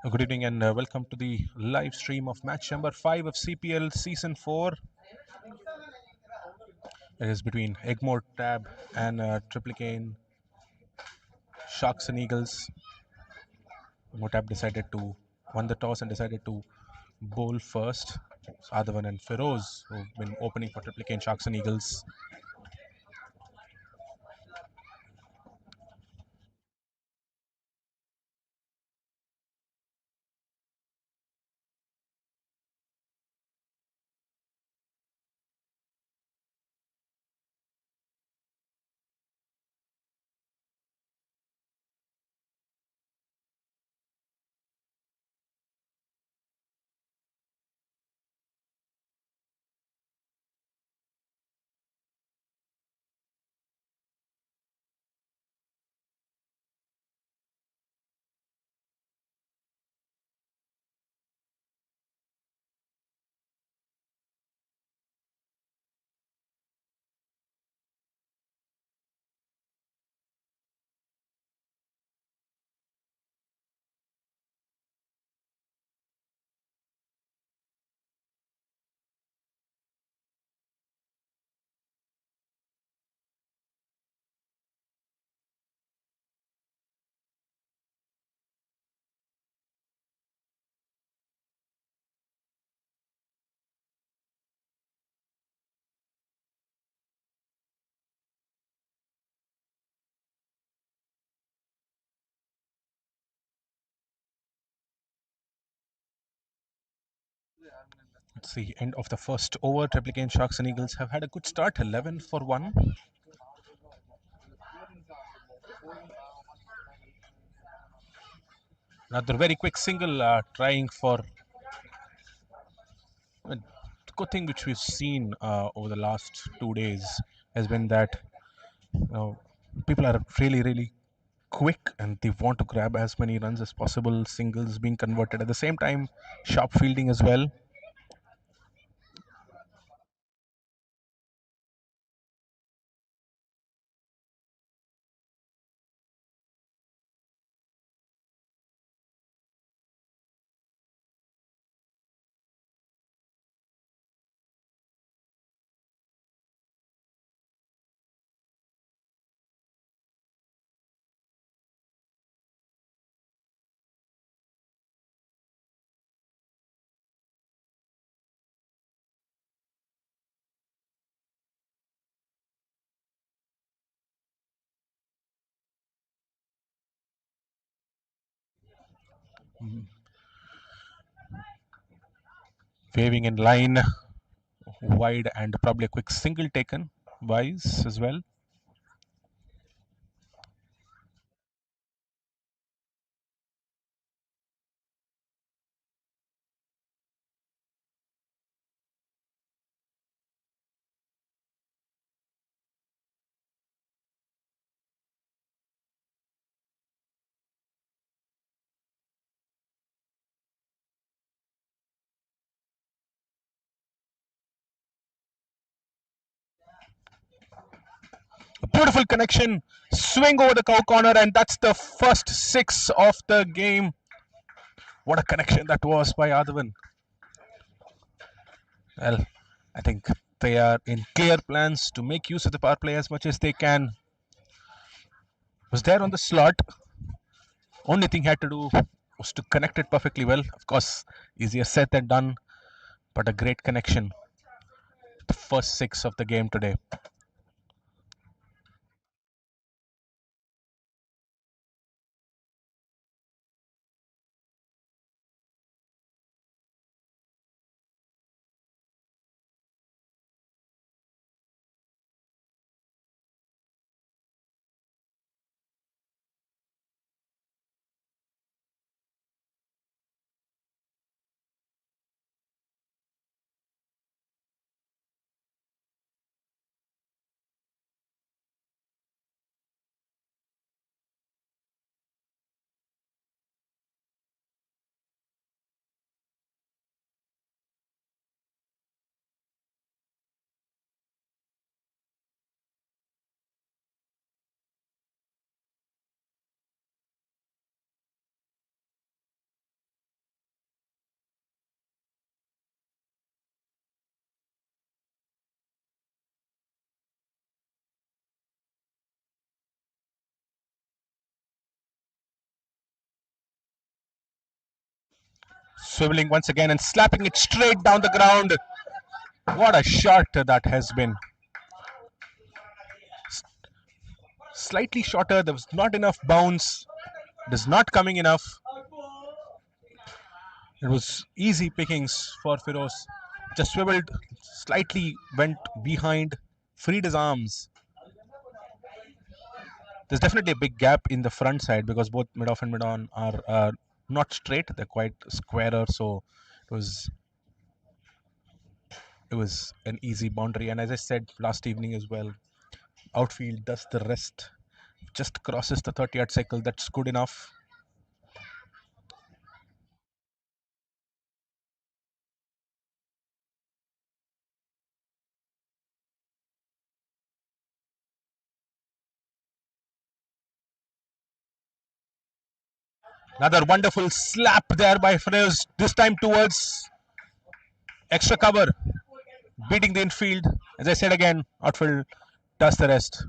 Good evening and welcome to the live stream of match number 5 of CPL Season 4. It is between Egmore Tab and Triplicane, Sharks and Eagles. Egmore Tab won the toss and decided to bowl first. It's Adavan and Feroz who've been opening for Triplicane, Sharks and Eagles. It's the end of the first over. Triplicane, Sharks and Eagles have had a good start, 11 for 1. Another very quick single trying for a good thing which we've seen over the last 2 days has been that people are really quick and they want to grab as many runs as possible. Singles being converted at the same time, sharp fielding as well. Waving in line, wide, and probably a quick single taken. Wise as well. A beautiful connection, swing over the cow corner, and that's the first six of the game. What a connection that was by Adavan. Well, I think they are in clear plans to make use of the power play as much as they can. Was there on the slot. Only thing he had to do was to connect it perfectly well. Of course, easier said than done, but a great connection. The first six of the game today. Swiveling once again and slapping it straight down the ground. What a shot that has been. Slightly shorter. There was not enough bounce. It is not coming enough. It was easy pickings for Firoz. Just swiveled, slightly went behind, freed his arms. There's definitely a big gap in the front side because both mid off and mid on are not straight. They're quite squarer. So it was it was an easy boundary. And as I said last evening as well, outfield does the rest. Just crosses the 30-yard cycle. That's good enough. Another wonderful slap there by Firoz. This time towards extra cover, beating the infield. As I said again, outfield does the rest.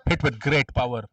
Hit with great power.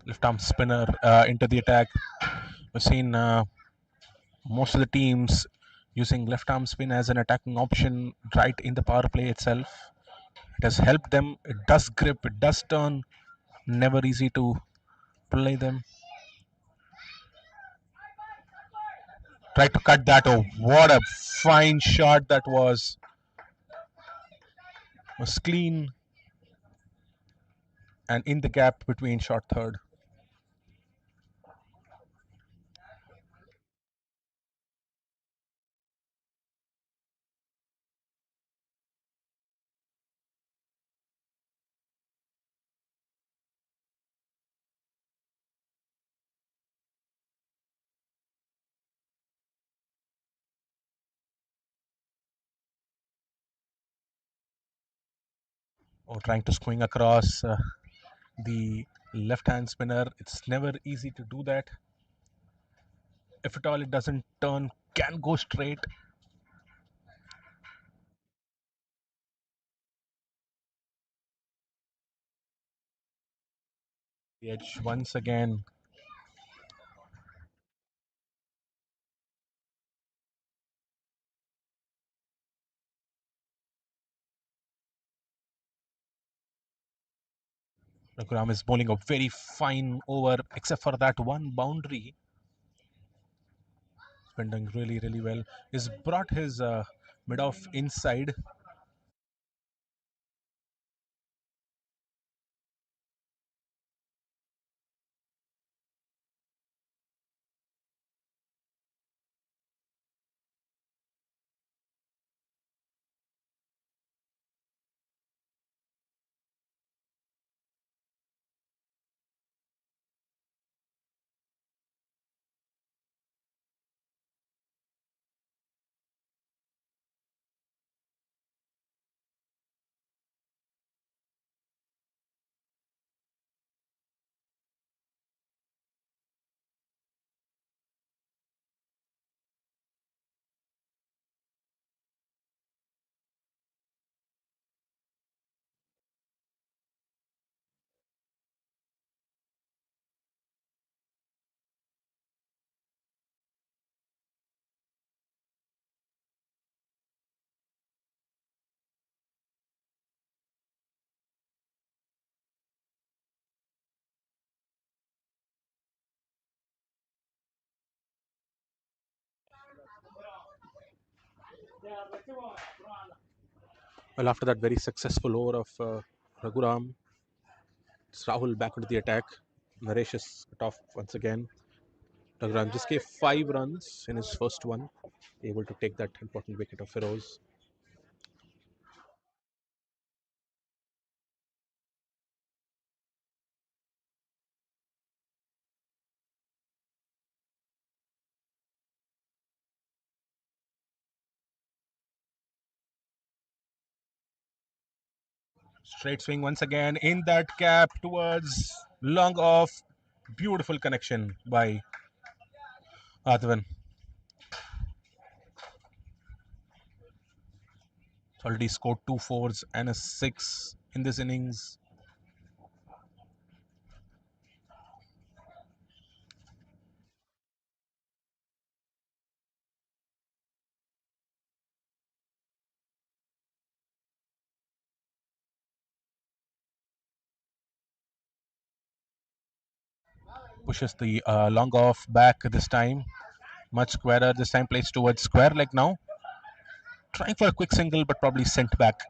Left arm spinner into the attack. We've seen most of the teams using left arm spin as an attacking option right in the power play itself. It has helped them. It does grip, it does turn. Never easy to play them. Try to cut that. Oh, what a fine shot that was. Was clean and in the gap between short third. Or trying to swing across the left hand spinner. It's never easy to do that. If at all it doesn't turn, can go straight. The edge once again. Raghuram is bowling a very fine over, except for that one boundary. He's been doing really, really well. He's brought his mid off inside. Well, after that very successful over of Raghuram, it's Rahul back into the attack. Naresh is cut off once again. Raghuram just gave 5 runs in his first one, able to take that important wicket of Feroz. Straight swing once again in that cap towards long off. Beautiful connection by Adavan. Already scored 2 fours and a six in this innings. Pushes the long off back this time. Much squarer this time, plays towards square leg now. Trying for a quick single, but probably sent back.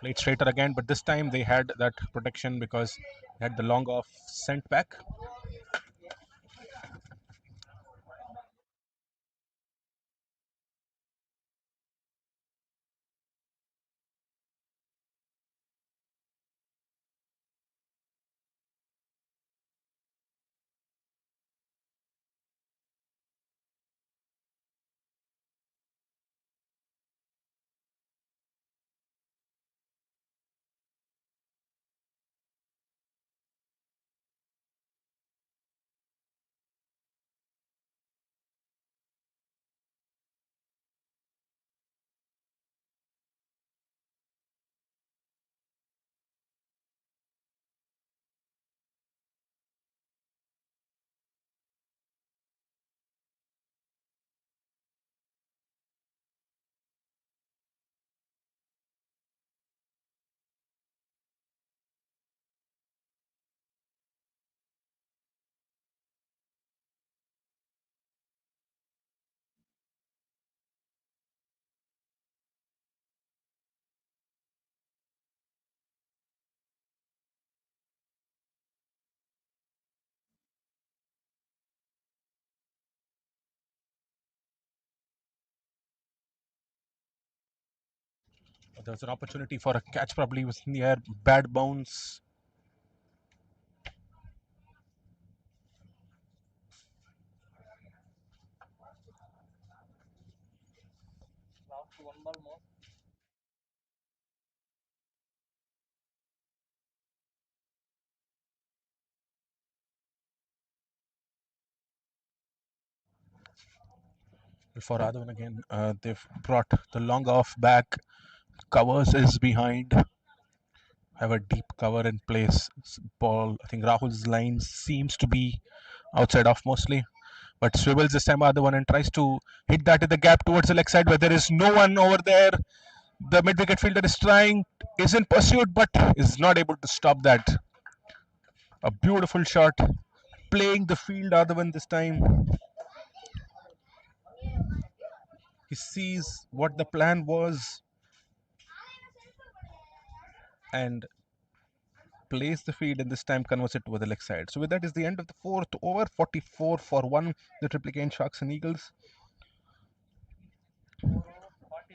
Played straighter again, but this time they had that protection because they had the long off sent back. There was an opportunity for a catch, probably was in the air. Bad bounce. For Adavan again, they've brought the long off back. Covers is behind. Have a deep cover in place. Ball, I think Rahul's line seems to be outside off mostly, but swivels this time other one and tries to hit that in the gap towards the leg side where there is no one over there. The mid wicket fielder is trying, is in pursuit, but is not able to stop that. A beautiful shot, playing the field other one this time. He sees what the plan was and plays the field and this time converts it to the leg side. So with that is the end of the fourth over. 44 for 1, the Triplicane Sharks and Eagles.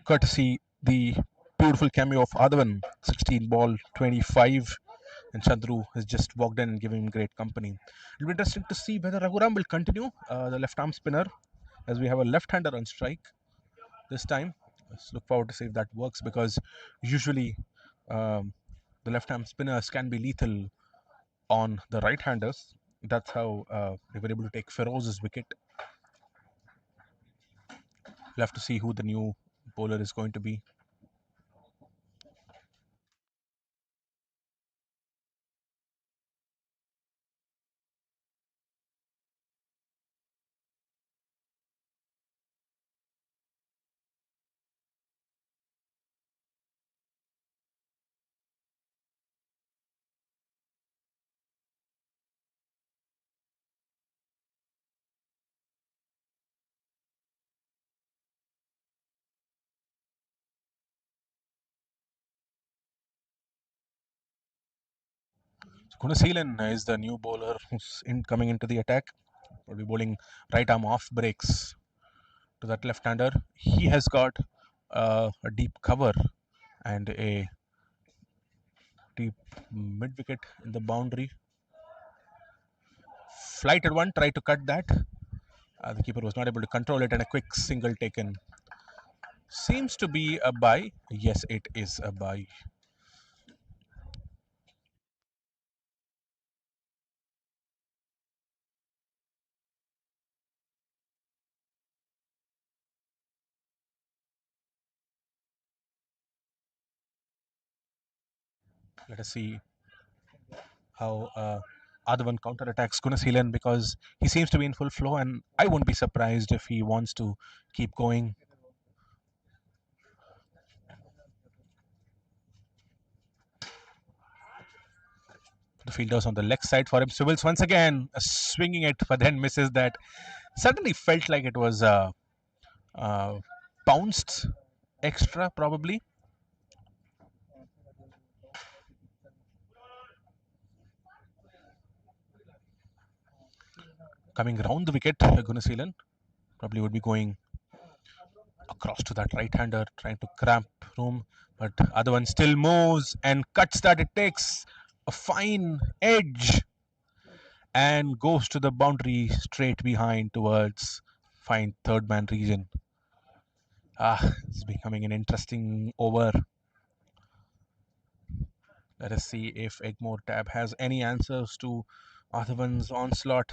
Courtesy the beautiful cameo of Adavan, 16 ball 25, and Chandru has just walked in and given him great company. It'll be interesting to see whether Raghuram will continue the left arm spinner, as we have a left-hander on strike this time. Let's look forward to see if that works, because usually um, the left arm spinners can be lethal on the right-handers. That's how they were able to take Feroz's wicket. We'll have to see who the new bowler is going to be. Gunaseelan is the new bowler who's coming into the attack. Will be bowling right arm off breaks to that left-hander. He has got a deep cover and a deep mid-wicket in the boundary. Flighted one, tried to cut that. The keeper was not able to control it, and a quick single taken. Seems to be a bye. Yes, it is a bye. Let us see how Adavan counterattacks Gunaseelan, because he seems to be in full flow, and I won't be surprised if he wants to keep going. The fielders on the left side for him. Swivels once again, swinging it, but then misses that. Suddenly felt like it was uh, bounced extra, probably. Coming round the wicket, Gunaseelan probably would be going across to that right-hander, trying to cramp room, but other one still moves and cuts that. It takes a fine edge and goes to the boundary straight behind towards fine third man region. It's becoming an interesting over. Let us see if Egmore Tab has any answers to Adavan's onslaught.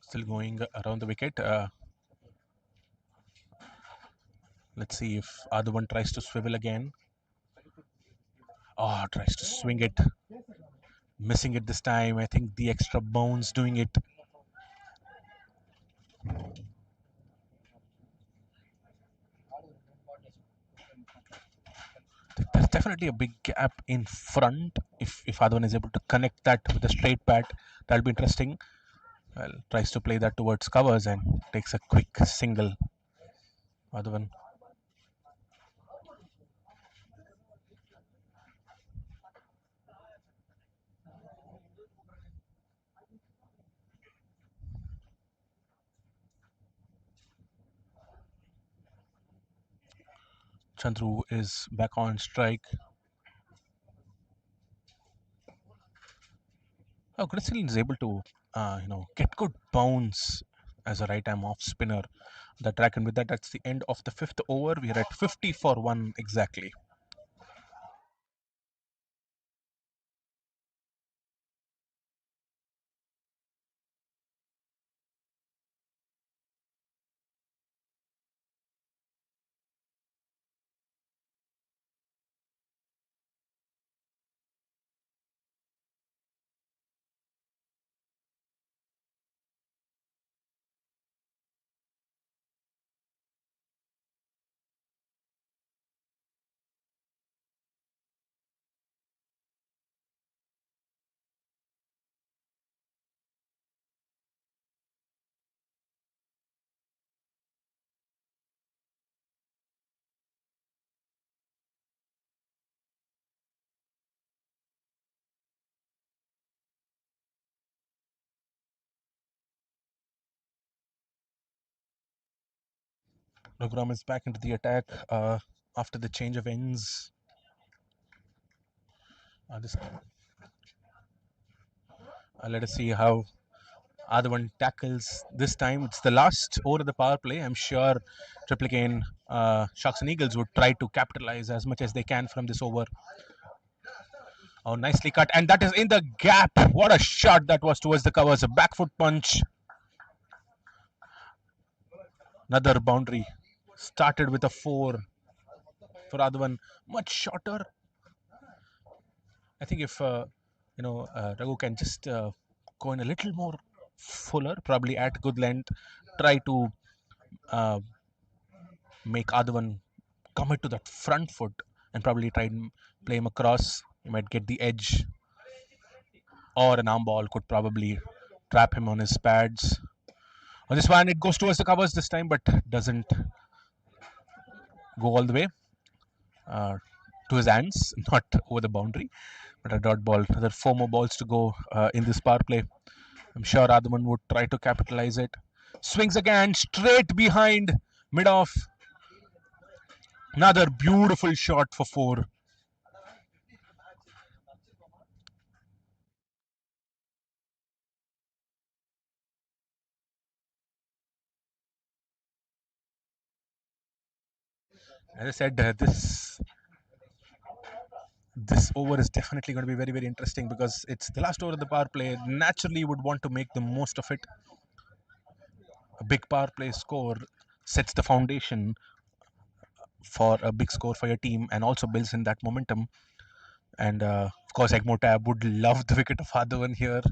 Still going around the wicket. Let's see if Adavan tries to swivel again. Tries to swing it. Missing it this time. I think the extra bounce doing it. There's definitely a big gap in front. If Adavan is able to connect that with a straight bat, that'll be interesting. Well, tries to play that towards covers and takes a quick single. Adavan. Chandru is back on strike. Grizzly is able to, get good bounce as a right arm off spinner. The track, and with that, that's the end of the fifth over. We are at 50 for one exactly. Raghuram is back into the attack after the change of ends. This, let us see how Adavan tackles this time. It's the last over of the power play. I'm sure Triplicane, Sharks and Eagles would try to capitalize as much as they can from this over. Oh, nicely cut. And that is in the gap. What a shot that was towards the covers. A back foot punch. Another boundary. Started with a 4 for Adavan. Much shorter. I think if Raghu can just go in a little more fuller, probably at good length, try to uh, make Adavan commit to that front foot and probably try and play him across. He might get the edge, or an arm ball could probably trap him on his pads. On this one, it goes towards the covers this time, but doesn't go all the way to his hands, not over the boundary. But a dot ball. There are four more balls to go in this power play. I'm sure Adaman would try to capitalize it. Swings again, straight behind, mid off. Another beautiful shot for four. As I said, this over is definitely going to be very, very interesting because it's the last over of the power play. Naturally, would want to make the most of it. A big power play score sets the foundation for a big score for your team and also builds in that momentum. And of course, Egmo Tab would love the wicket of Adavan here.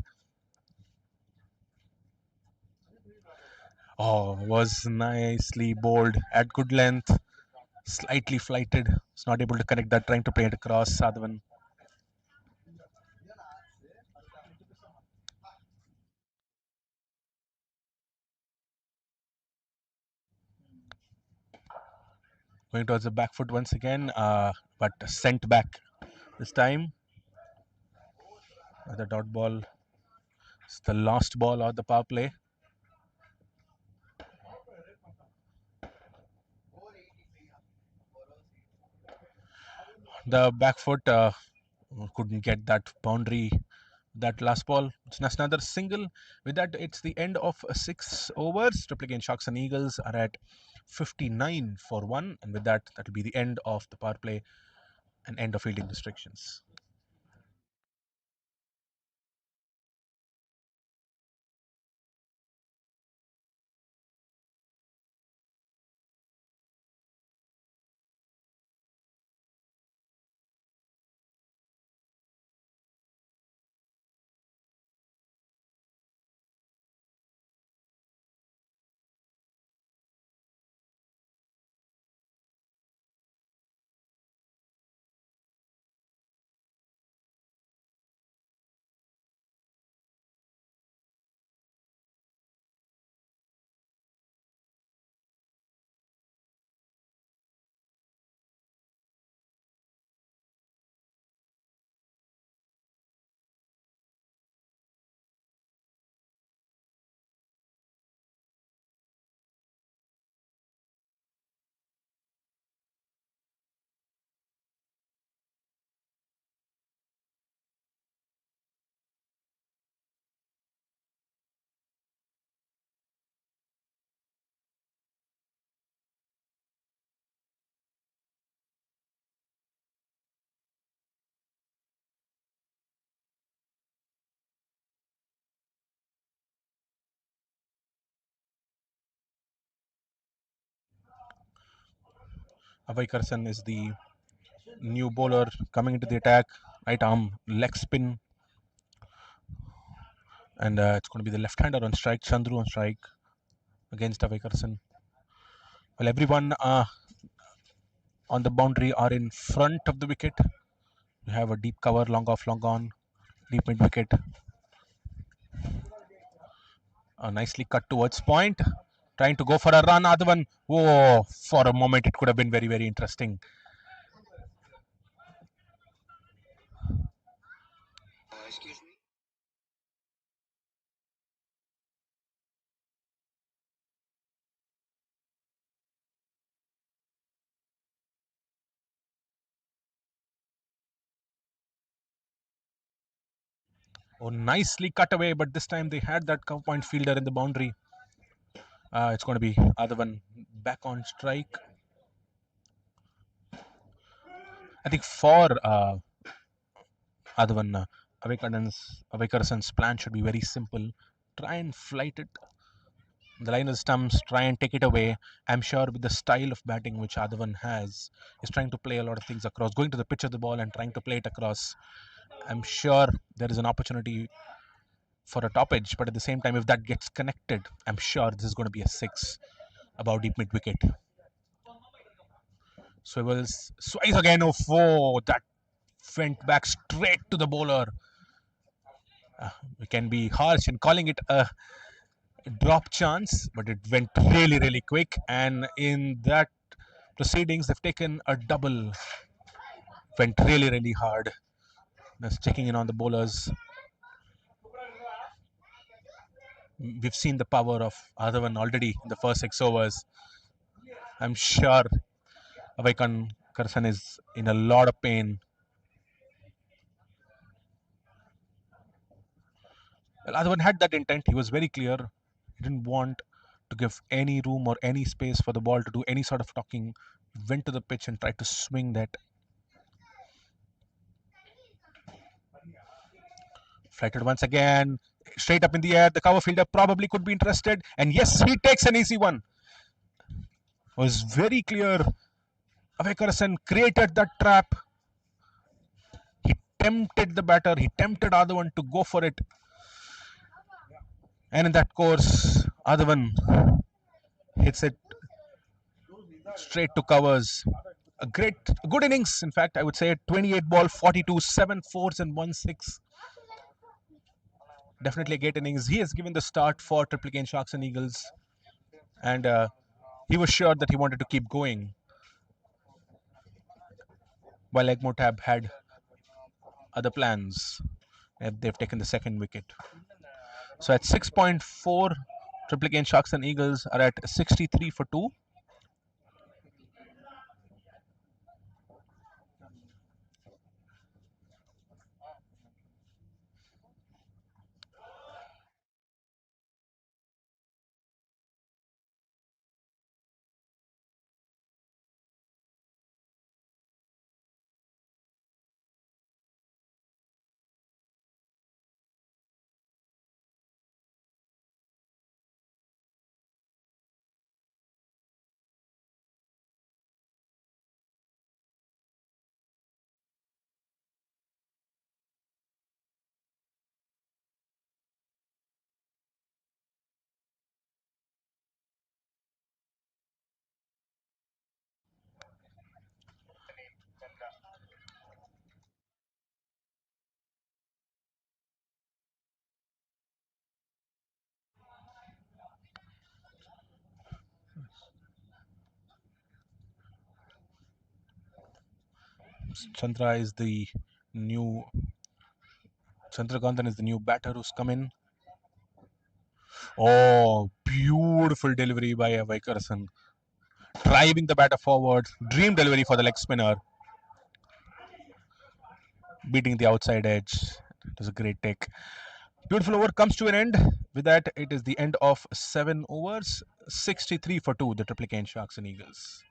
Oh, was nicely bowled at good length, slightly flighted. It's not able to connect that, trying to play it across Adavan. Going towards the back foot once again, but sent back this time. The dot ball. It's the last ball of the power play. The back foot couldn't get that boundary. That last ball, it's another single. With that, it's the end of 6 overs. Triplicane Sharks and Eagles are at 59 for 1, and with that, that will be the end of the power play and end of fielding restrictions. Avai Karsan is the new bowler coming into the attack. Right arm leg spin, and it's going to be the left-hander on strike. Chandru on strike against Avai Karsan. Well, everyone on the boundary are in front of the wicket. You have a deep cover, long off, long on, deep mid wicket. Nicely cut towards point. Trying to go for a run. Other one. Oh, for a moment it could have been very, very interesting. Oh, nicely cut away, but this time they had that cover point fielder in the boundary. It's going to be other one back on strike. I think for other one, Avekaran's plan should be very simple. Try and flight it. The line of stumps, try and take it away. I'm sure with the style of batting which Adavan has, is trying to play a lot of things across, going to the pitch of the ball and trying to play it across. I'm sure there is an opportunity for a top edge, but at the same time, if that gets connected, I'm sure this is going to be a six above deep mid wicket. Swivels, Swice again. Oh, four. That went back straight to the bowler. We can be harsh in calling it a drop chance, but it went really, really quick. And in that proceedings, they've taken a double. Went really, really hard. Just checking in on the bowlers. We've seen the power of Adavan already in the first 6 overs. I'm sure Avaikan Karsan is in a lot of pain. Well, Adavan had that intent. He was very clear. He didn't want to give any room or any space for the ball to do any sort of talking. He went to the pitch and tried to swing that. Flighted once again, straight up in the air. The cover fielder probably could be interested. And yes, he takes an easy one. It was very clear. Avekarasan created that trap. He tempted the batter. He tempted Adavan to go for it. And in that course, Adavan hits it straight to covers. A good innings, in fact, I would say 28 ball, 42, 7 fours, and 1 6. Definitely a great innings. He has given the start for Triplicane Sharks and Eagles, and he was sure that he wanted to keep going, while Egmotab had other plans. And they've taken the second wicket. So at 6.4, Triplicane Sharks and Eagles are at 63 for 2. Chandra is the new Chandrakantan is the new batter who's come in. Oh, beautiful delivery by Vaikarasan. Driving the batter forward. Dream delivery for the leg spinner. Beating the outside edge. It was a great take. Beautiful over comes to an end. With that, it is the end of 7 overs. 63 for 2, the Triplicane Sharks and Eagles.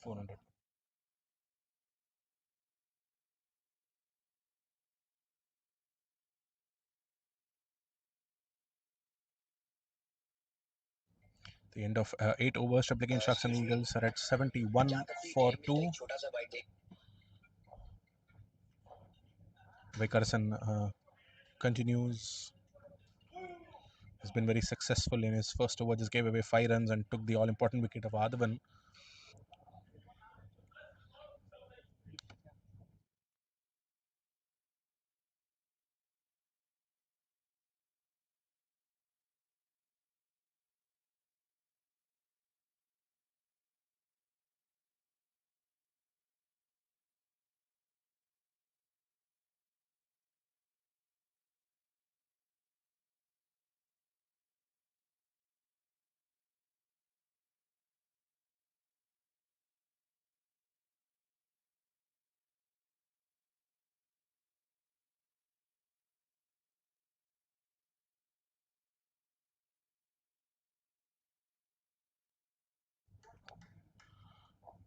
400. The end of 8 overs, Triplicane Sharks and Eagles are at 71 for 2. Vickerson continues. Has been very successful in his first over, just gave away 5 runs and took the all important wicket of Adavan.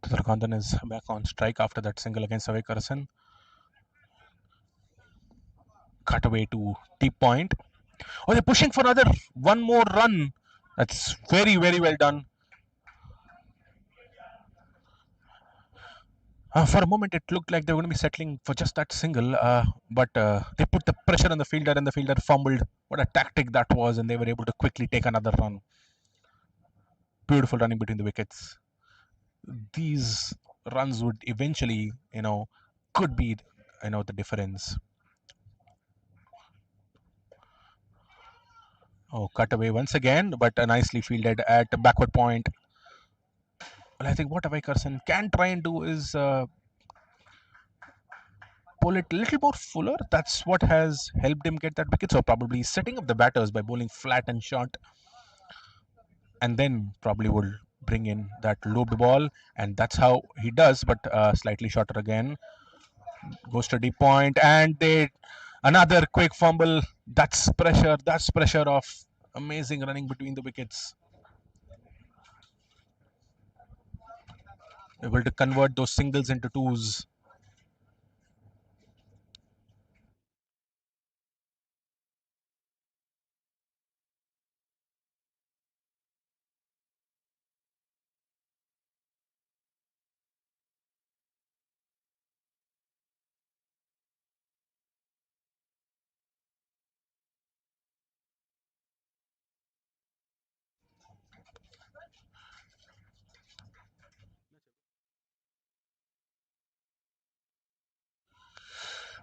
Loganadan is back on strike after that single against Vickerson. Cut away to deep point. Oh, they're pushing for another one more run. That's very, very well done. For a moment, it looked like they were going to be settling for just that single, but they put the pressure on the fielder, and the fielder fumbled. What a tactic that was, and they were able to quickly take another run. Beautiful running between the wickets. These runs would eventually, could be, the difference. Oh, cut away once again, but nicely fielded at backward point. Well, I think what Avai Carson can try and do is pull it a little more fuller. That's what has helped him get that wicket. So probably setting up the batters by bowling flat and short, and then probably would bring in that looped ball, and that's how he does. But slightly shorter again, goes to deep point, and they another quick fumble. That's pressure. That's pressure of amazing running between the wickets. Able to convert those singles into twos.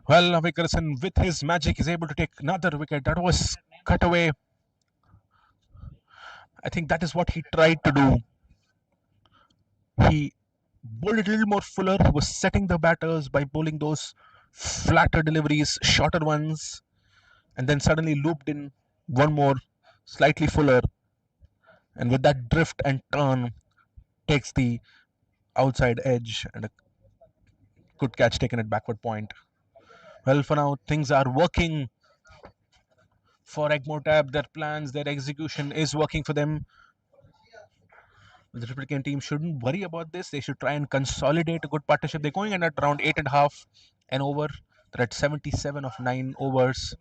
Well, Vickerson with his magic is able to take another wicket. That was cut away. I think that is what he tried to do. He bowled it a little more fuller, was setting the batters by bowling those flatter deliveries, shorter ones, and then suddenly looped in one more, slightly fuller, and with that drift and turn, takes the outside edge and a good catch taken at backward point. Well, for now, things are working for Egmotab. Their plans, their execution is working for them. The Triplicane team shouldn't worry about this. They should try and consolidate a good partnership. They're going in at around 8.5 and over. They're at 77 of 9 overs.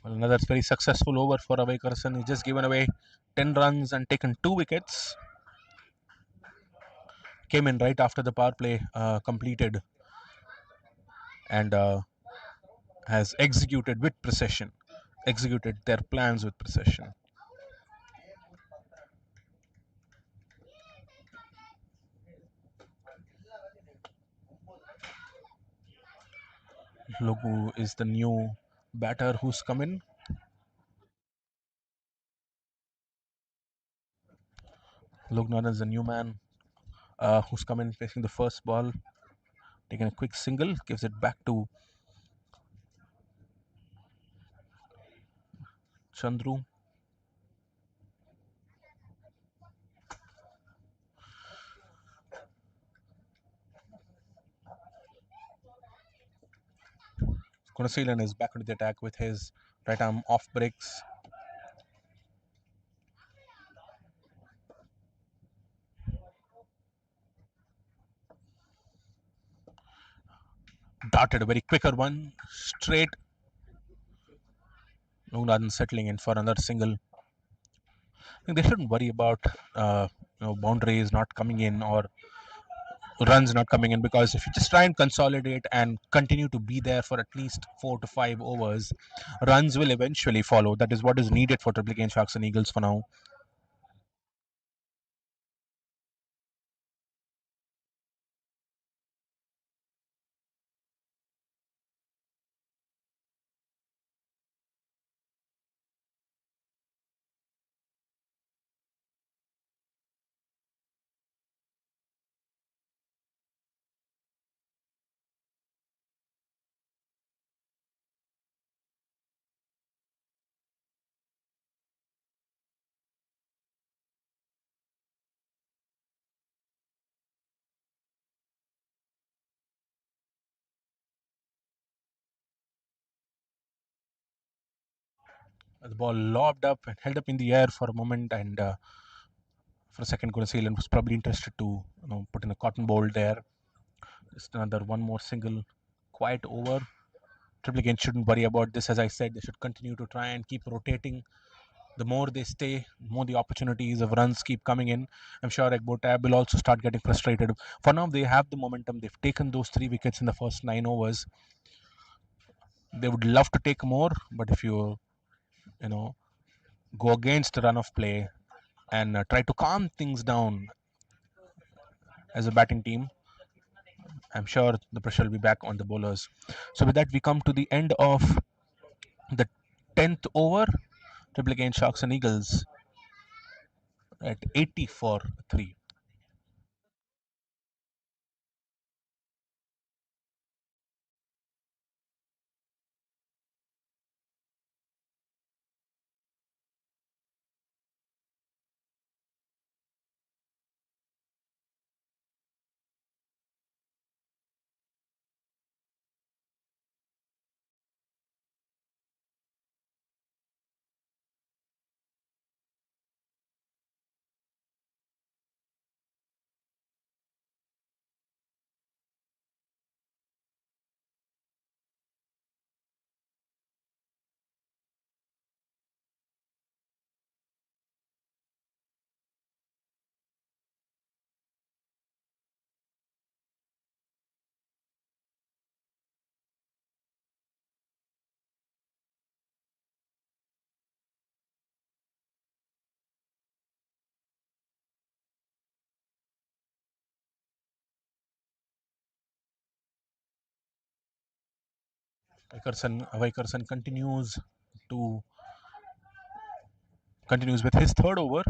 Well, another very successful over for Avai Carson. He's just given away 10 runs and taken 2 wickets. Came in right after the power play completed and has executed with precision. Executed their plans with precision. Logu is the new batter who's come in. Loganadan is the new man. who's come in facing the first ball, taking a quick single, gives it back to Chandru. Consolidation is back into the attack with his right arm off breaks. Darted a very quicker one straight. Loganadan settling in for another single. I think they shouldn't worry about boundaries not coming in or runs not coming in, because if you just try and consolidate and continue to be there for at least 4 to 5 overs, runs will eventually follow. That is what is needed for Triplicane Sharks and Eagles for now. The ball lobbed up and held up in the air for a moment, and for a second, New Zealand was probably interested to put in a cotton bowl there. Just another one more single, quiet over. Triplicane shouldn't worry about this. As I said, they should continue to try and keep rotating. The more they stay, more the opportunities of runs keep coming in. I'm sure Ekbotab will also start getting frustrated. For now, they have the momentum. They've taken those 3 wickets in the first 9 overs. They would love to take more, but if you know go against the run of play and try to calm things down as a batting team, I'm sure the pressure will be back on the bowlers. So with that, we come to the end of the 10th over. Triplicane Sharks and Eagles at 80 for 3. Vikerson to continues with his third over.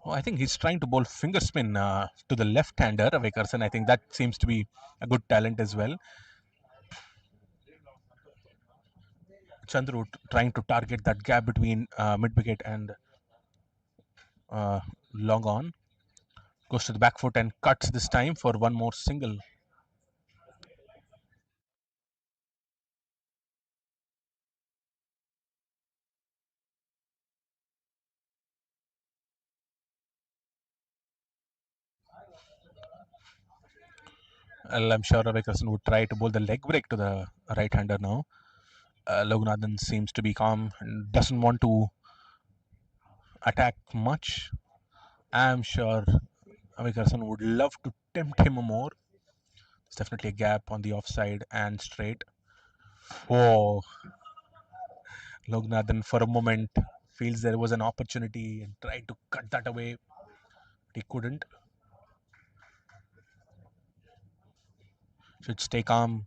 Oh, I think he's trying to bowl finger spin to the left-hander, Vikerson. I think that seems to be a good talent as well. Chandru trying to target that gap between mid-wicket and long on. Goes to the back foot and cuts this time for one more single. Well, I'm sure Vikerson would try to bowl the leg break to the right-hander now. Loganadan seems to be calm and doesn't want to attack much. I'm sure Vikerson would love to tempt him more. There's definitely a gap on the offside and straight. Oh, Loganadan for a moment feels there was an opportunity and tried to cut that away. But he couldn't. Should stay calm.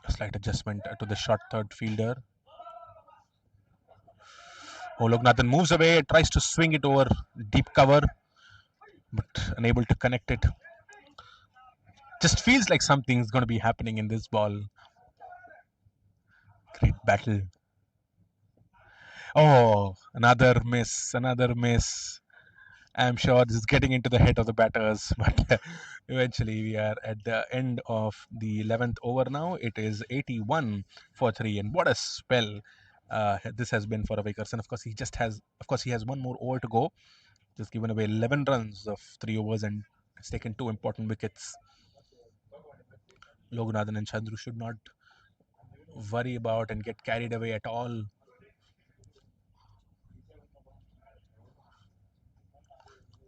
A slight adjustment to the short third fielder. Oh, Loganadan moves away, tries to swing it over deep cover, but unable to connect it. Just feels like something's going to be happening in this ball. Great battle. Oh, another miss, another miss. I'm sure this is getting into the head of the batters, but eventually we are at the end of the 11th over now. It is 81 for 3, and what a spell this has been for Wickets. And of course, he has one more over to go. Just given away 11 runs of 3 overs and has taken two important wickets. Loganadan and Chandru should not worry about and get carried away at all.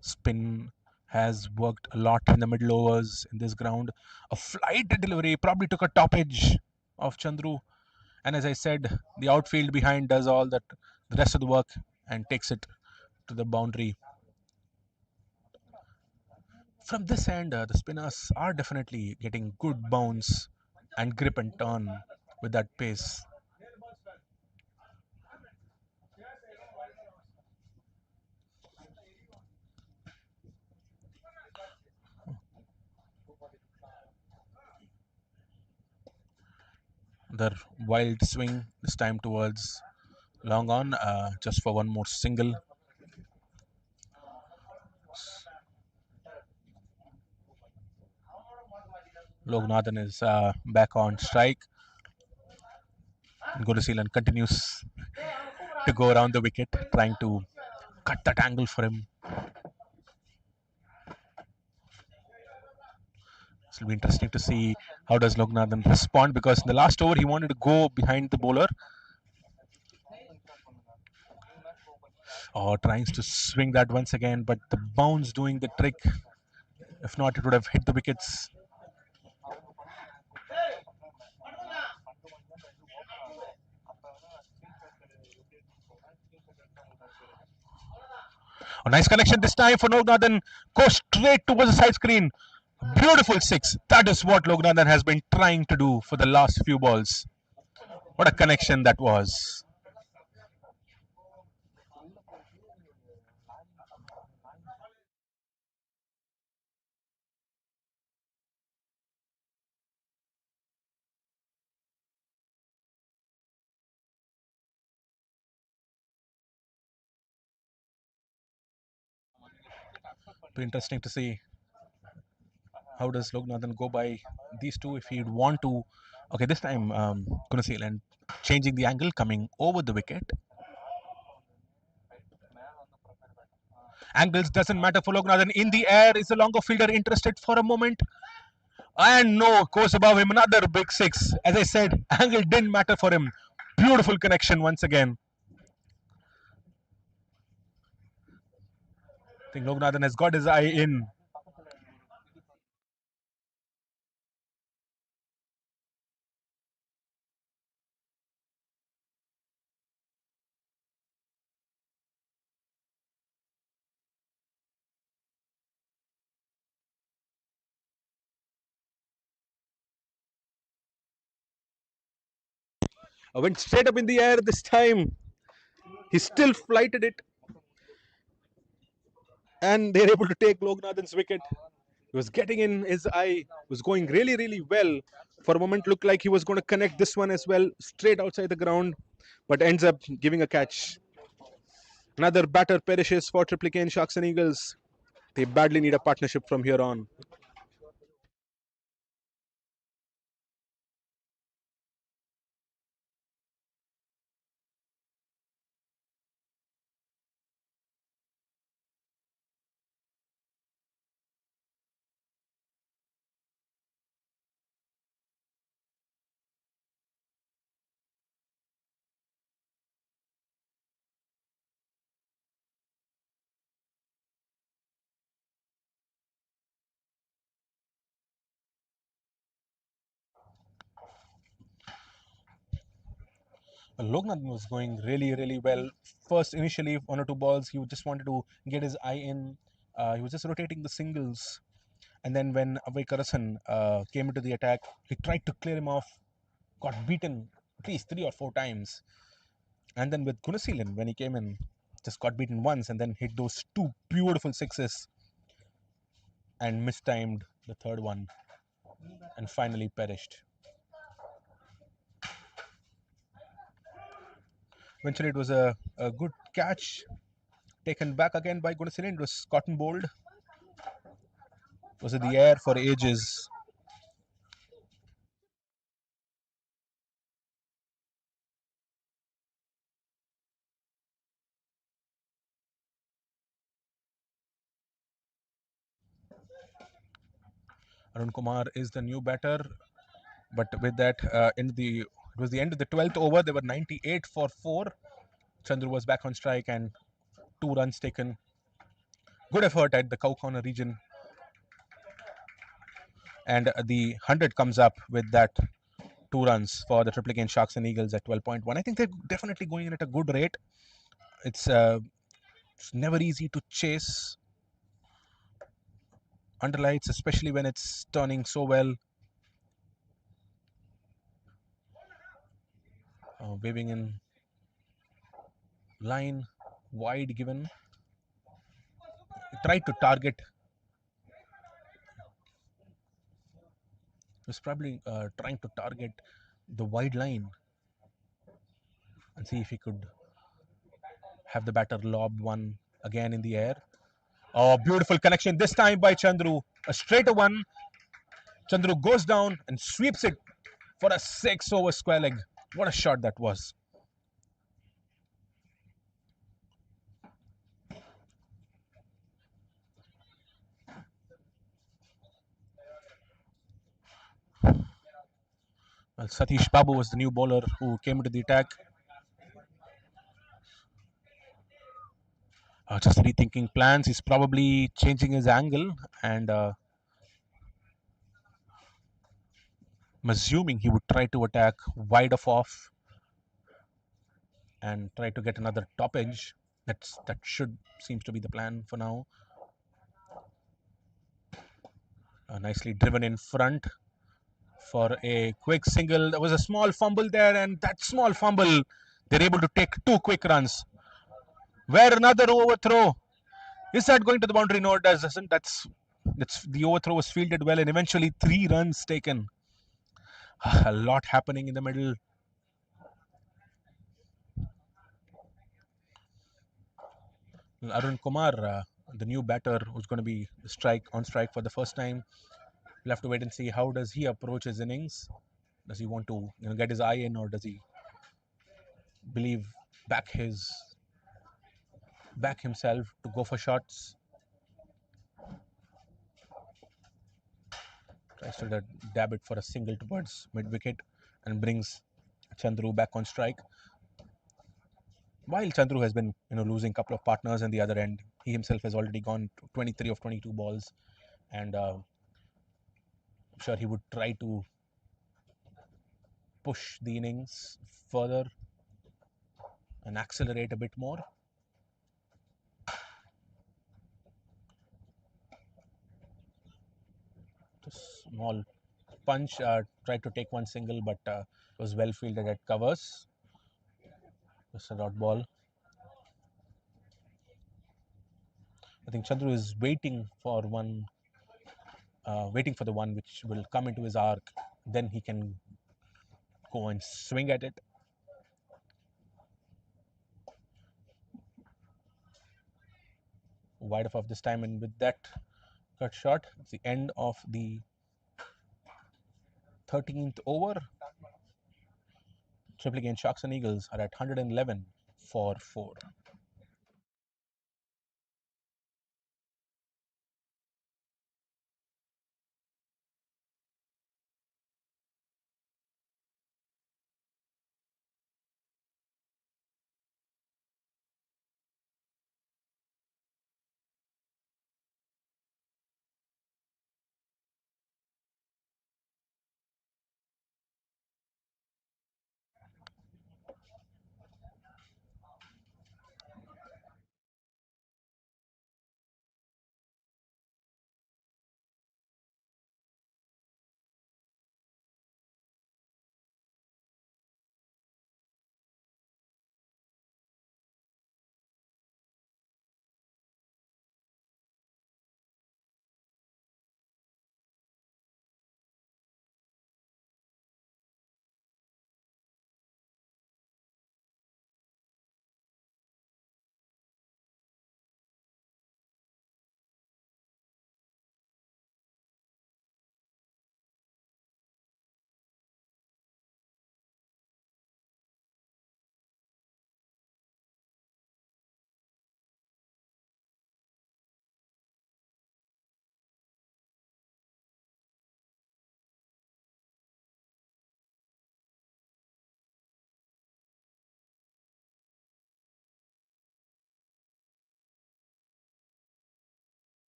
Spin has worked a lot in the middle overs in this ground. A flight delivery probably took a top edge of Chandru. And as I said, the outfield behind does all that, the rest of the work, and takes it to the boundary. From this end, the spinners are definitely getting good bounce and grip and turn with that pace. Their wild swing this time towards long on, just for one more single. Loganathan is back on strike. And Guruseelan continues to go around the wicket, trying to cut that angle for him. It'll be interesting to see how does Loganathan respond, because in the last over he wanted to go behind the bowler, or tries to swing that once again, but the bounce doing the trick. If not, it would have hit the wickets. A nice connection this time for Loganathan. Goes straight towards the side screen. Beautiful six. That is what Loganathan has been trying to do for the last few balls. What a connection that was. Be interesting to see how does Loganathan go by these two if he'd want to. Okay, this time Kunasilan changing the angle, coming over the wicket. Angles doesn't matter for Loganathan. In the air is the longer fielder interested for a moment. And no, goes above him. Another big six. As I said, angle didn't matter for him. Beautiful connection once again. I think Loganathan has got his eye in. Went straight up in the air this time. He still flighted it, and they're able to take Loganathan's wicket. He was getting in his eye, was going really, really well. For a moment, looked like he was going to connect this one as well, straight outside the ground, but ends up giving a catch. Another batter perishes for Triplicane Sharks and Eagles. They badly need a partnership from here on. Loganathan was going really, really well. First, initially, one or two balls, he just wanted to get his eye in. He was just rotating the singles. And then when Avaikarasan came into the attack, he tried to clear him off, got beaten at least 3 or 4 times. And then with Gunasilan, when he came in, just got beaten once and then hit those two beautiful sixes and mistimed the third one and finally perished. Eventually, it was a good catch taken back again by Gunasilan. It was cotton bowled. It was in the air for ages. Arun Kumar is the new batter, but with that, it was the end of the 12th over. They were 98 for 4. Chandru was back on strike and 2 runs taken. Good effort at the cow corner region, and the 100 comes up with that 2 runs for the Triplicane Sharks and Eagles at 12.1. I think they're definitely going in at a good rate. It's never easy to chase underlights, especially when it's turning so well. Waving in line, wide given. He tried to target. He was probably trying to target the wide line and see if he could have the batter lob one again in the air. Oh, beautiful connection this time by Chandru. A straighter one. Chandru goes down and sweeps it for a 6 over square leg. What a shot that was. Well, Satish Babu was the new bowler who came into the attack. Just rethinking plans. He's probably changing his angle, and I'm assuming he would try to attack wide of off and try to get another top edge. That should seems to be the plan for now. Nicely driven in front for a quick single. There was a small fumble there, and that small fumble, they're able to take 2 quick runs. Where another overthrow. Is that going to the boundary? No, it doesn't. That's the overthrow was fielded well, and eventually 3 runs taken. A lot happening in the middle. Arun Kumar, the new batter, who's going to be on strike for the first time. We'll have to wait and see how does he approach his innings. Does he want to get his eye in, or does he believe back his back himself to go for shots? Tries to dab it for a single towards mid wicket and brings Chandru back on strike. While Chandru has been losing a couple of partners in the other end, he himself has already gone to 23 of 22 balls, and I'm sure he would try to push the innings further and accelerate a bit more. Small punch, tried to take one single, but was well fielded at covers. Just a dot ball. I think Chandru is waiting for the one which will come into his arc. Then he can go and swing at it. Wide off this time, and with that cut shot, it's the end of the 13th over. Triplicane Sharks and Eagles are at 111 for 4.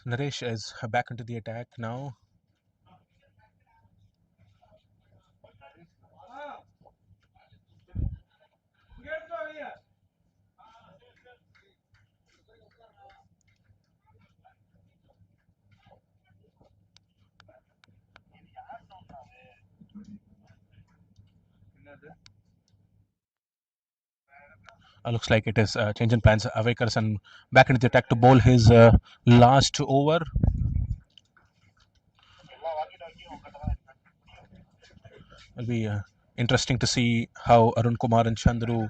Naresh is back into the attack now. Looks like it is change in plans. Awakers and back into the attack to bowl his last over. Will be interesting to see how Arun Kumar and Chandru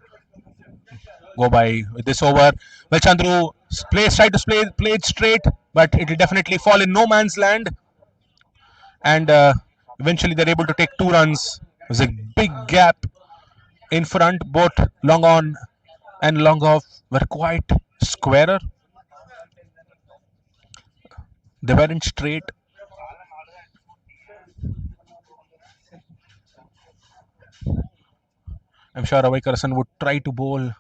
go by with this over. Well, Chandru plays try to play it straight, but it will definitely fall in no man's land. And eventually they're able to take 2 runs. There's a big gap in front. Both long on and long off were quite squarer. They weren't straight. I'm sure Avai Karasan would try to bowl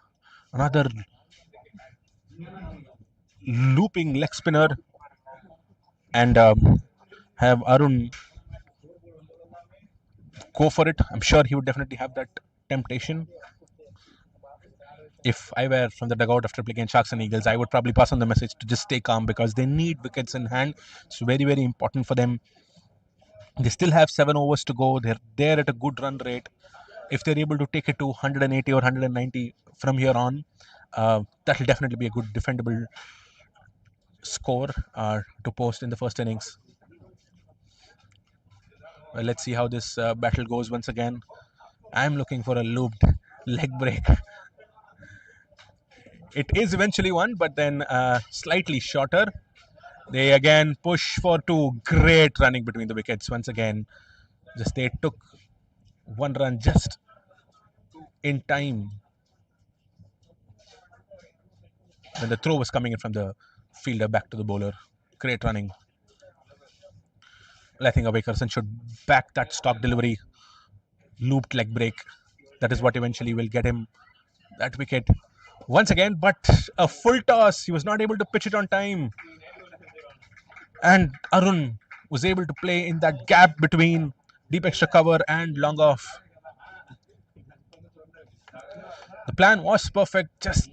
another looping leg spinner and have Arun go for it. I'm sure he would definitely have that temptation. If I were from the dugout of Triplicane Sharks and Eagles, I would probably pass on the message to just stay calm because they need wickets in hand. It's very, very important for them. They still have 7 overs to go. They're there at a good run rate. If they're able to take it to 180 or 190 from here on, that will definitely be a good defendable score to post in the first innings. Well, let's see how this battle goes once again. I'm looking for a looped leg break. It is eventually one, but then slightly shorter. They again push for two. Great running between the wickets once again. Just they took 1 run just in time when the throw was coming in from the fielder back to the bowler. Great running. Well, I think Abhay Karsan should back that stop delivery, looped leg break. That is what eventually will get him that wicket once again. But a full toss. He was not able to pitch it on time. And Arun was able to play in that gap between deep extra cover and long off. The plan was perfect, just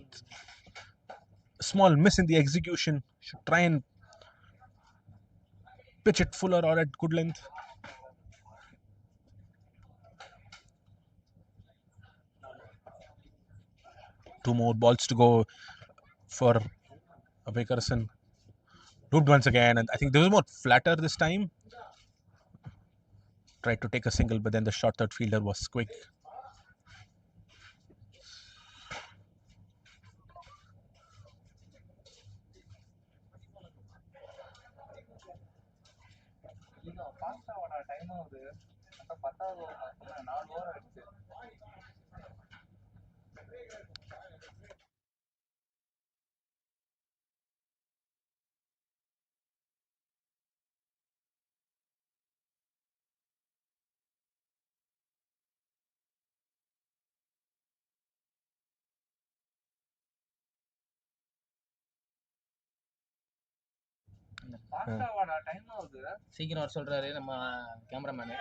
a small miss in the execution. Should try and pitch it fuller or at good length. Two more balls to go for Abhay Karsan. Looped once again, and I think there was more flatter this time. Tried to take a single, but then the short third fielder was quick. சீக்கிரம் வர சொல்றாரு நம்ம cameraman.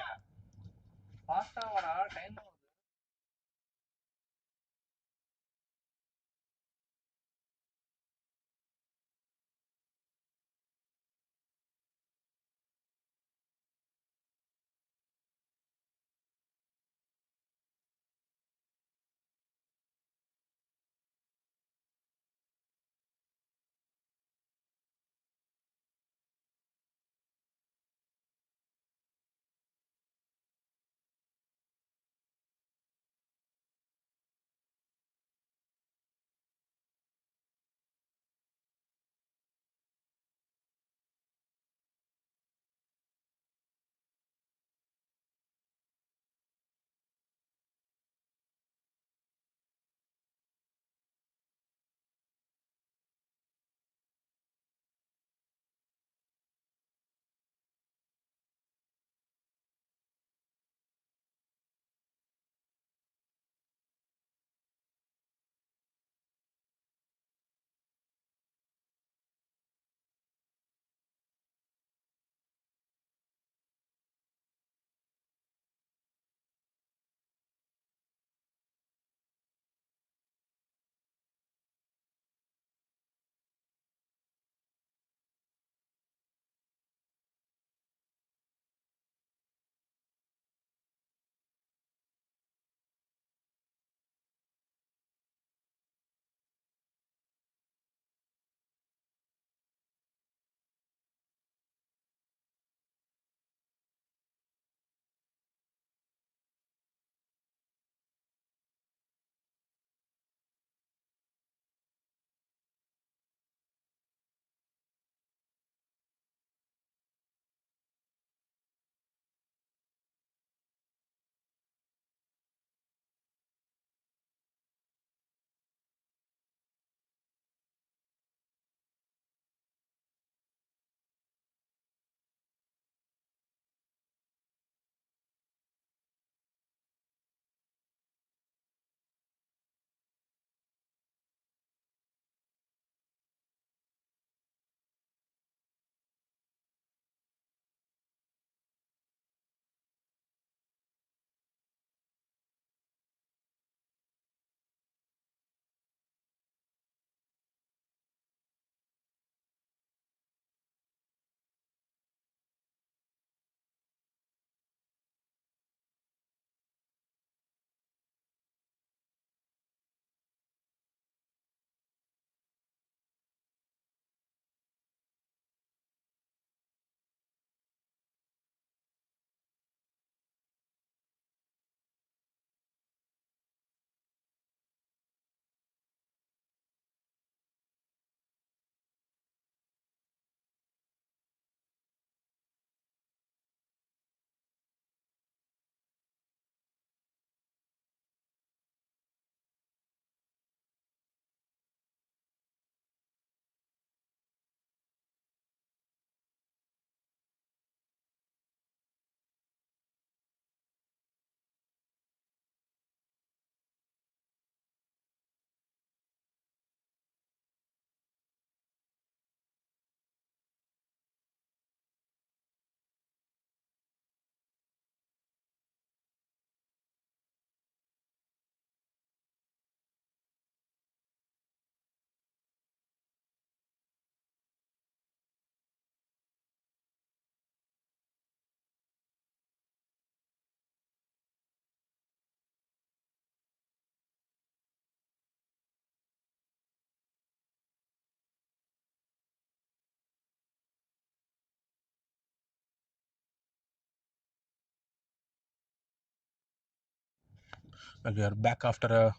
Well, we are back after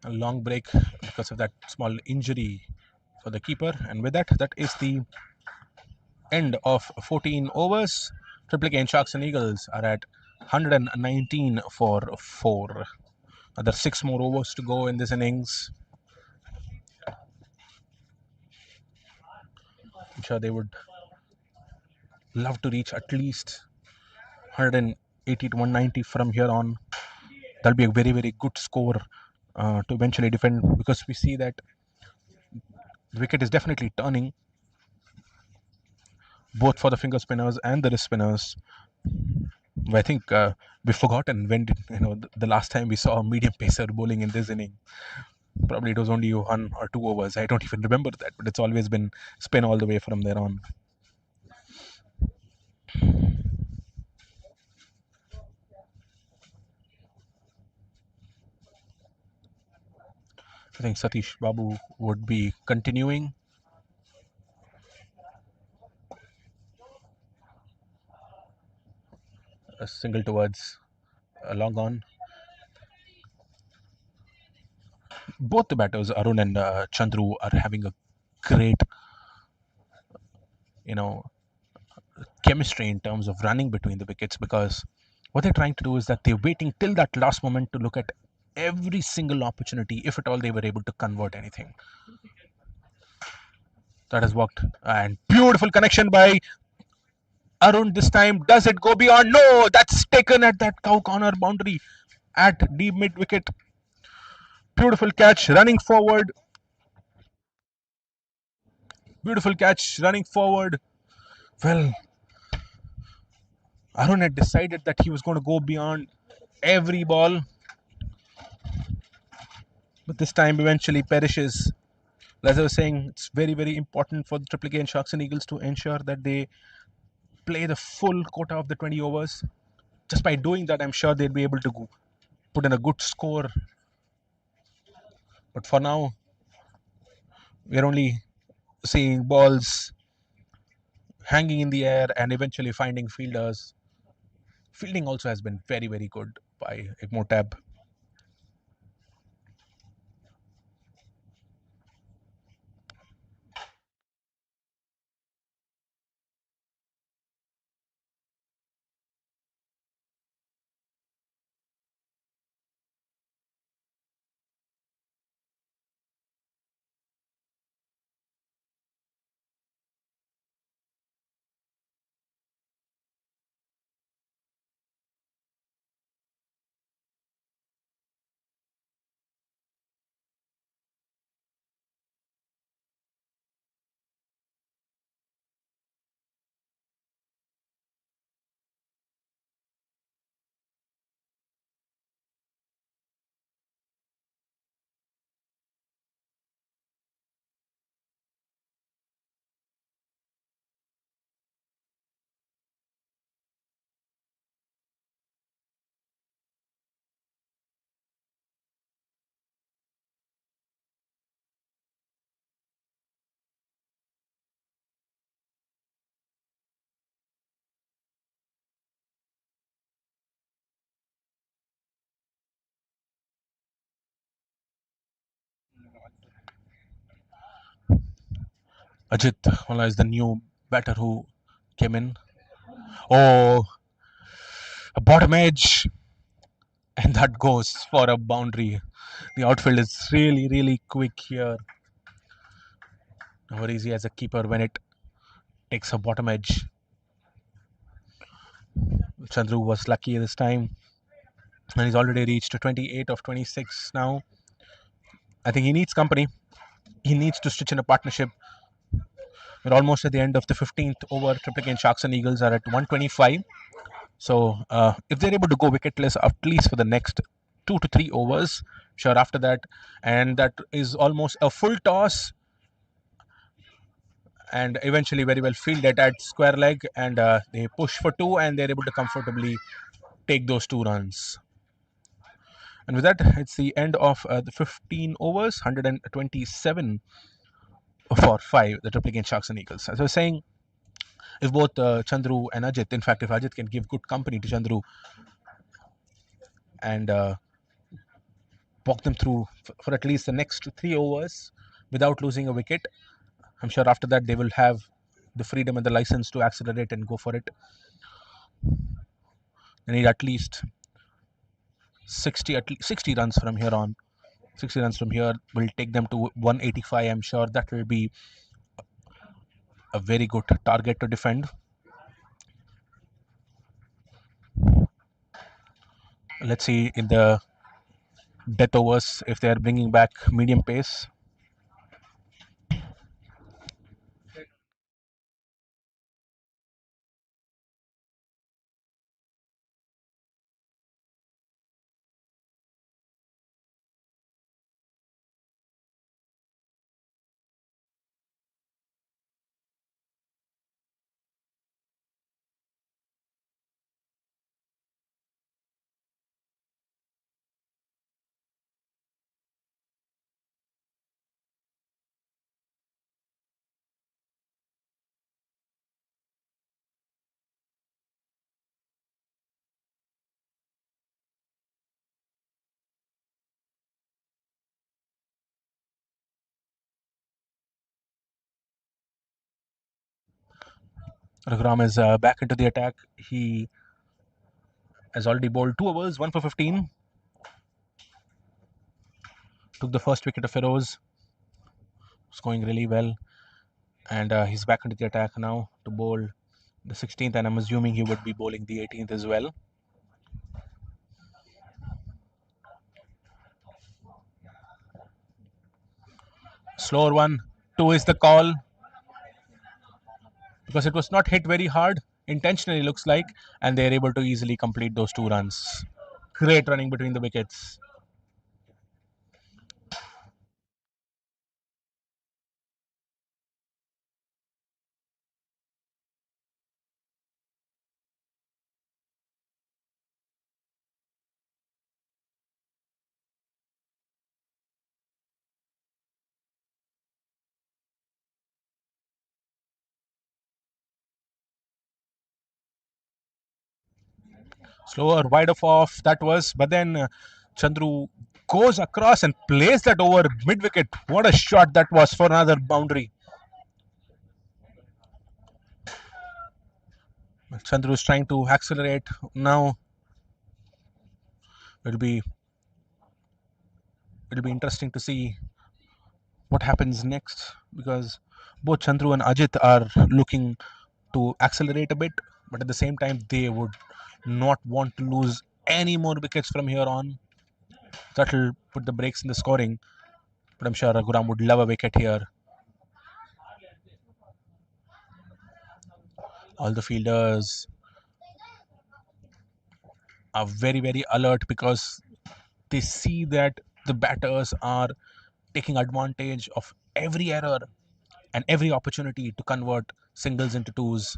a long break because of that small injury for the keeper. And with that, that is the end of 14 overs. Triplicane Sharks and Eagles are at 119 for 4. Another 6 more overs to go in this innings. I'm sure they would love to reach at least 180 to 190 from here on. That'll be a very, very good score to eventually defend, because we see that the wicket is definitely turning both for the finger spinners and the wrist spinners. I think we've forgotten when did, the last time we saw a medium pacer bowling in this inning. Probably it was only 1 or 2 overs. I don't even remember that, but it's always been spin all the way from there on. I think Satish Babu would be continuing. A single towards a long on. Both the batters, Arun and Chandru, are having a great, you know, chemistry in terms of running between the wickets, because what they're trying to do is that they're waiting till that last moment to look at every single opportunity, if at all they were able to convert anything. That has worked. And beautiful connection by Arun this time. Does it go beyond? No, that's taken at that cow corner boundary at deep mid wicket. Beautiful catch, running forward. Beautiful catch, running forward. Well, Arun had decided that he was going to go beyond every ball, but this time eventually perishes. As I was saying, it's very, very important for the Triplicane Sharks and Eagles to ensure that they play the full quota of the 20 overs. Just by doing that, I'm sure they'll be able to put in a good score. But for now, we're only seeing balls hanging in the air and eventually finding fielders. Fielding also has been very, very good by Igmotab. Ajit Wala is the new batter who came in. Oh, a bottom edge, and that goes for a boundary. The outfield is really, really quick here. Never easy as a keeper when it takes a bottom edge. Chandru was lucky this time, and he's already reached 28 of 26 now. I think he needs company. He needs to stitch in a partnership. We're almost at the end of the 15th over. Triplicane Sharks and Eagles are at 125. So if they're able to go wicketless at least for the next 2 to 3 overs, sure, after that, and that is almost a full toss, and eventually very well fielded at square leg, and they push for 2, and they're able to comfortably take those 2 runs. And with that, it's the end of the 15 overs, 127 for 5, the Triplicane Sharks and Eagles. As I was saying, if both Chandru and Ajit, in fact, if Ajit can give good company to Chandru and walk them through for at least the next 3 overs without losing a wicket. I'm sure after that they will have the freedom and the license to accelerate and go for it. They need at least 60 runs from here on. 60 runs from here will take them to 185. I'm sure that will be a very good target to defend. Let's see in the death overs if they are bringing back medium pace. Raghuram is back into the attack. He has already bowled 2 overs, 1 for 15. Took the first wicket of Feroz. It's going really well. And he's back into the attack now to bowl the 16th. And I'm assuming he would be bowling the 18th as well. Slower one. 2 is the call. Because it was not hit very hard. Intentionally looks like. And they're able to easily complete those 2 runs. Great running between the wickets. Slower, wide off that was. But then Chandru goes across and plays that over mid wicket. What a shot that was for another boundary. Chandru is trying to accelerate now. It'll be it'll be interesting to see what happens next because both Chandru and Ajit are looking to accelerate a bit, but at the same time they would not want to lose any more wickets from here on. That'll put the brakes in the scoring. But I'm sure Raghuram would love a wicket here. All the fielders are very, very alert because they see that the batters are taking advantage of every error and every opportunity to convert singles into twos.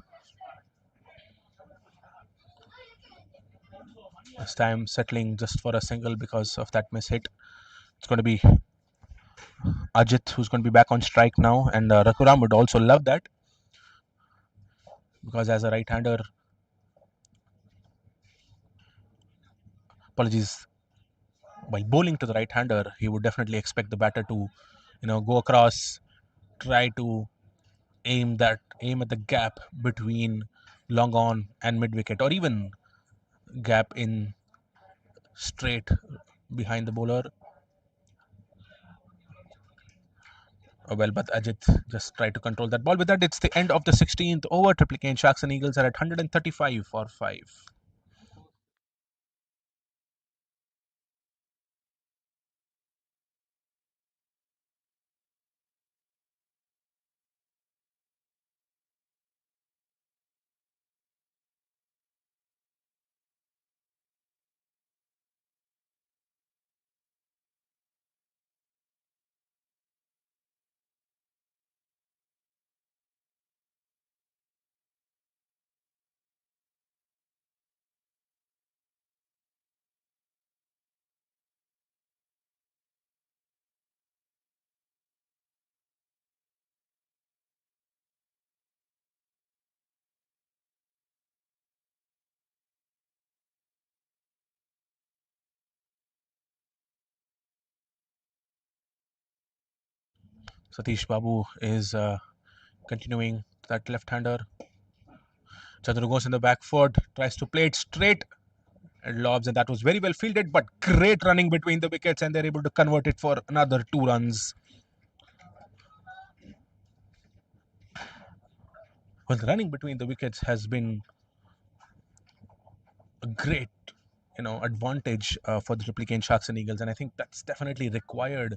This time settling just for a single because of that miss hit. It's going to be Ajit who's going to be back on strike now, and Raghuram would also love that because as a right-hander, apologies, while bowling to the right-hander, he would definitely expect the batter to, go across, try to aim at the gap between long on and mid wicket, or even gap in straight behind the bowler. Well, but Ajit just tried to control that ball. With that, it's the end of the 16th over. Triplicane Sharks and Eagles are at 135 for 5. Satish Babu is continuing that left-hander. Chandru goes in the back foot, tries to play it straight and lobs, and that was very well fielded, but great running between the wickets, and they're able to convert it for another 2 runs. Well, the running between the wickets has been a great, advantage for the Triplicane Sharks and Eagles, and I think that's definitely required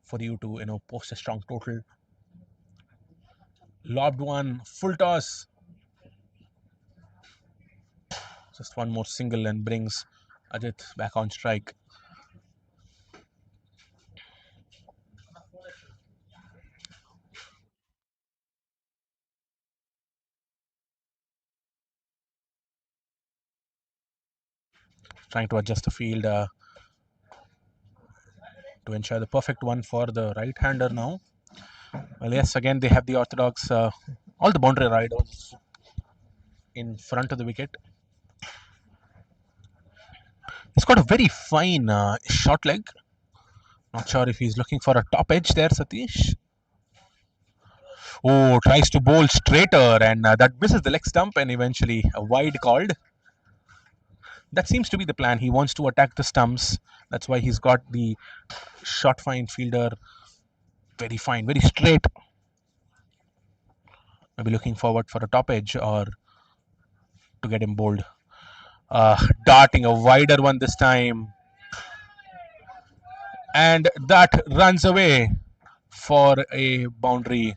for you to, post a strong total. Lobbed one, full toss. Just one more single and brings Ajit back on strike. Trying to adjust the field to ensure the perfect one for the right-hander now. Well, yes, again they have the orthodox, all the boundary riders in front of the wicket. He's got a very fine short leg. Not sure if he's looking for a top edge there, Satish. Oh, tries to bowl straighter, and that misses the leg stump, and eventually a wide called. That seems to be the plan. He wants to attack the stumps. That's why he's got the short fine fielder. Very fine, very straight. Maybe looking forward for a top edge or to get him bowled. Darting a wider one this time. And that runs away for a boundary.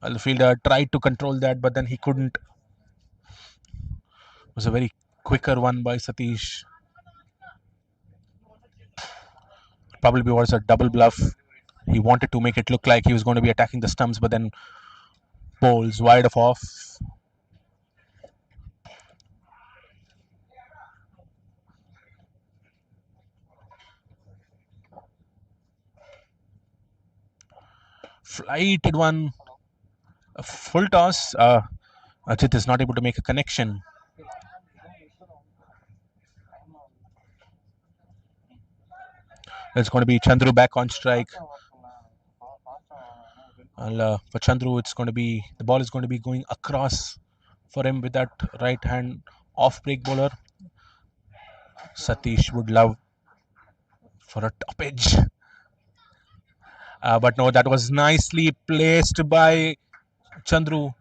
Well, the fielder tried to control that, but then he couldn't. It was a very quicker one by Satish. Probably was a double bluff. He wanted to make it look like he was going to be attacking the stumps, but then bowls wide of off. Flighted one, a full toss. Ajit is not able to make a connection. It's going to be Chandru back on strike. For Chandru, it's going to be the ball is going to be going across for him with that right hand off break bowler. Satish would love for a top edge. But no, that was nicely placed by Chandru.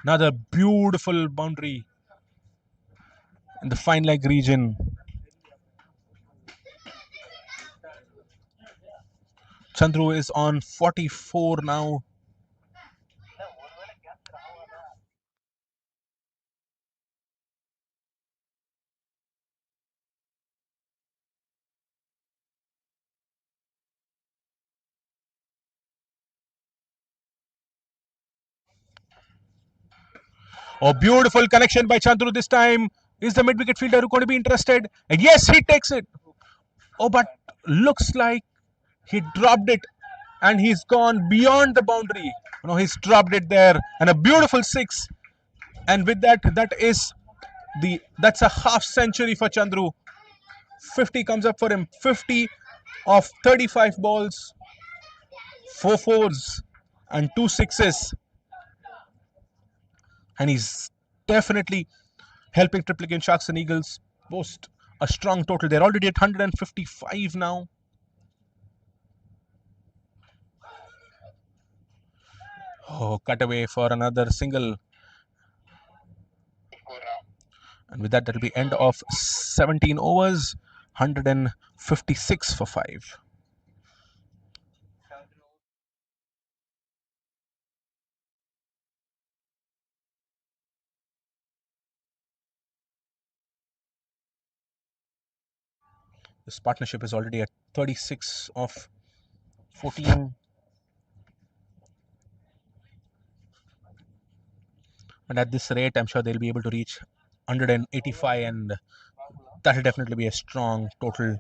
Another beautiful boundary in the fine leg region. Chandru is on 44 now. Oh, beautiful connection by Chandru this time. Is the mid wicket fielder going to be interested? And yes, he takes it. Oh, but looks like he dropped it and he's gone beyond the boundary. He's dropped it there and a beautiful six. And with that, that's a half century for Chandru. 50 comes up for him. 50 of 35 balls, 4 fours, and 2 sixes. And he's definitely helping Triplicane Sharks and Eagles post a strong total. They're already at 155 now. Oh, cut away for another single. And with that, that'll be end of 17 overs, 156 for 5. This partnership is already at 36 of 14. And at this rate, I'm sure they'll be able to reach 185, and that'll definitely be a strong total.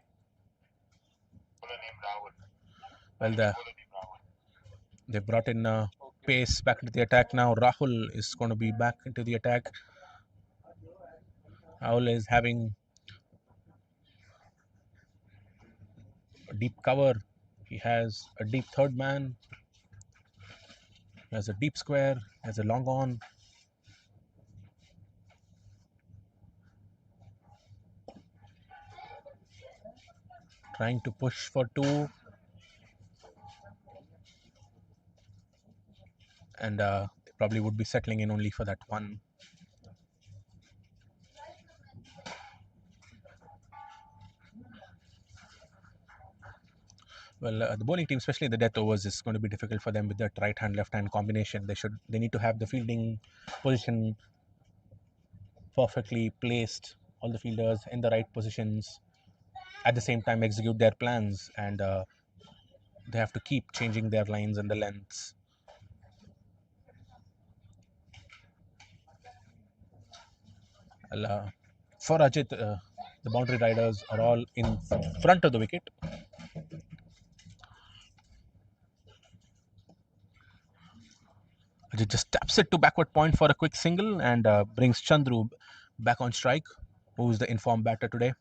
Well, they brought in pace back into the attack now. Rahul is going to be back into the attack. Rahul is having a deep cover. He has a deep third man, he has a deep square, he has a long on. Trying to push for two, and they probably would be settling in only for that one. Well, the bowling team, especially the death overs, is going to be difficult for them with that right hand left hand combination. They need to have the fielding position perfectly placed, all the fielders in the right positions, at the same time execute their plans, and they have to keep changing their lines and the lengths. Well, for Ajit, the boundary riders are all in front of the wicket. Ajit just taps it to backward point for a quick single and brings Chandru back on strike, who is the informed batter today.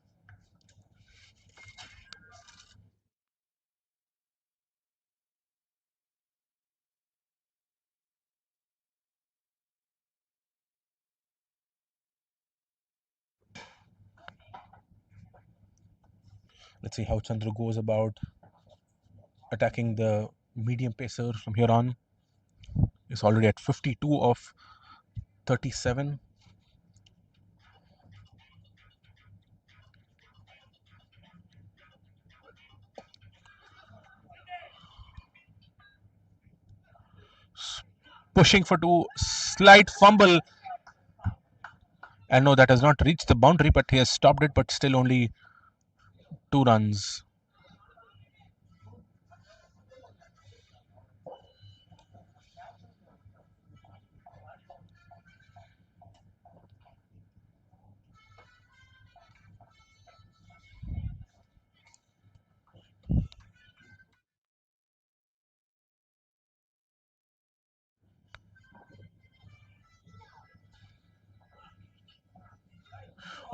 Let's see how Chandru goes about attacking the medium pacer from here on. He's already at 52 of 37. Pushing for two, slight fumble. And no, that has not reached the boundary, but he has stopped it, but still only 2 runs.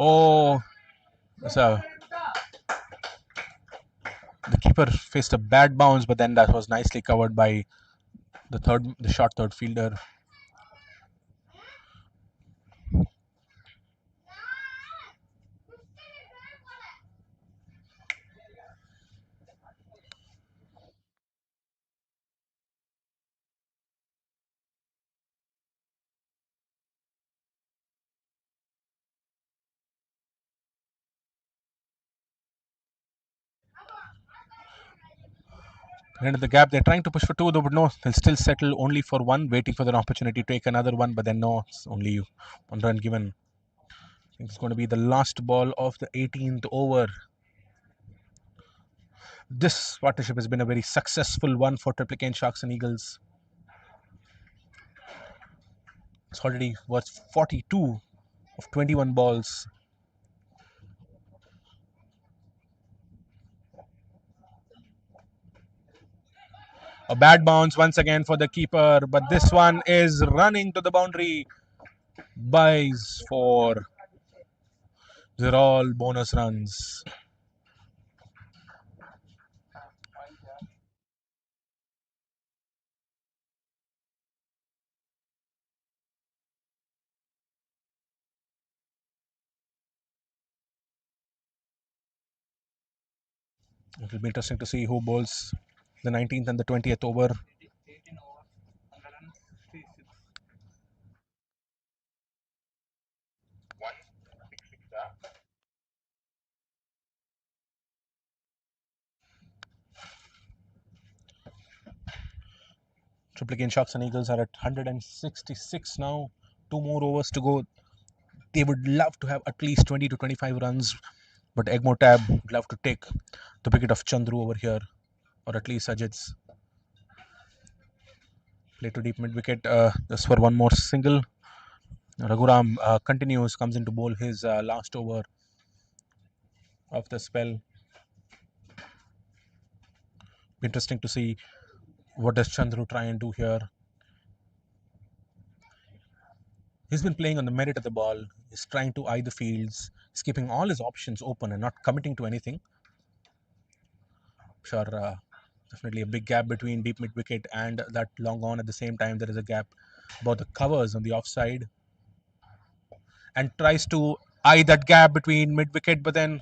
Oh, so the keeper faced a bad bounce, but then that was nicely covered by the short third fielder. End of the gap, they're trying to push for two, though, but no, they'll still settle only for one, waiting for their opportunity to take another one, but then no, it's only 1 run given. I think it's going to be the last ball of the 18th over. This partnership has been a very successful one for Triplicane Sharks and Eagles. It's already worth 42 of 21 balls. A bad bounce once again for the keeper, but this one is running to the boundary. Buys for, they're all bonus runs. It will be interesting to see who bowls the 19th and the 20th over. Triplicane Sharks and Eagles are at 166 now. 2 more overs to go. They would love to have at least 20 to 25 runs, but Egmo Tab would love to take the wicket of Chandru over here, or at least Ajit's. Play to deep mid wicket. Just for one more single. Raghuram continues, comes in to bowl his last over of the spell. Interesting to see what does Chandru try and do here. He's been playing on the merit of the ball. He's trying to eye the fields. He's keeping all his options open and not committing to anything. Sure, Definitely a big gap between deep mid wicket and that long on. At the same time, there is a gap about the covers on the offside, and tries to eye that gap between mid wicket, but then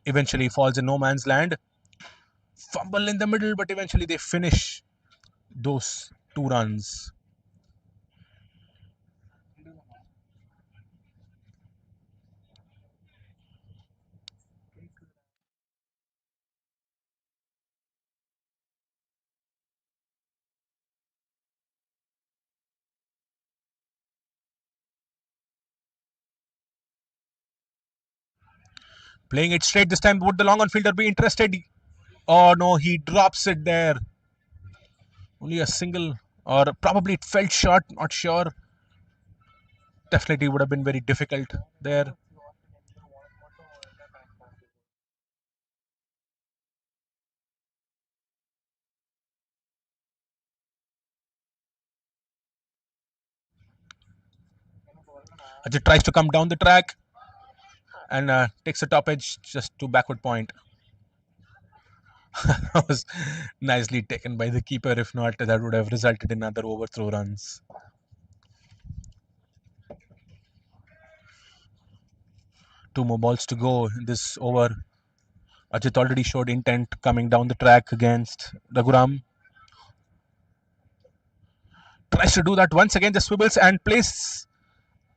eventually falls in no man's land. Fumble in the middle, but eventually they finish those 2 runs. Playing it straight this time. Would the long on fielder be interested? Oh no, he drops it there. Only a single, or probably it felt short, not sure. Definitely would have been very difficult there. Ajit tries to come down the track and takes a top edge just to backward point. That was nicely taken by the keeper. If not, that would have resulted in another overthrow runs. Two more balls to go in this over. Ajit already showed intent coming down the track against Raghuram. Tries to do that once again, just swivels and plays.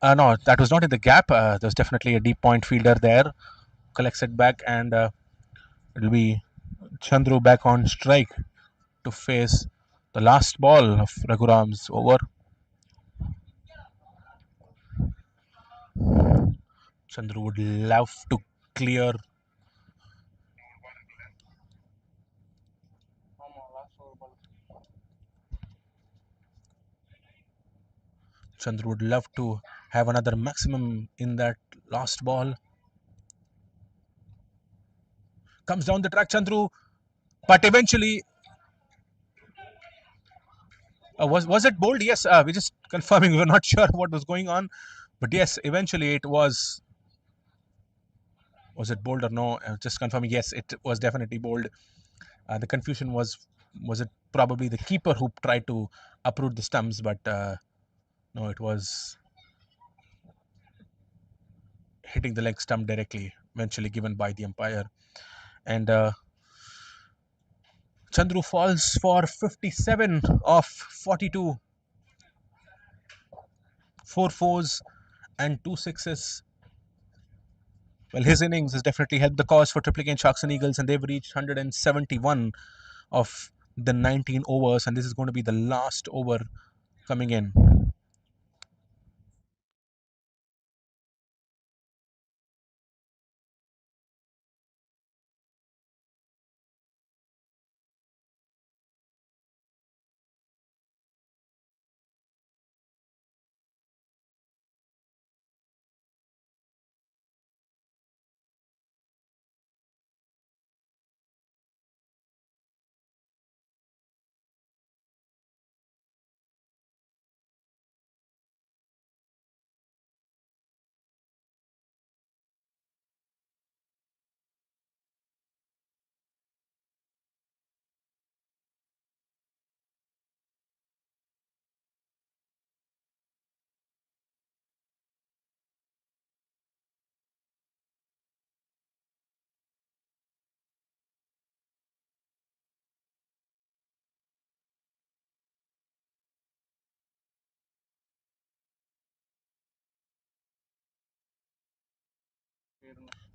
No, that was not in the gap. There's definitely a deep point fielder there. Collects it back, and it'll be Chandru back on strike to face the last ball of Raghuram's over. Chandru would love to clear. Chandru would love to have another maximum in that last ball. Comes down the track, Chandru, but eventually, was it bold? Yes, we're just confirming. We were not sure what was going on, but yes, eventually it was. Was it bold or no? Just confirming. Yes, it was definitely bold. The confusion was it probably the keeper who tried to uproot the stumps, but no, it was hitting the leg stump directly, eventually given by the umpire. And Chandru falls for 57 of 42, 4 fours and 2 sixes. Well, his innings has definitely helped the cause for Triplicane Sharks and Eagles, and they've reached 171 of the 19 overs, and this is going to be the last over coming in.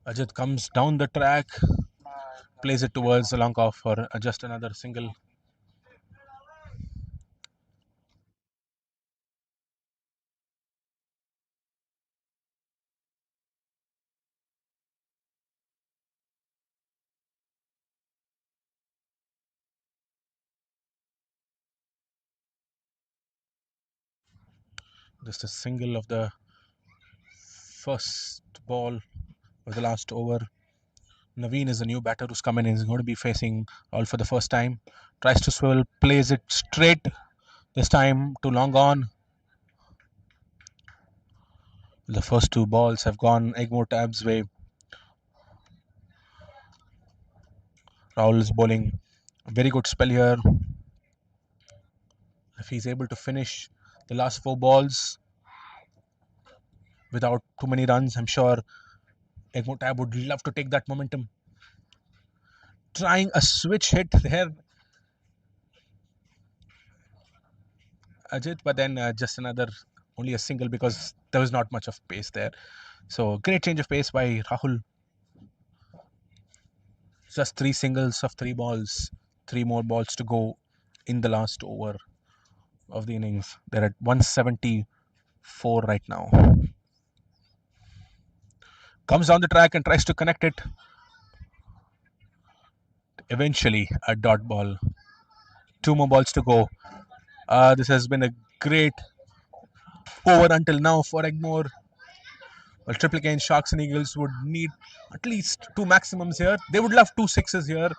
Ajit comes down the track, plays it towards the long off for just another single. Just a single of the first ball of the last over. Naveen is a new batter who's come in. He's going to be facing all for the first time. Tries to swivel, plays it straight. This time to long on. The first 2 balls have gone Egmore Tab's way. Rahul is bowling A very good spell here. If he's able to finish the last 4 balls without too many runs, I'm sure Egmotab would love to take that momentum. Trying a switch hit there, Ajit, but then just another, only a single because there was not much of pace there. So great change of pace by Rahul. Just 3 singles of 3 balls, 3 more balls to go in the last over of the innings. They're at 174 right now. Comes down the track and tries to connect it. Eventually, a dot ball. 2 more balls to go. This has been a great over until now for Egmore. Well, Triplicane, Sharks, and Eagles would need at least 2 maximums here. They would love 2 6s here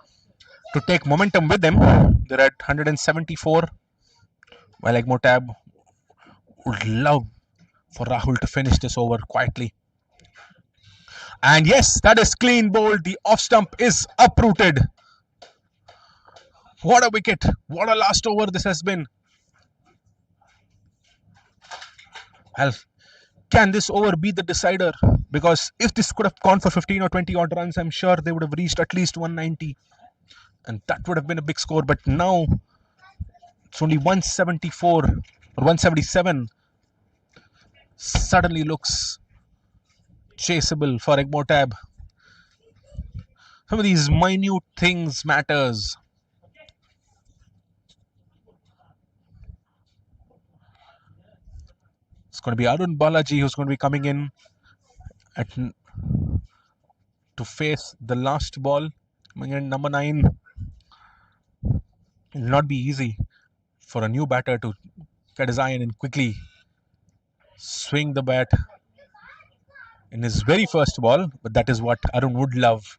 to take momentum with them. They're at 174. While Egmore Tab would love for Rahul to finish this over quietly. And yes, that is clean bowled. The off stump is uprooted. What a wicket. What a last over this has been. Well, can this over be the decider? Because if this could have gone for 15 or 20 odd runs, I'm sure they would have reached at least 190. And that would have been a big score. But now it's only 174 or 177. Suddenly looks chaseable for Egmore Tab. Some of these minute things matters. It's going to be Arun Balaji who's going to be coming in at to face the last ball. Coming in number 9. It will not be easy for a new batter to get his iron and quickly swing the bat in his very first ball, but that is what Arun would love.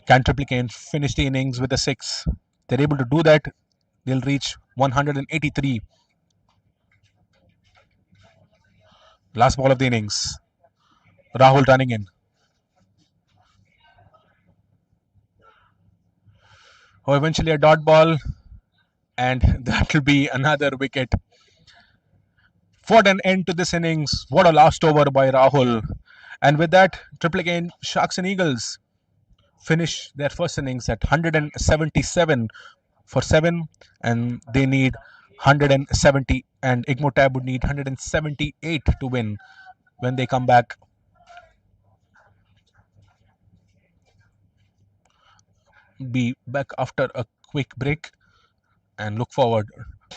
Can Triplicane finish the innings with a 6? They're able to do that. They'll reach 183. Last ball of the innings. Rahul running in. Oh, eventually a dot ball, and that will be another wicket. What an end to this innings. What a last over by Rahul. And with that, Triplicane, Sharks and Eagles finish their first innings at 177 for 7, and they need 170, and Igmotab would need 178 to win when they come back. Be back after a quick break and look forward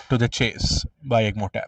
to the chase by Igmotab.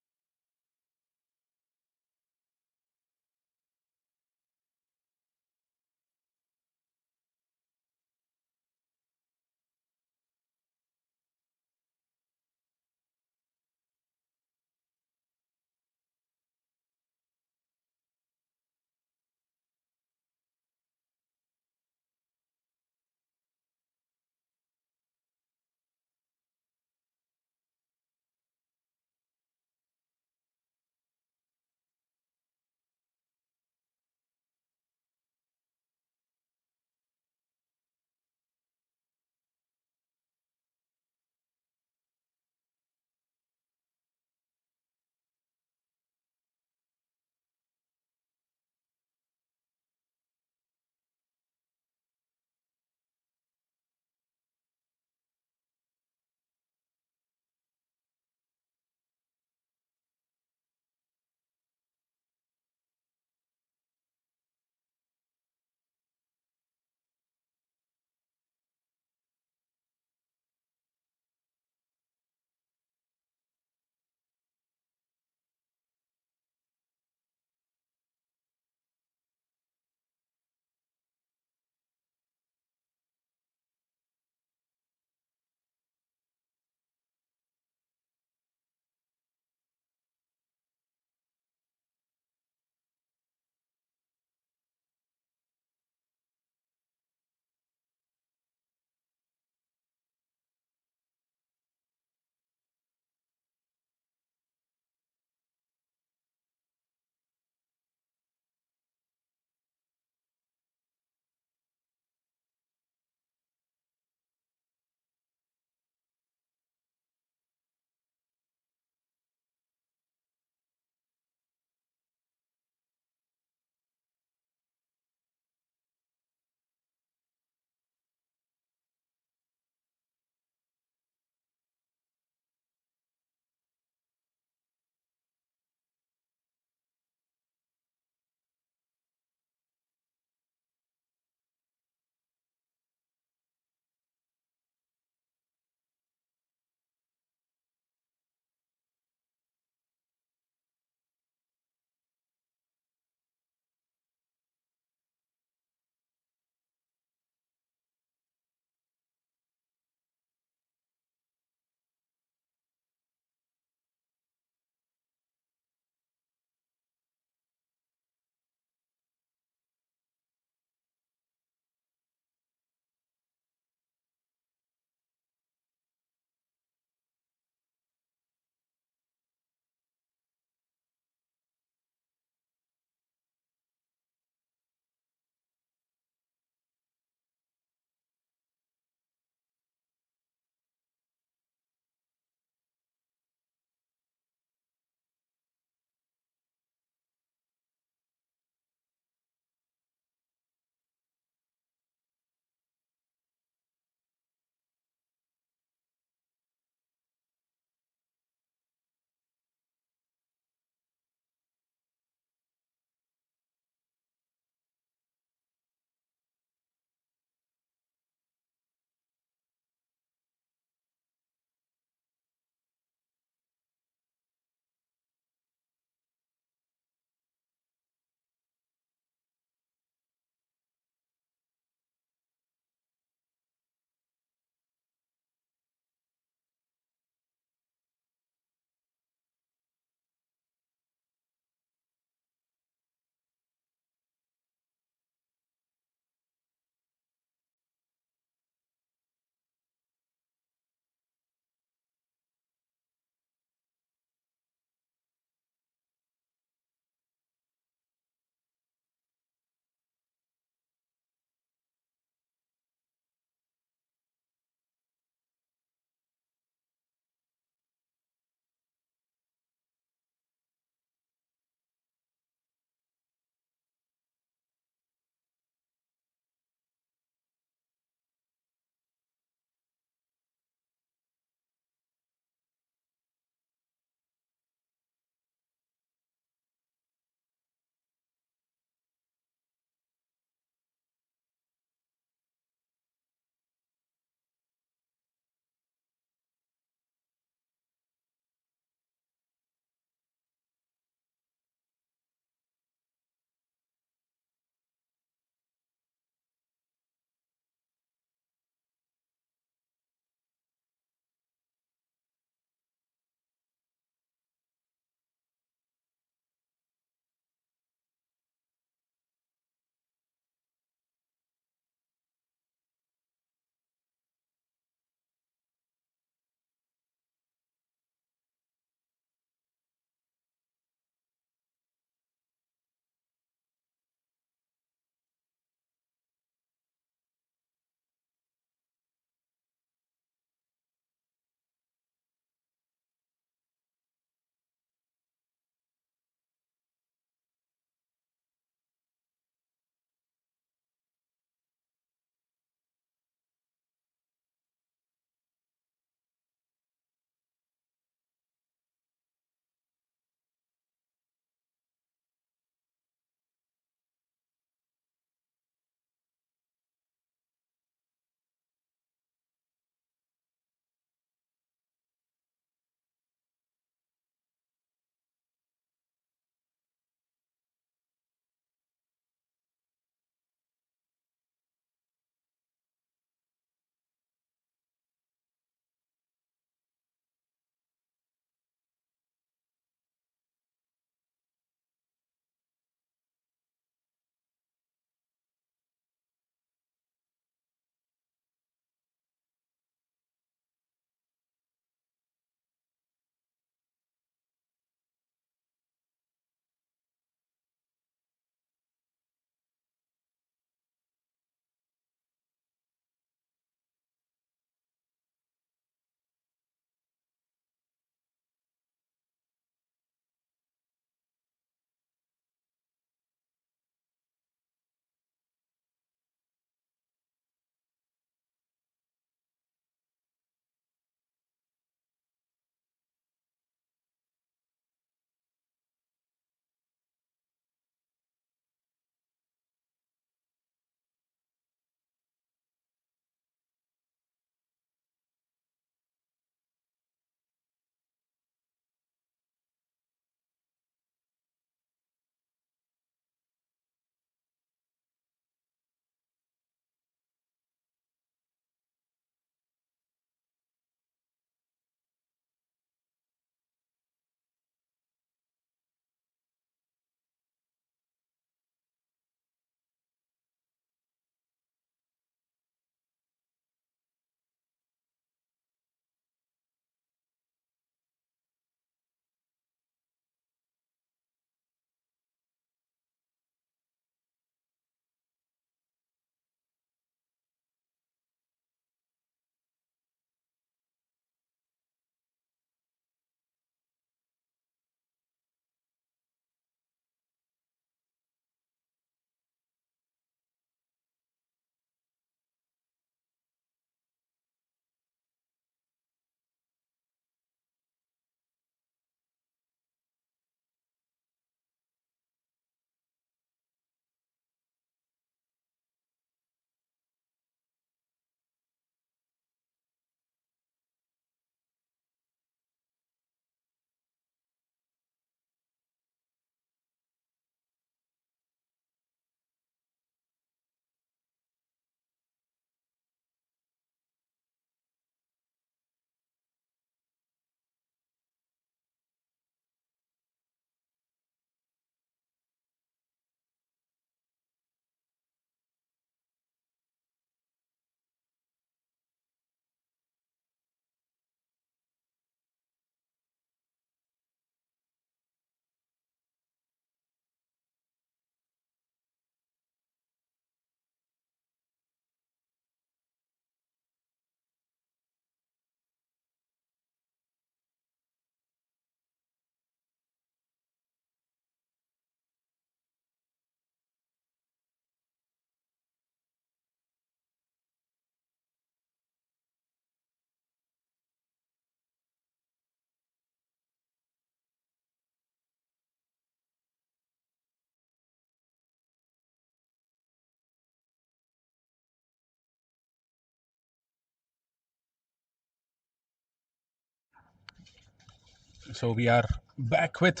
So we are back with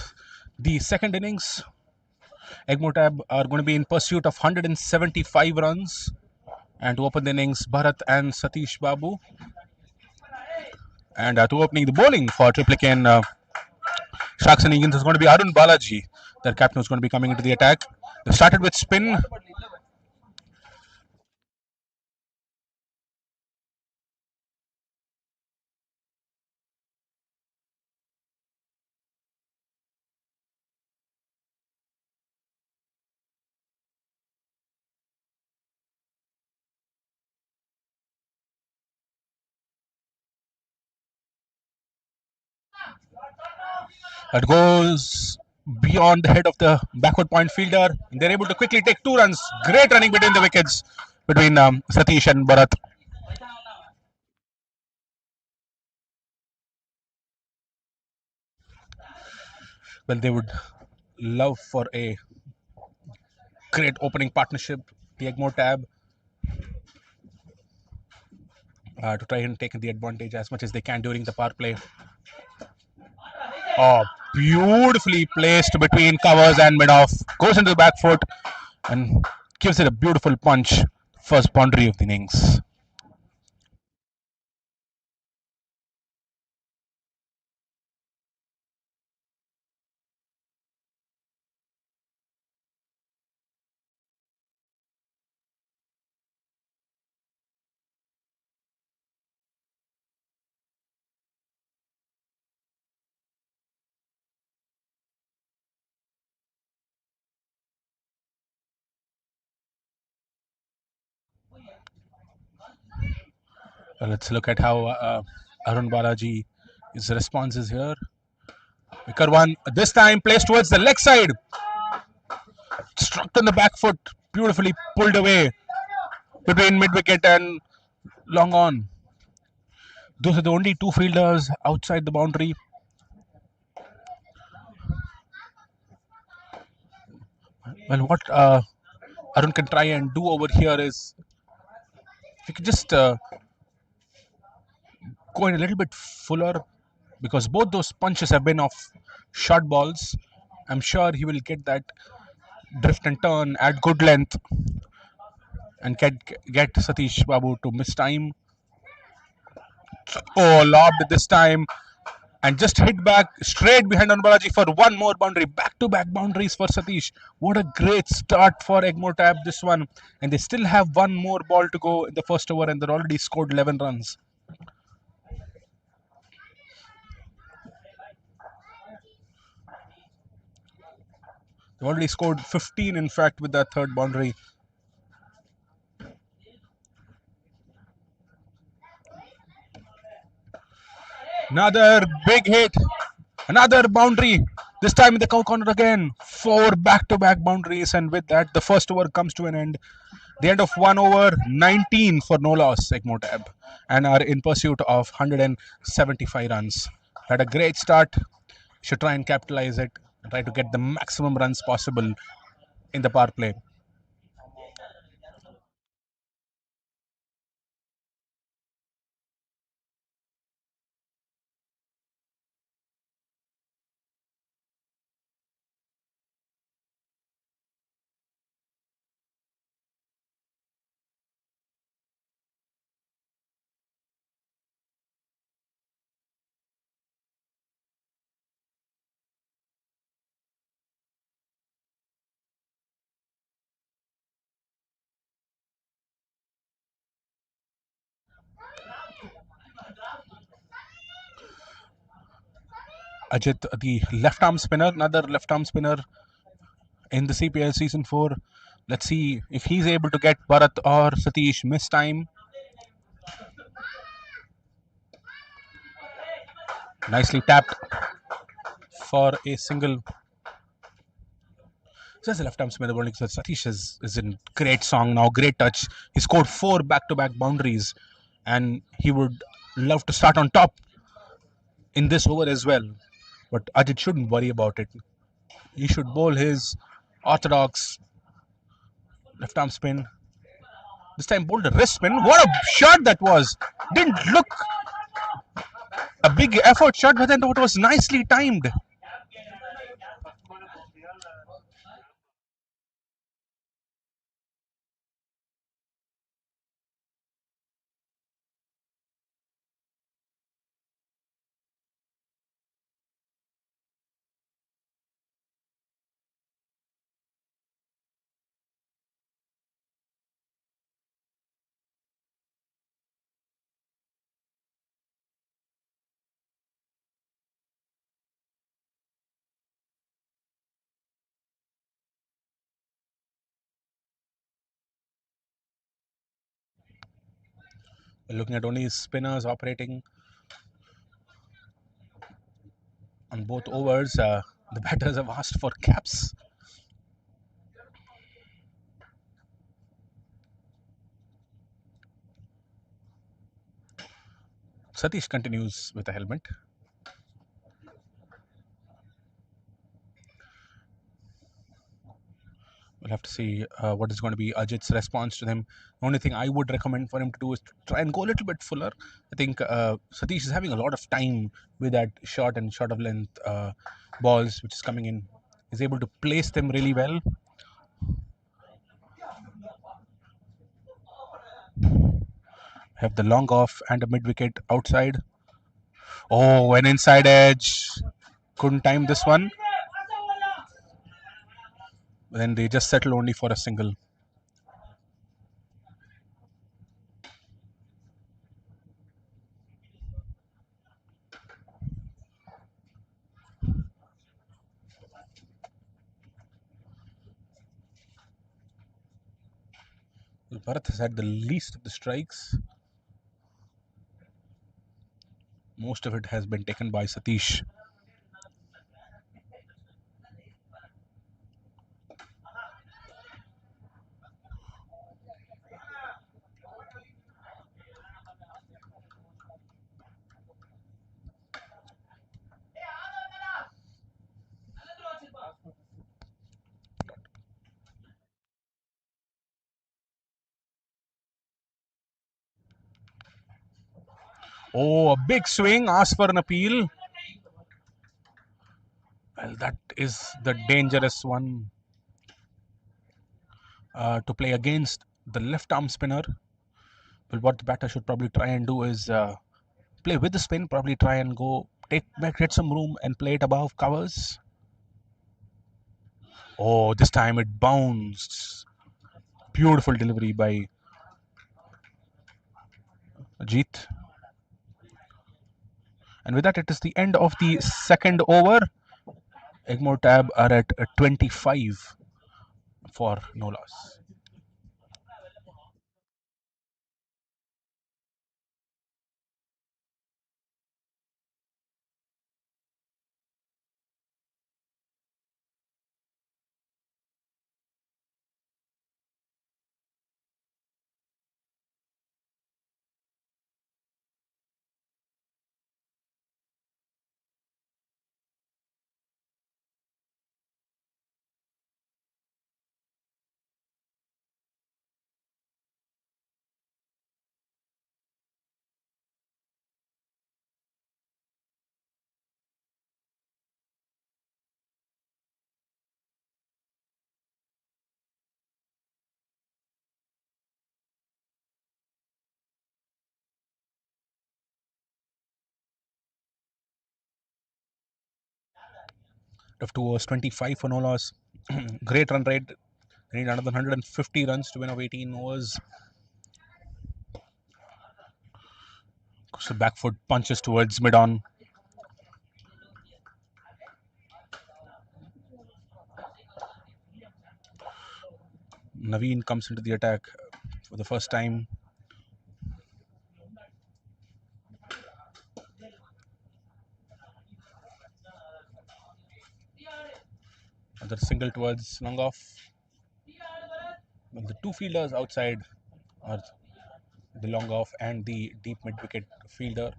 the second innings. Egmotab are going to be in pursuit of 175 runs. And to open the innings, Bharat and Satish Babu. And to opening the bowling for Triplicane, Sharks and Eagles is going to be Arun Balaji. Their captain is going to be coming into the attack. They started with spin. That goes beyond the head of the backward point fielder. And they're able to quickly take 2 runs. Great running between the wickets between Satish and Bharat. Well, they would love for a great opening partnership, the Egmore tab, to try and take the advantage as much as they can during the power play. Oh, beautifully placed between covers and mid off. Goes into the back foot and gives it a beautiful punch. First boundary of the innings. Let's look at how Arun Balaji his responses here. Wicker one this time placed towards the leg side. Struck on the back foot, beautifully pulled away between mid wicket and long on. Those are the only two fielders outside the boundary. Well, what Arun can try and do over here is if he could just go in a little bit fuller because both those punches have been off short balls. I'm sure he will get that drift and turn at good length and get Satish Babu to miss time. Oh, lobbed this time and just hit back straight behind on Balaji for one more boundary. Back-to-back boundaries for Satish. What a great start for Egmore Tab, this one. And they still have one more ball to go in the first over and they're already scored 11 runs. They've already scored 15, in fact, with that third boundary. Another big hit. Another boundary. This time in the cow corner again. 4 back-to-back boundaries. And with that, the first over comes to an end. The end of 1 over, 19 for no loss, Egmore Tab, and are in pursuit of 175 runs. Had a great start. Should try and capitalize it and try to get the maximum runs possible in the power play. Ajit, the left arm spinner, another left arm spinner in the CPL season 4. Let's see if he's able to get Bharat or Satish miss time. Nicely tapped for a single. So that's the left arm spinner bowling. So Satish is in great song now, great touch. He scored 4 back-to-back boundaries, and he would love to start on top in this over as well. But Ajit shouldn't worry about it. He should bowl his orthodox left arm spin. This time bowled a wrist spin. What a shot that was! Didn't look A big effort shot, but then it was nicely timed. Looking at only spinners operating on both overs. The batters have asked for caps. Satish continues with a helmet. We'll have to see what is going to be Ajit's response to them. The only thing I would recommend for him to do is to try and go a little bit fuller. I think Satish is having a lot of time with that short and short of length balls which is coming in. He's able to place them really well. Have the long off and a mid wicket outside. Oh, an inside edge. Couldn't time this one. Then they just settle only for a single. Bharat has had the least of the strikes. Most of it has been taken by Satish. Oh, a big swing. Ask for an appeal. Well, that is the dangerous one to play against the left arm spinner. Well, what the batter should probably try and do is play with the spin, probably try and go take back, get some room and play it above covers. Oh, this time it bounced. Beautiful delivery by Ajit. And with that, it is the end of the second over. Egmore Tab are at 25 for no loss. Of 2 overs, 25 for no loss. Great run rate. They need another 150 runs to win of 18 overs. So back foot punches towards mid on. Naveen comes into the attack for the first time. Another single towards long off. Well, the two fielders outside are the long off and the deep mid wicket fielder.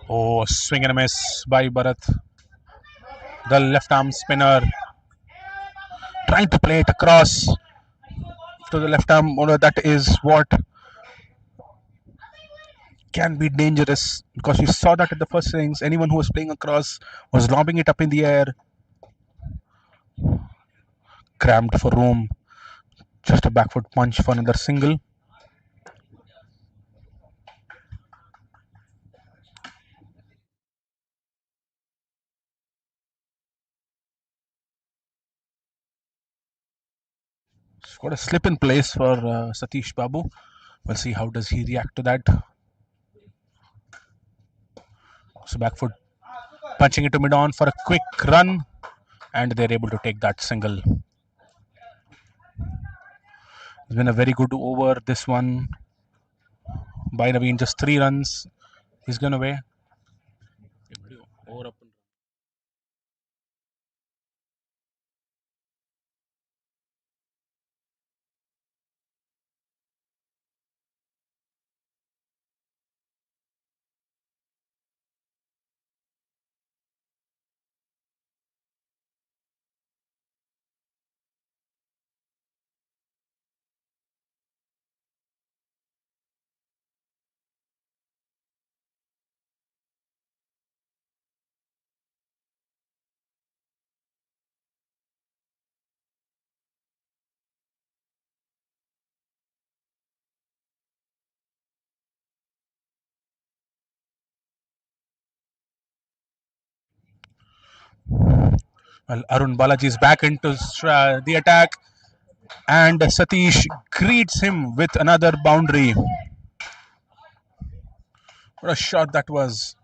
Oh, swing and a miss by Bharat. The left arm spinner trying to play it across to the left arm bowler. That is what can be dangerous because we saw that at the first innings. Anyone who was playing across was lobbing it up in the air, crammed for room. Just a back foot punch for another single. It's got a slip in place for Satish Babu. We'll see how does he react to that. So back foot punching it to mid on for a quick run, and they're able to take that single. It's been a very good over this one by Naveen. Just 3 runs. He's gone away. Well, Arun Balaji is back into the attack, and Satish greets him with another boundary. What a shot that was.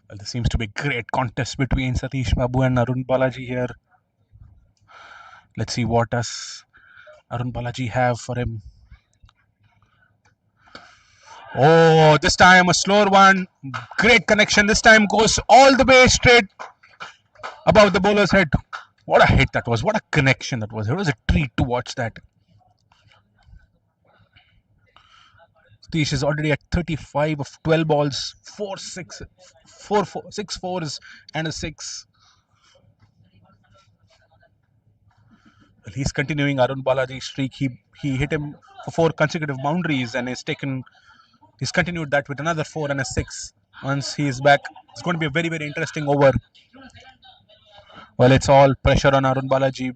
Well, there seems to be a great contest between Satish Babu and Arun Balaji here. Let's see what does Arun Balaji have for him. Oh, this time a slower one. Great connection. This time goes all the way straight above the bowler's head. What a hit that was. What a connection that was. It was a treat to watch that. Satish is already at 35 of 12 balls, 6 fours, and a 6. Well, he's continuing Arun Balaji's streak. He hit him for 4 consecutive boundaries and he's continued that with another 4 and a 6. Once he is back, it's going to be a very, very interesting over. Well, it's all pressure on Arun Balaji,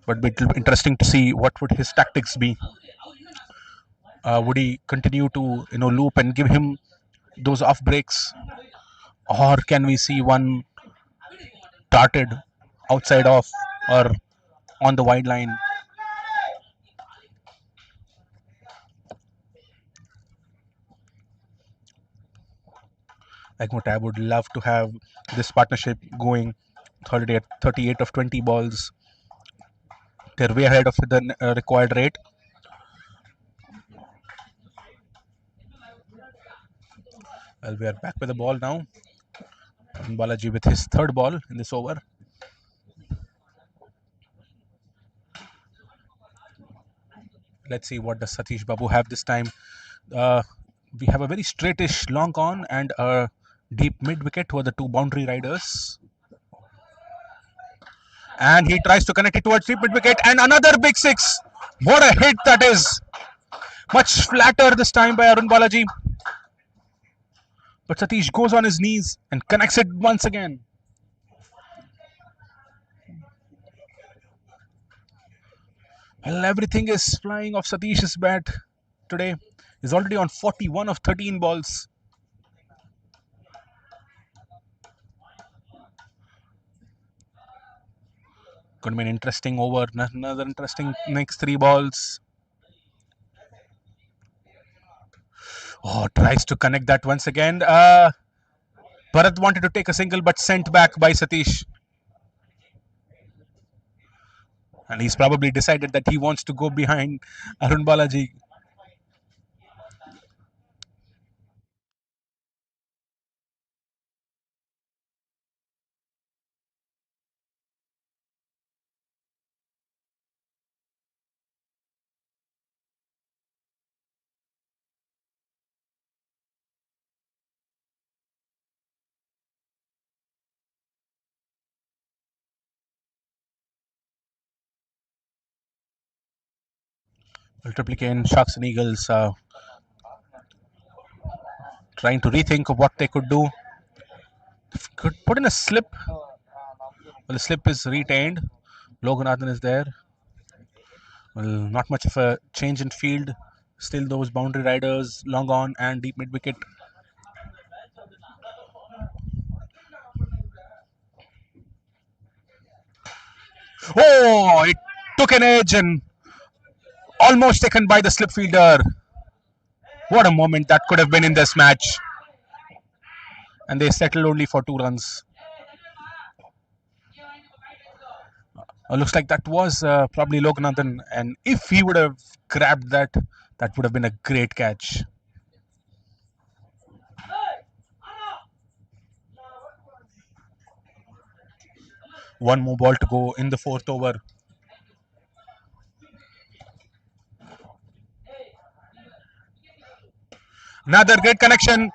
but it'll be interesting to see what would his tactics be. Would he continue to loop and give him those off breaks, or can we see one darted outside off or on the wide line? Like what I would love to have this partnership going 38 of 20 balls. They're way ahead of the required rate. Well, we are back with the ball now. Balaji with his third ball in this over. Let's see what does Satish Babu have this time. Uh, we have a very straightish long on and a deep mid wicket who are the two boundary riders. And he tries to connect it towards deep mid wicket and another big 6. What a hit that is! Much flatter this time by Arun Balaji. But Satish goes on his knees and connects it once again. Well, everything is flying off Satish's bat today. He's already on 41 of 13 balls. Going to be an interesting over. Another interesting next 3 balls. Oh, tries to connect that once again. Bharat wanted to take a single but sent back by Satish. And he's probably decided that he wants to go behind Arun Balaji. Well, Triplicane, Sharks and Eagles trying to rethink of what they could do. Could put in a slip. Well, the slip is retained. Loganadan is there. Well, not much of a change in field. Still those boundary riders, long on and deep mid wicket. Oh, it took an edge and almost taken by the slip fielder. What a moment that could have been in this match. And they settled only for 2 runs. Looks like that was probably Loganathan, and if he would have grabbed that, that would have been a great catch. One more ball to go in the fourth over. Another great connection.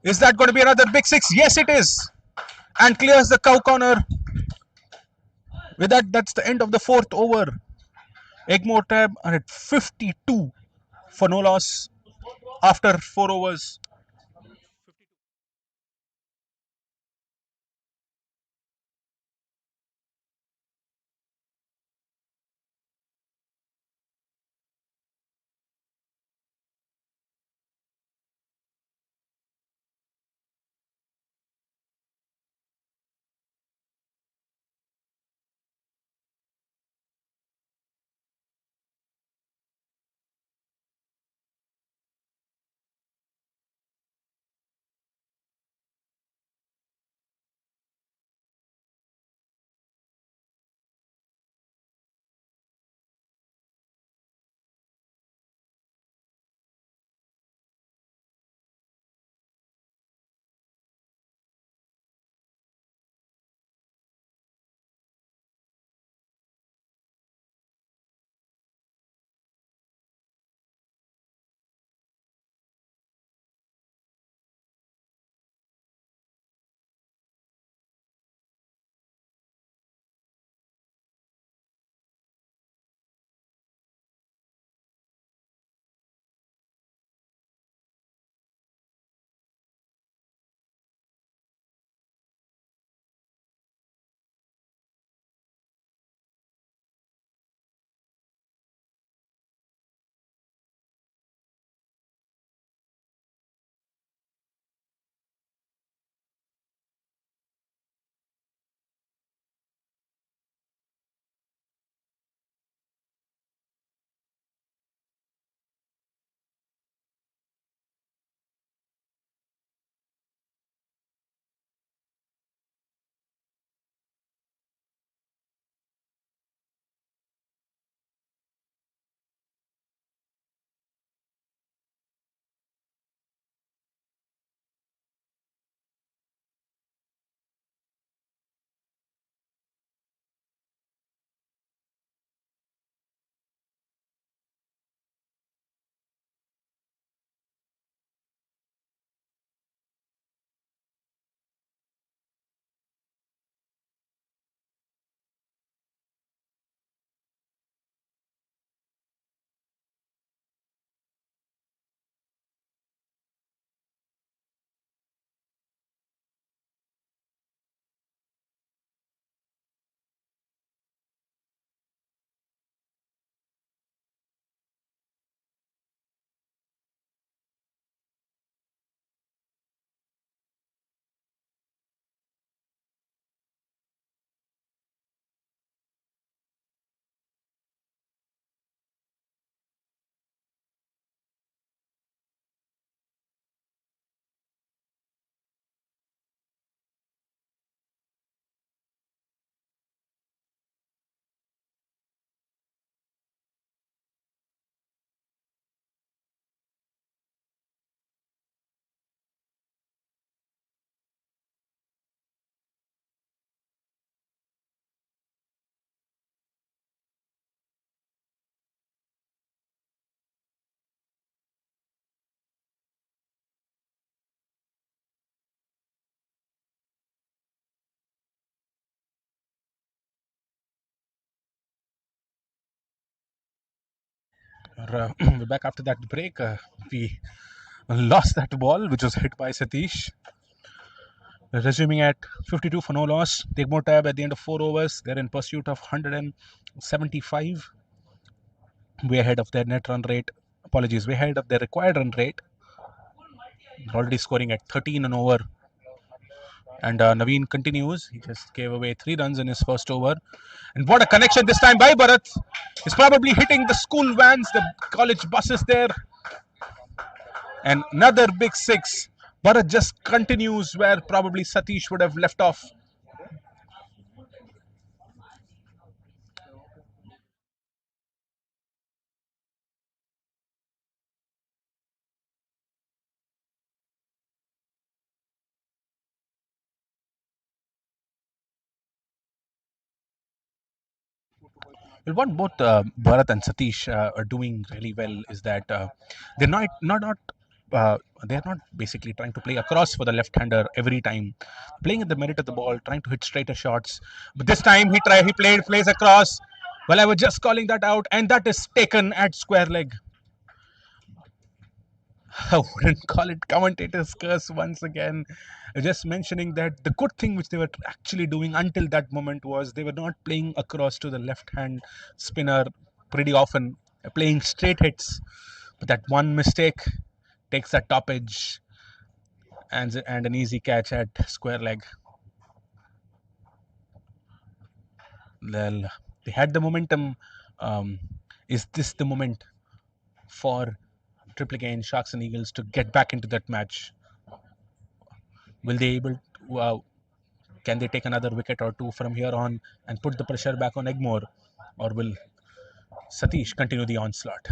Is that going to be another big six? Yes, it is. And clears the cow corner. With that, that's the end of the fourth over. Egmore tab are at 52 for no loss after 4 overs. We're back after that break. We lost that ball, which was hit by Satish. Resuming at 52 for no loss. Take more tab at the end of 4 overs. They're in pursuit of 175. Way ahead of their net run rate. Apologies, way ahead of their required run rate. They're already scoring at 13 an over. And Naveen continues. He just gave away 3 runs in his first over. And what a connection this time by Bharat. He's probably hitting the school vans, the college buses there. And another big six. Bharat just continues where probably Satish would have left off. Well, what both Bharat and Satish are doing really well is that they're they're not basically trying to play across for the left-hander every time, playing at the merit of the ball, trying to hit straighter shots. But this time he plays across. Well, I was just calling that out, and that is taken at square leg. I wouldn't call it commentator's curse once again. Just mentioning that the good thing which they were actually doing until that moment was they were not playing across to the left hand spinner pretty often, playing straight hits. But that one mistake takes a top edge and an easy catch at square leg. Well, they had the momentum. Um, is this the moment for Triplicane, Sharks and Eagles to get back into that match? Will they able to, can they take another wicket or two from here on and put the pressure back on Egmore? Or will Satish continue the onslaught?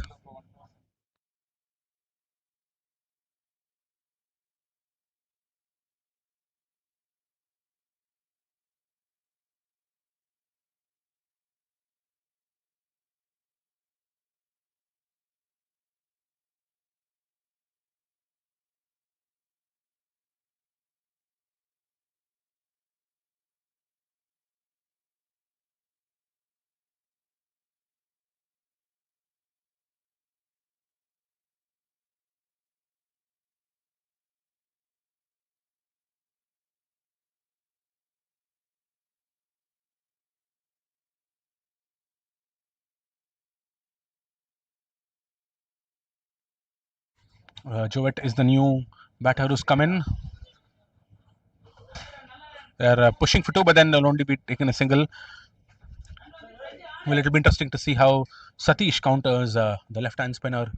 Jovett is the new batter who's come in. They're pushing for two, but then they'll only be taking a single. Well, it'll be interesting to see how Satish counters the left-hand spinner.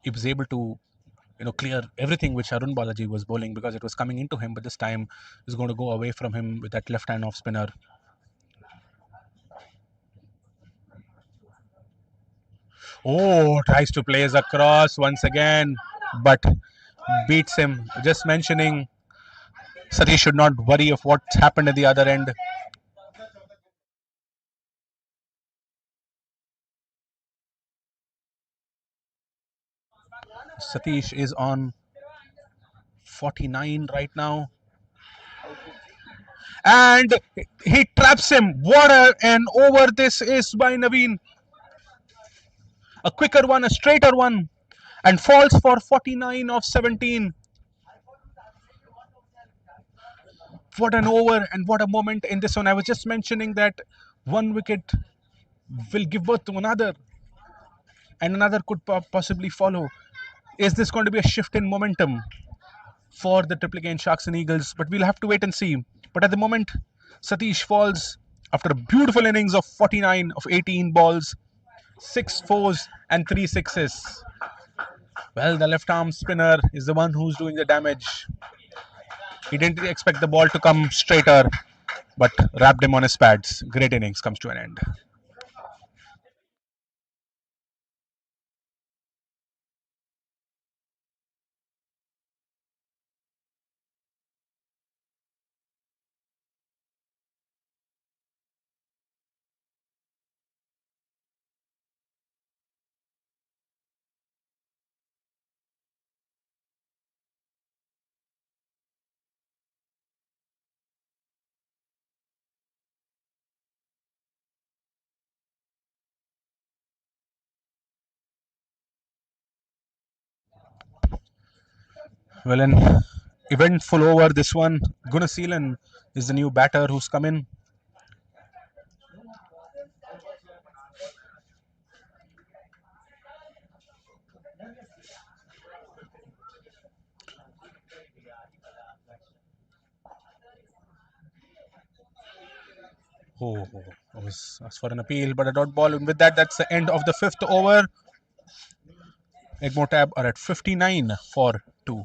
He was able to, clear everything which Arun Balaji was bowling because it was coming into him, but this time he's going to go away from him with that left-hand off spinner. Oh, tries to place across once again, but beats him. Just mentioning, Satish should not worry of what's happened at the other end. Satish is on 49 right now. And he traps him. What an over this is by Naveen. A quicker one, a straighter one. And falls for 49 of 17. What an over and what a moment in this one. I was just mentioning that one wicket will give birth to another, and another could possibly follow. Is this going to be a shift in momentum for the Triplicane Sharks and Eagles? But we'll have to wait and see. But at the moment, Satish falls after a beautiful innings of 49 of 18 balls, 6 fours and 3 sixes. Well, the left arm spinner is the one who's doing the damage. He didn't expect the ball to come straighter, but wrapped him on his pads. Great innings comes to an end. Well, an eventful over this one. Gunaseelan is the new batter who's come in. Oh, was asked for an appeal, but a dot ball. And with that, that's the end of the fifth over. Egmore Tab are at 59 for 2.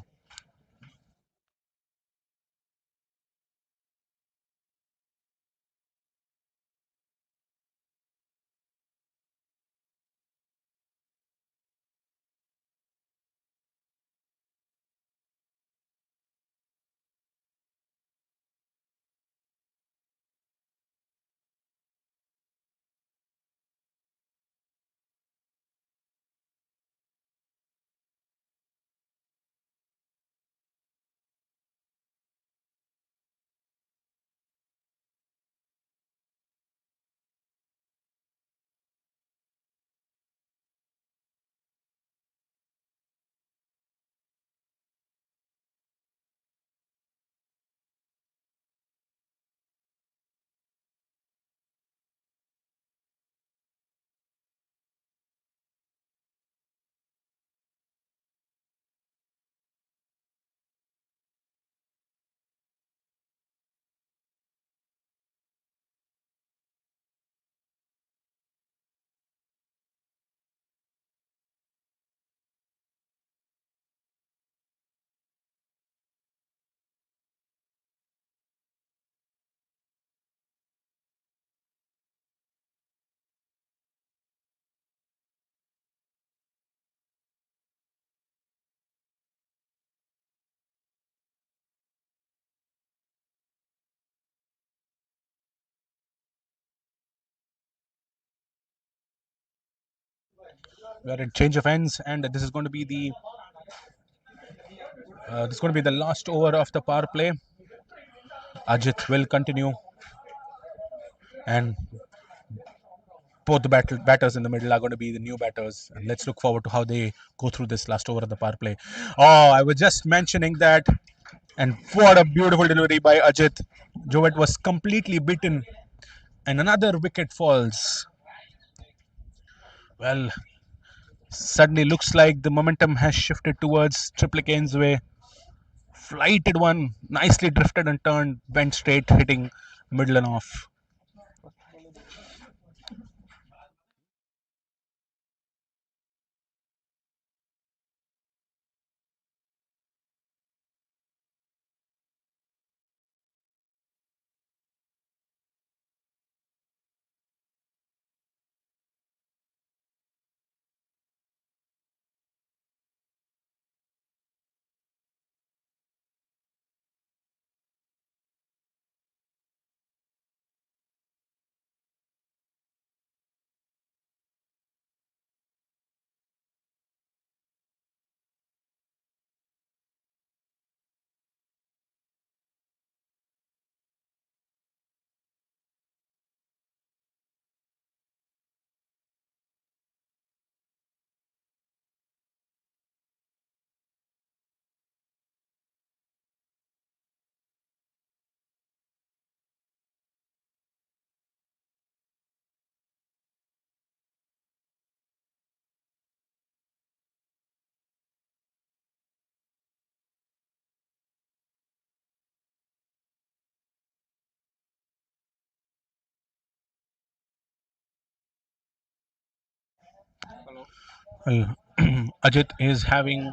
We are at change of ends, and this is going to be the last over of the power play. Ajit will continue, and both the batters in the middle are going to be the new batters. And let's look forward to how they go through this last over of the power play. Oh, I was just mentioning that, and what a beautiful delivery by Ajit. Jovet was completely beaten, and another wicket falls. Well, suddenly looks like the momentum has shifted towards Triplicane's way. Flighted one, nicely drifted and turned, went straight, hitting middle and off. Well, Ajit is having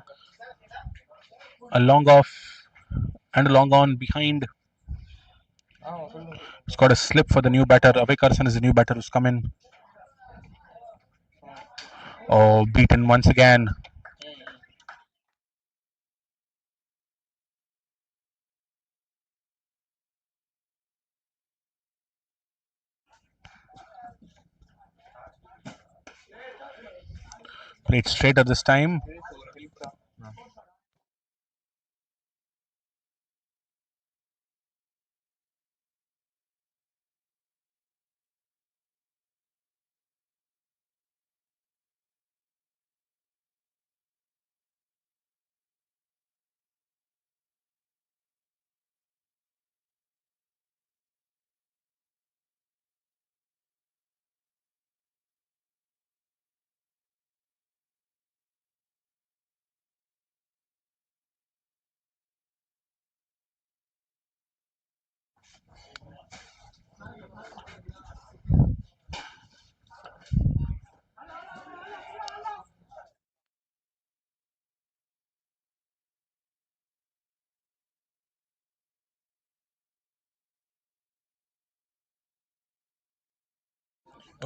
a long off and a long on behind. It's got a slip for the new batter. Avik Carson is the new batter who's come in. Oh, beaten once again. Played straight at this time.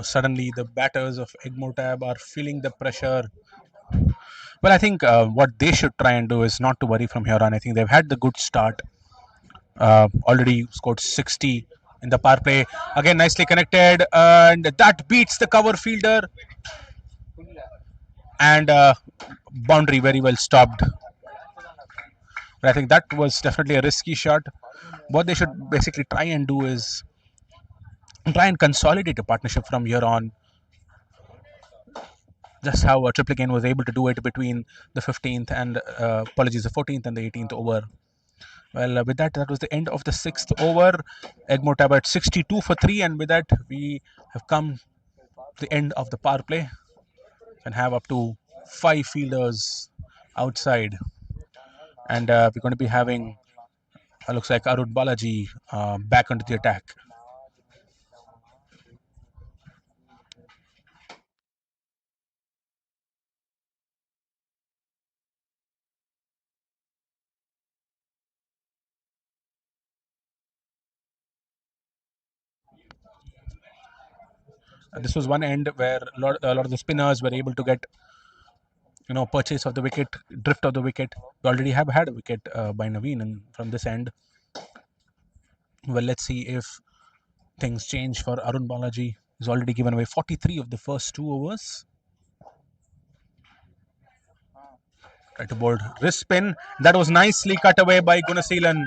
Suddenly, the batters of Egmotab are feeling the pressure. Well, I think what they should try and do is not to worry from here on. I think they've had the good start. Already scored 60 in the power play. Again, nicely connected, and that beats the cover fielder. And boundary very well stopped. But I think that was definitely a risky shot. What they should basically try and do is try and consolidate a partnership from here on. Just how Triplicane was able to do it between the 15th and apologies, the 14th and the 18th over. Well, with that, that was the end of the sixth over. Egmotab at 62 for 3, and with that, we have come to the end of the power play and have up to 5 fielders outside. And we're going to be having, looks like Arun Balaji back onto the attack. This was one end where a lot of the spinners were able to get purchase of the wicket, drift of the wicket. We already have had a wicket by Naveen and from this end. Well, let's see if things change for Arun Balaji. He's already given away 43 of the first 2 overs. Try to board wrist spin. That was nicely cut away by Gunaseelan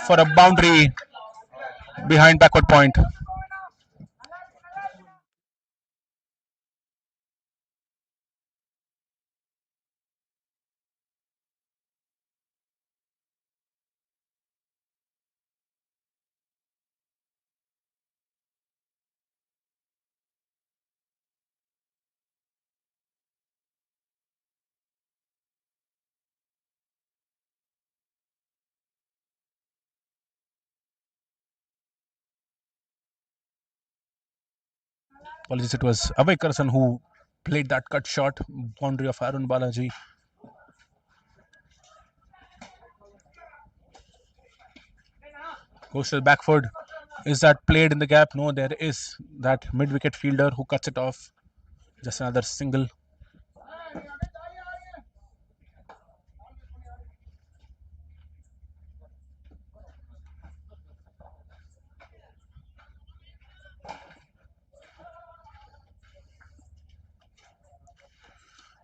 for a boundary behind backward point. Apologies, it was Avay Karsan who played that cut shot, boundary of Arun Balaji. Goes to the back foot. Is that played in the gap? No, there is that mid-wicket fielder who cuts it off. Just another single.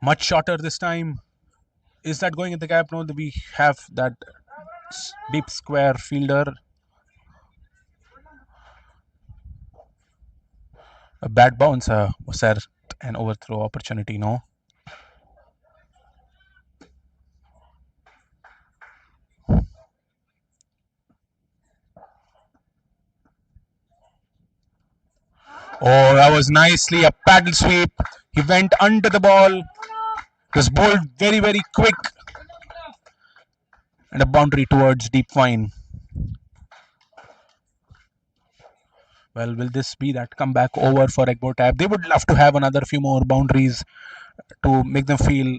Much shorter this time. Is that going in the gap? No, we have that deep square fielder. A bad bounce. Was there an overthrow opportunity? No. Oh, that was nicely a paddle sweep. He went under the ball. It was bowled very, very quick. And a boundary towards deep fine. Well, will this be that comeback over for Egmotab? They would love to have another few more boundaries to make them feel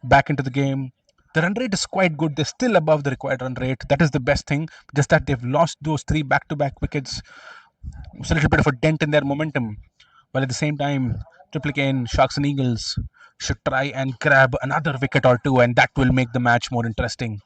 back into the game. The run rate is quite good. They're still above the required run rate. That is the best thing. Just that they've lost those 3 back-to-back wickets. It's a little bit of a dent in their momentum. While at the same time, Triplicane, Sharks and Eagles should try and grab another wicket or two, and that will make the match more interesting.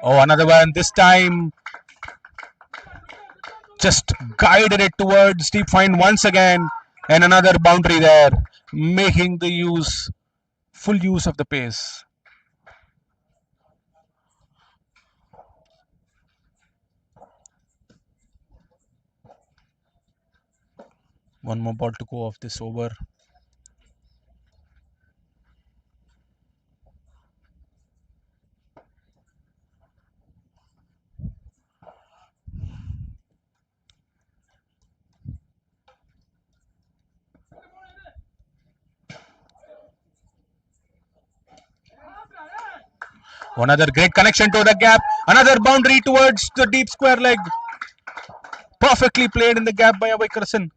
Oh, another one. This time, just guided it towards deep fine once again, and another boundary there, making the full use of the pace. One more ball to go of this over. Another great connection to the gap. Another boundary towards the deep square leg. Perfectly played in the gap by Avay Karsan.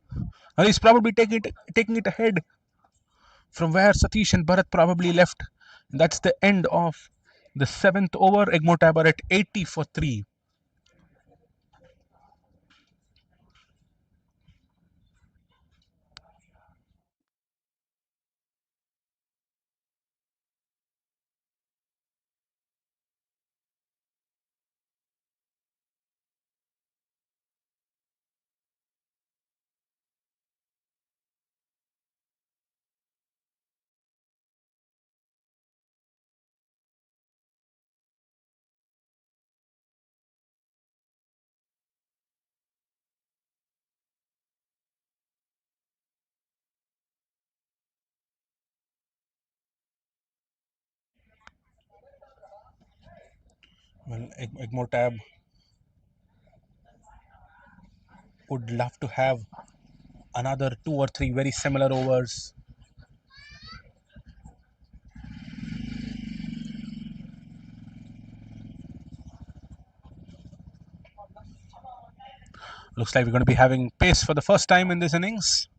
He's probably taking it ahead. from where Satish and Bharat probably left. And that's the end of the seventh over. Egmont are at 80 for 3. Well, Egmont would love to have another 2 or 3 very similar overs. Looks like we're going to be having pace for the first time in this innings.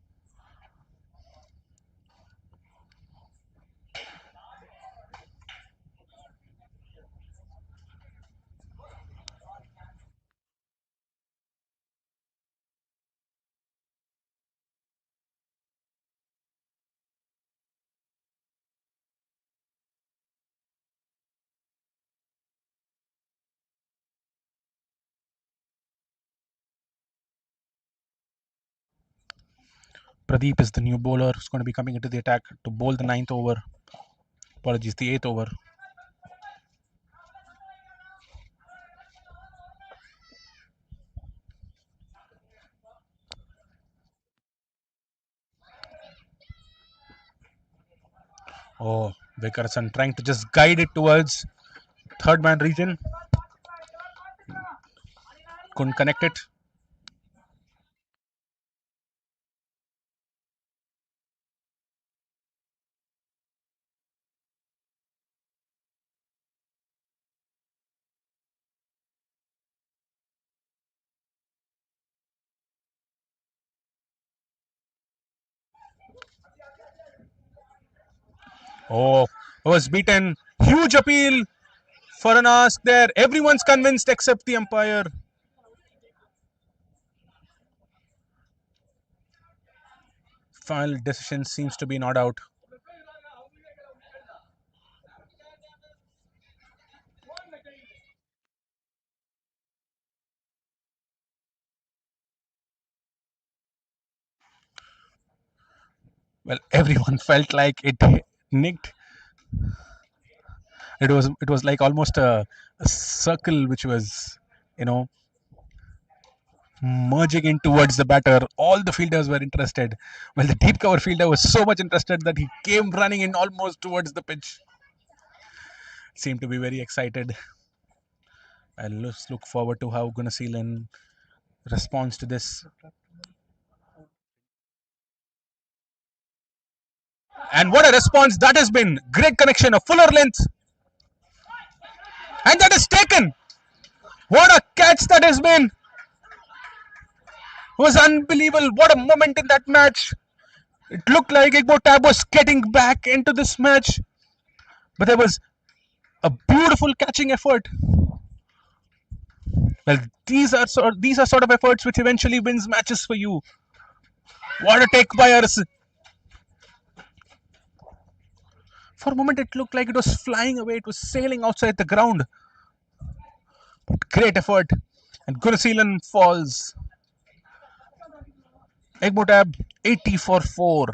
Pradeep is the new bowler who's going to be coming into the attack to bowl the ninth over. Apologies, the eighth over. Oh, Vikarsan trying to just guide it towards third man region. Couldn't connect it. Oh, was beaten. Huge appeal for an ask there. Everyone's convinced except the umpire. Final decision seems to be not out. Well, everyone felt like it nicked. It was like almost a circle which was, you know, merging in towards the batter. All the fielders were interested. Well, the deep cover fielder was so much interested that he came running in almost towards the pitch. Seemed to be very excited. I'll just look forward to how Gunaseelan responds to this. And what a response that has been! Great connection, a fuller length, and that is taken. What a catch that has been! It was unbelievable. What a moment in that match. It looked like Igbo Tab was getting back into this match, but there was a beautiful catching effort. Well, these are sort of efforts which eventually wins matches for you. What a take by Arus. For a moment, it looked like it was flying away. It was sailing outside the ground. But great effort. And Gunaseelan falls. Egmotab 80 for 4.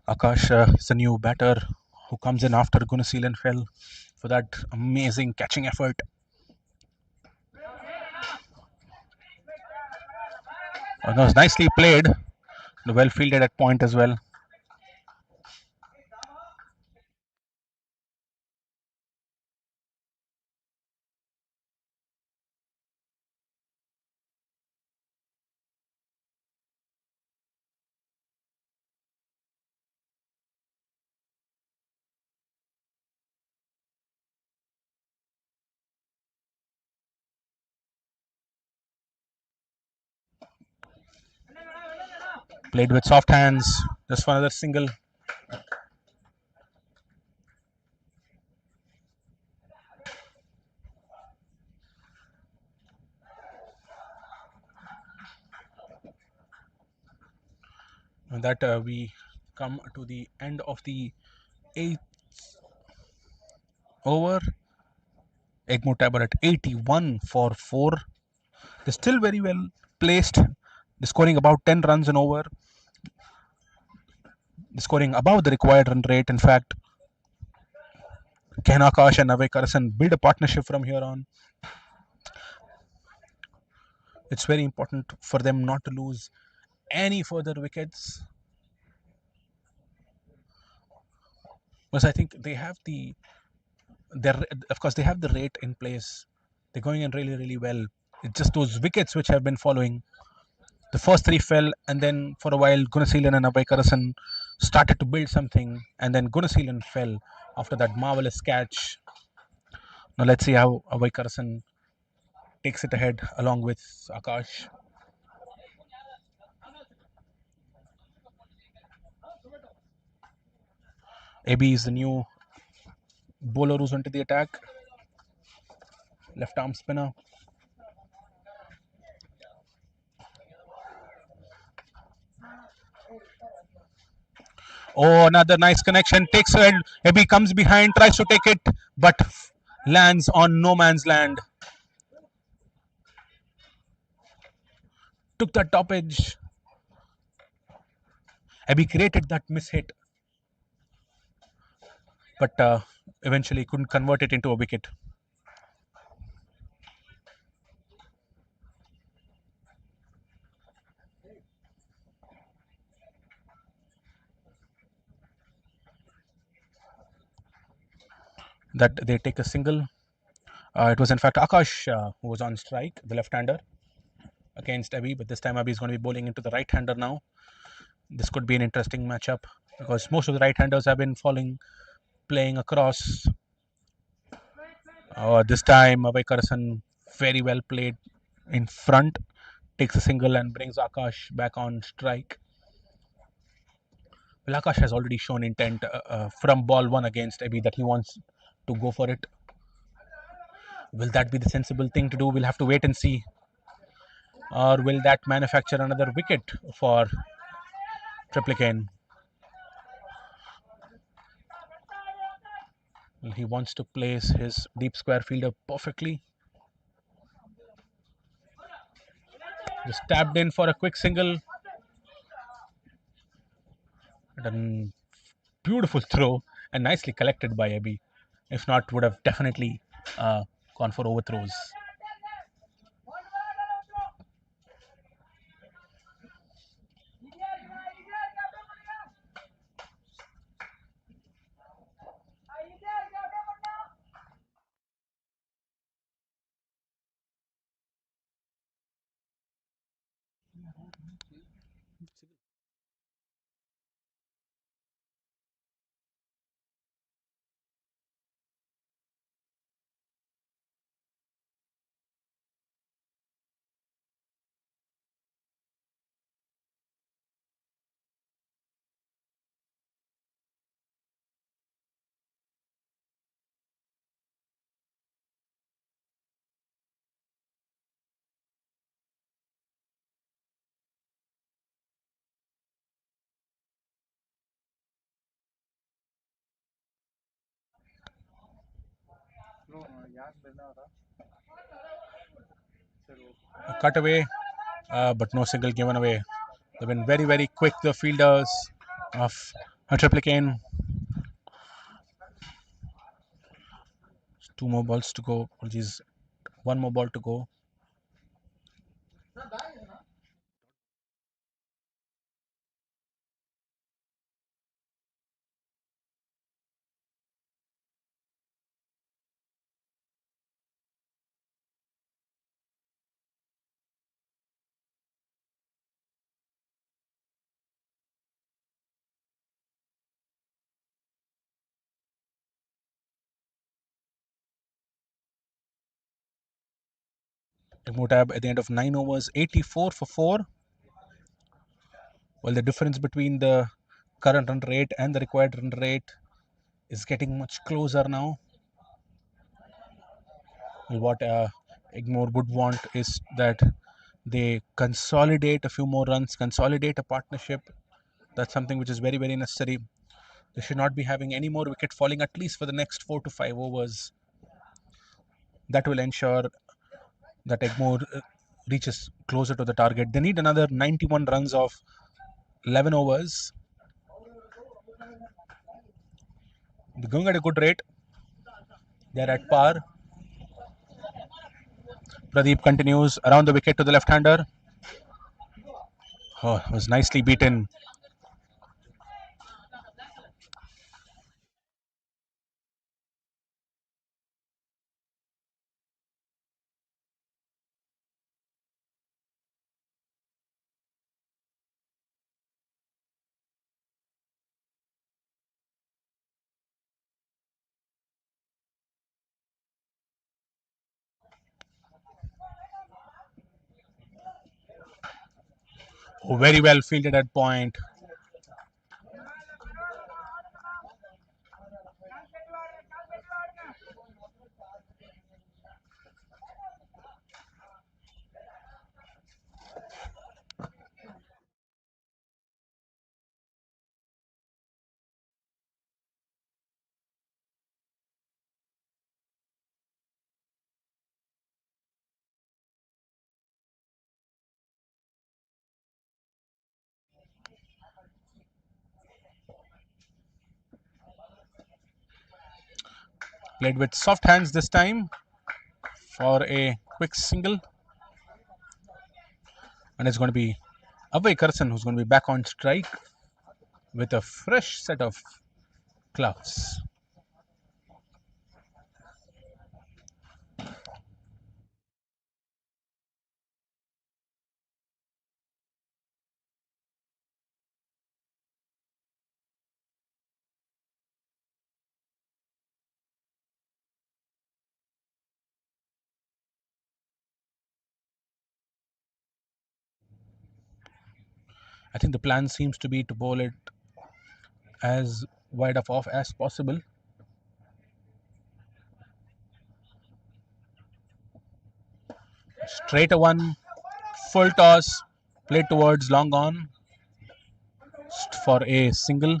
Akash is the new batter who comes in after Gunaseelan fell for that amazing catching effort. That was nicely played, well fielded at point as well. Played with soft hands, just for another single. And that we come to the end of the eighth over. Egmore Tabor at 81 for 4. They're still very well placed. They're scoring about 10 runs an over. They're scoring above the required run rate. In fact, can Akash and Nave Karasan build a partnership from here on? It's very important for them not to lose any further wickets. Because I think they have of course, they have the rate in place. They're going in really, really well. It's just those wickets which have been following. The first three fell, and then for a while, Gunaseelan and Abhay Karasan started to build something, and then Gunaseelan fell after that marvelous catch. Now let's see how Abhay Karasan takes it ahead along with Akash. AB is the new bowler who's into the attack. Left arm spinner. Oh, another nice connection. Takes it. AB comes behind, tries to take it, but lands on no man's land. Took that top edge. AB created that miss hit, but eventually couldn't convert it into a wicket. That they take a single. It was in fact Akash who was on strike, the left-hander, against Abi, but this time Abi is going to be bowling into the right-hander now. This could be an interesting matchup because most of the right-handers have been playing across. This time Abhay Karasan very well played in front, takes a single and brings Akash back on strike. Well, Akash has already shown intent from ball one against Abi that he wants to go for it. Will that be the sensible thing to do? We'll have to wait and see. Or will that manufacture another wicket for Triplicane? He wants to place his deep square fielder perfectly. Just tapped in for a quick single. And a beautiful throw and nicely collected by Abby. If not, would have definitely gone for overthrows. A cut away, but no single given away. They've been very, very quick, the fielders of A Triplicane. Two more balls to go. Apologies. One more ball to go. Motab at the end of 9 overs, 84 for 4. Well, the difference between the current run rate and the required run rate is getting much closer now. Well, what Igmore would want is that they consolidate a few more runs, consolidate a partnership. That's something which is very, very necessary. They should not be having any more wicket falling, at least for the next 4 to 5 overs. That will ensure that Egmore reaches closer to the target. They need another 91 runs of 11 overs. They're going at a good rate. They're at par. Pradeep continues around the wicket to the left-hander. Oh, was nicely beaten. Oh, very well fielded at point. Played with soft hands this time for a quick single. And it's going to be Abhay Karsan who's going to be back on strike with a fresh set of gloves. I think the plan seems to be to bowl it as wide of off as possible. Straight a one, full toss, played towards long on for a single.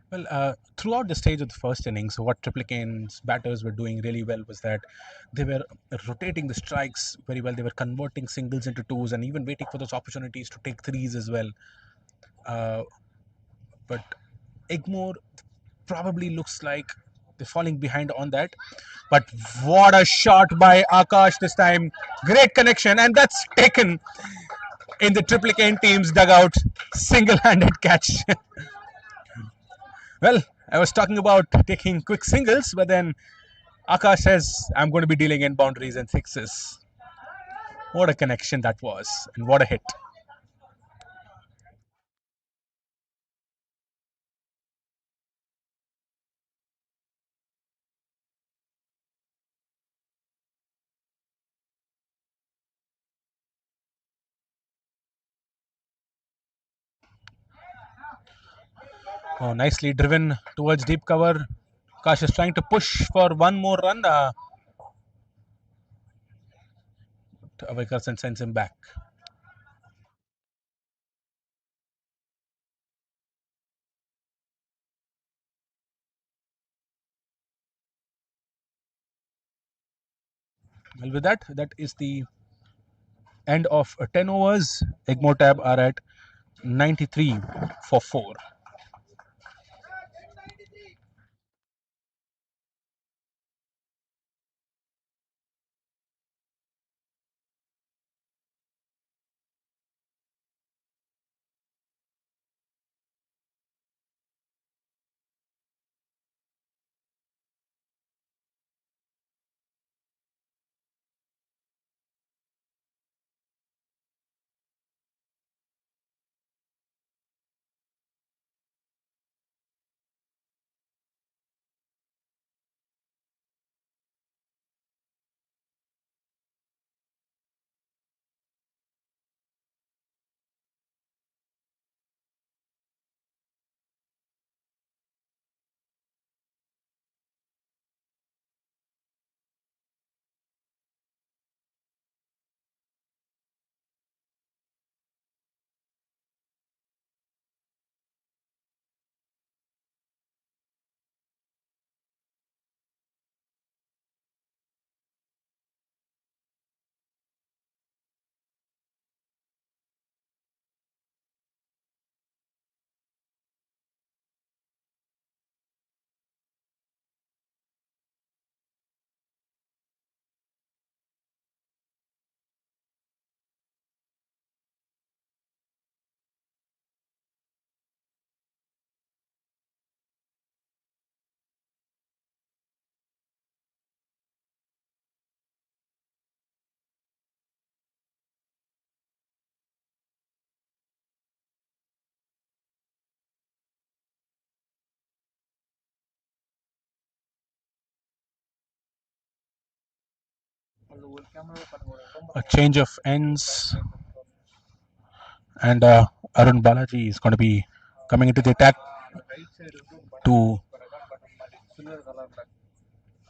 Well, throughout the stage of the first innings, what Triplicane's batters were doing really well was that they were rotating the strikes very well. They were converting singles into twos and even waiting for those opportunities to take threes as well. Uh, but Egmore probably looks like they're falling behind on that. But what a shot by Akash this time. Great connection, and that's taken in the Triplicane team's dugout. Single handed catch. Well, I was talking about taking quick singles, but then Akash says, I'm going to be dealing in boundaries and sixes. What a connection that was, and what a hit. Oh, nicely driven towards deep cover. Akash is trying to push for one more run. Avikarsan sends him back. Well, with that, that is the end of 10 overs. Egmore Tab are at 93 for 4. A change of ends, and Arun Balaji is going to be coming into the attack to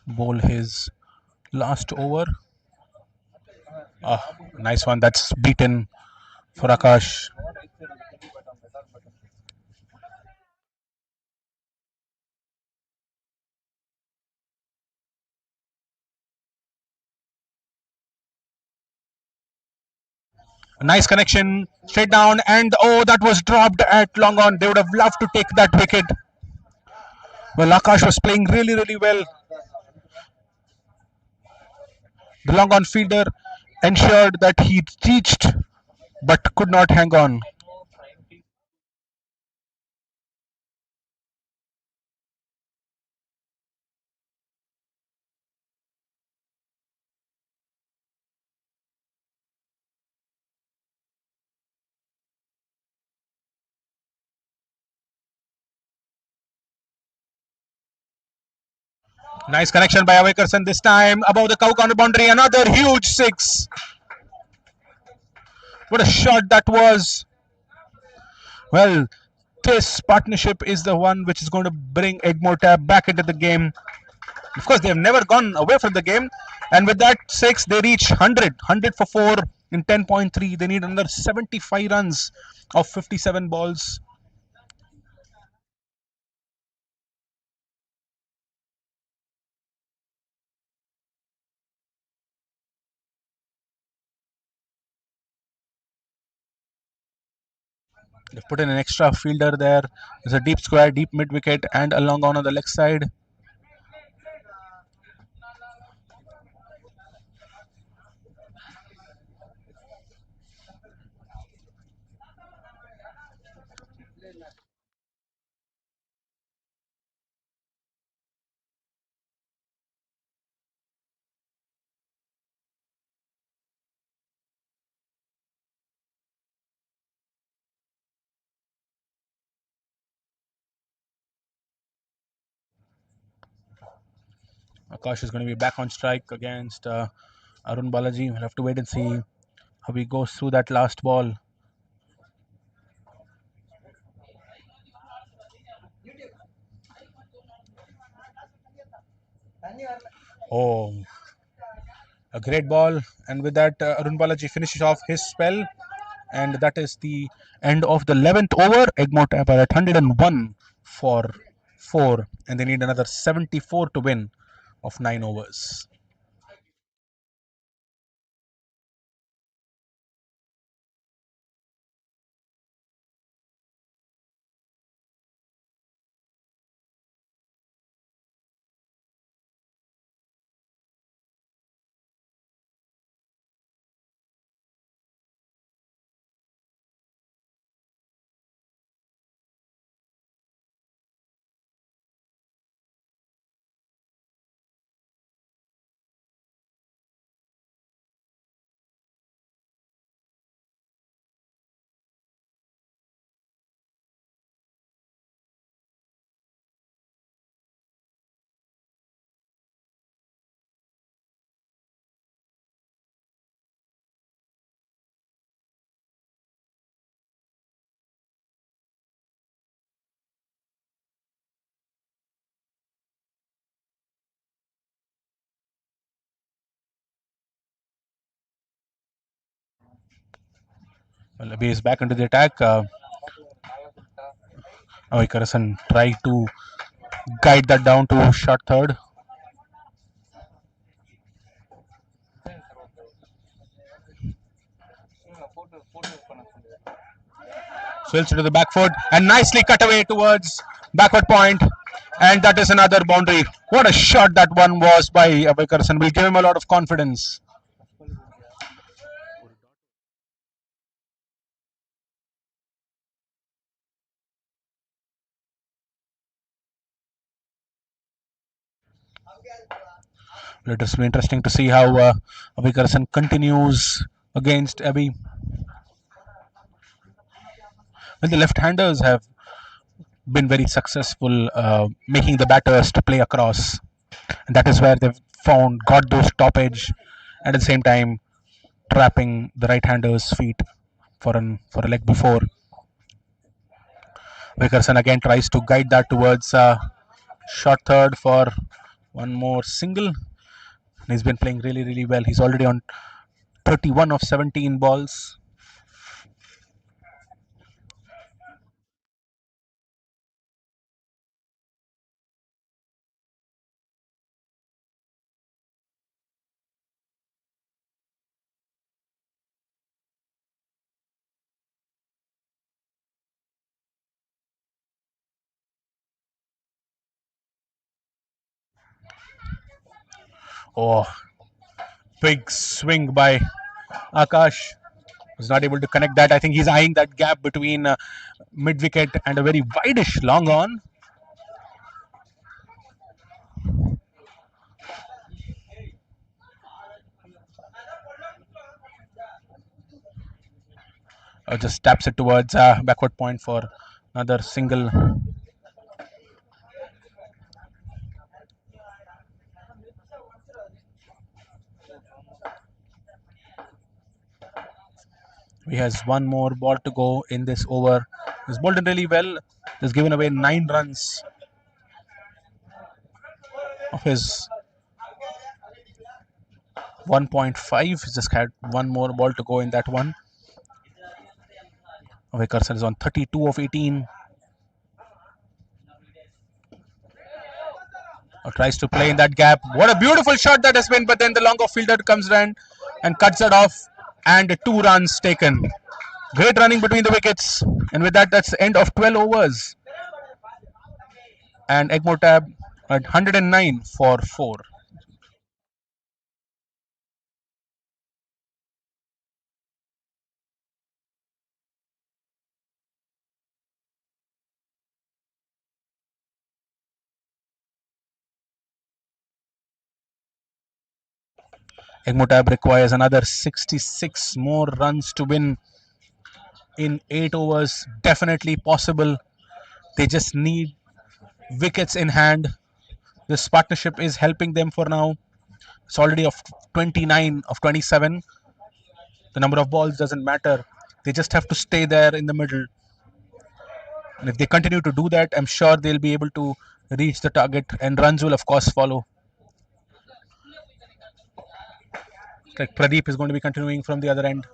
bowl his last over. Nice one. That's beaten for Akash. A nice connection straight down, and oh, that was dropped at long on. They would have loved to take that wicket. Well, Akash was playing really, really well. The long on fielder ensured that he reached but could not hang on. Nice connection by Awakerson this time above the cow corner boundary. Another huge six. What a shot that was. Well, this partnership is the one which is going to bring Egmore Tab back into the game. Of course, they have never gone away from the game. And with that six, they reach 100 for 4 in 10.3. They need another 75 runs of 57 balls. They've put in an extra fielder there. There's a deep square, deep mid wicket, and a long on the leg side. Akash is going to be back on strike against Arun Balaji. We'll have to wait and see how he goes through that last ball. Oh, a great ball. And with that, Arun Balaji finishes off his spell. And that is the end of the 11th over. Egmont are at 101 for 4. And they need another 74 to win of 9 overs. Well, Abhi is back into the attack. Wickets try to guide that down to short third. Swills to the back foot and nicely cut away towards backward point. And that is another boundary. What a shot that one was by Wickets. Will give him a lot of confidence. It will be interesting to see how Wickets continues against Abhi. Well, the left-handers have been very successful making the batters to play across. And that is where they've got those top edge, and at the same time trapping the right-hander's feet for a leg before. Wickerson again tries to guide that towards short third for one more single. And he's been playing really well. He's already on 31 of 17 balls. Oh, big swing by Akash. Was not able to connect that. I think he's eyeing that gap between mid wicket and a very wideish long on. Just taps it towards backward point for another single. He has one more ball to go in this over. He's bowled in really well. He's given away 9 runs of his 1.5. He's just had one more ball to go in that one. Wickerson is on 32 of 18. Tries to play in that gap. What a beautiful shot that has been, but then the longer fielder comes in and cuts it off, and 2 runs taken. Great running between the wickets, and with that, that's the end of 12 overs. And Egmore Tab at 109 for 4. Egmore Tab requires another 66 more runs to win in 8 overs. Definitely possible. They just need wickets in hand. This partnership is helping them for now. It's already of 29 of 27. The number of balls doesn't matter. They just have to stay there in the middle. And if they continue to do that, I'm sure they'll be able to reach the target, and runs will, of course, follow. Like Pradeep is going to be continuing from the other end.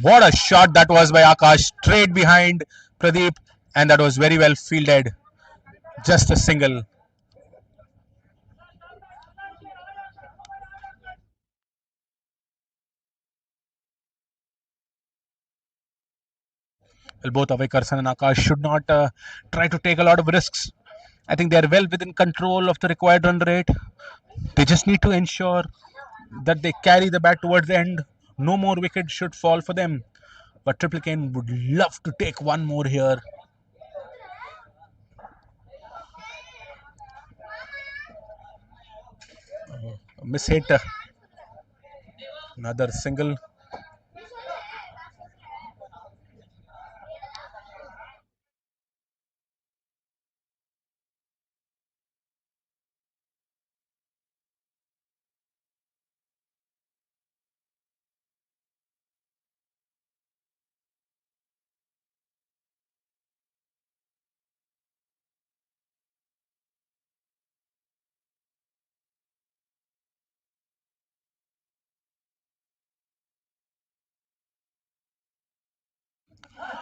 What a shot that was by Akash, straight behind Pradeep, and that was very well fielded. Just a single. Well, both Avay Karsan and Akash should not try to take a lot of risks. I think they are well within control of the required run rate. They just need to ensure that they carry the bat towards the end. No more wickets should fall for them. But Triplicane would love to take one more here. Miss hit. Another single.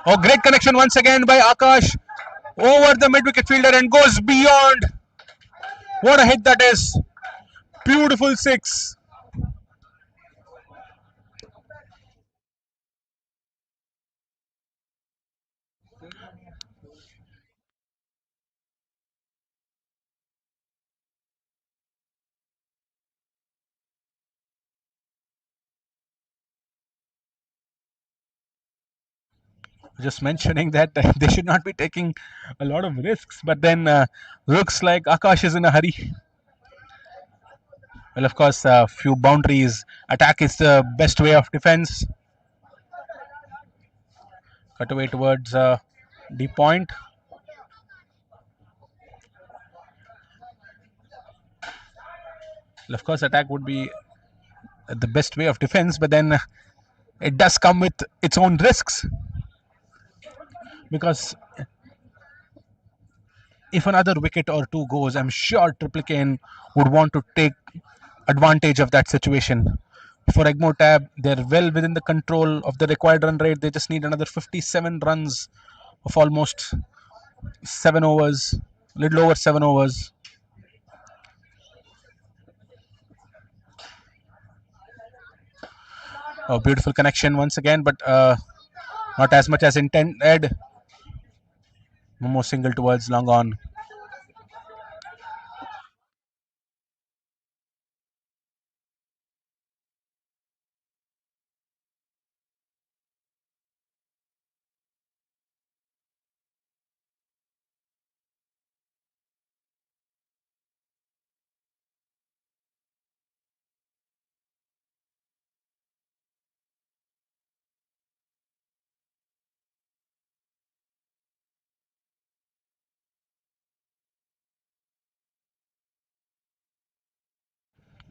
Oh, great connection once again by Akash over the mid-wicket fielder and goes beyond. What a hit that is. Beautiful six. Just mentioning that they should not be taking a lot of risks, but then looks like Akash is in a hurry. Well, of course, a few boundaries. Attack is the best way of defense. Cut away towards the point. Well, of course, attack would be the best way of defense, but then it does come with its own risks because if another wicket or two goes, I'm sure Triplicane would want to take advantage of that situation. For Egmo Tab, they're well within the control of the required run rate. They just need another 57 runs of almost 7 overs, little over 7 overs. A beautiful connection once again, but not as much as intended. Momo single towards long on.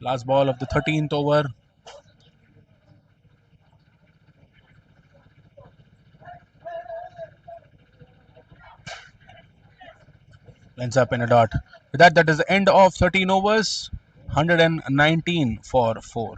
Last ball of the 13th over. Ends up in a dot. With that, that is the end of 13 overs. 119 for 4.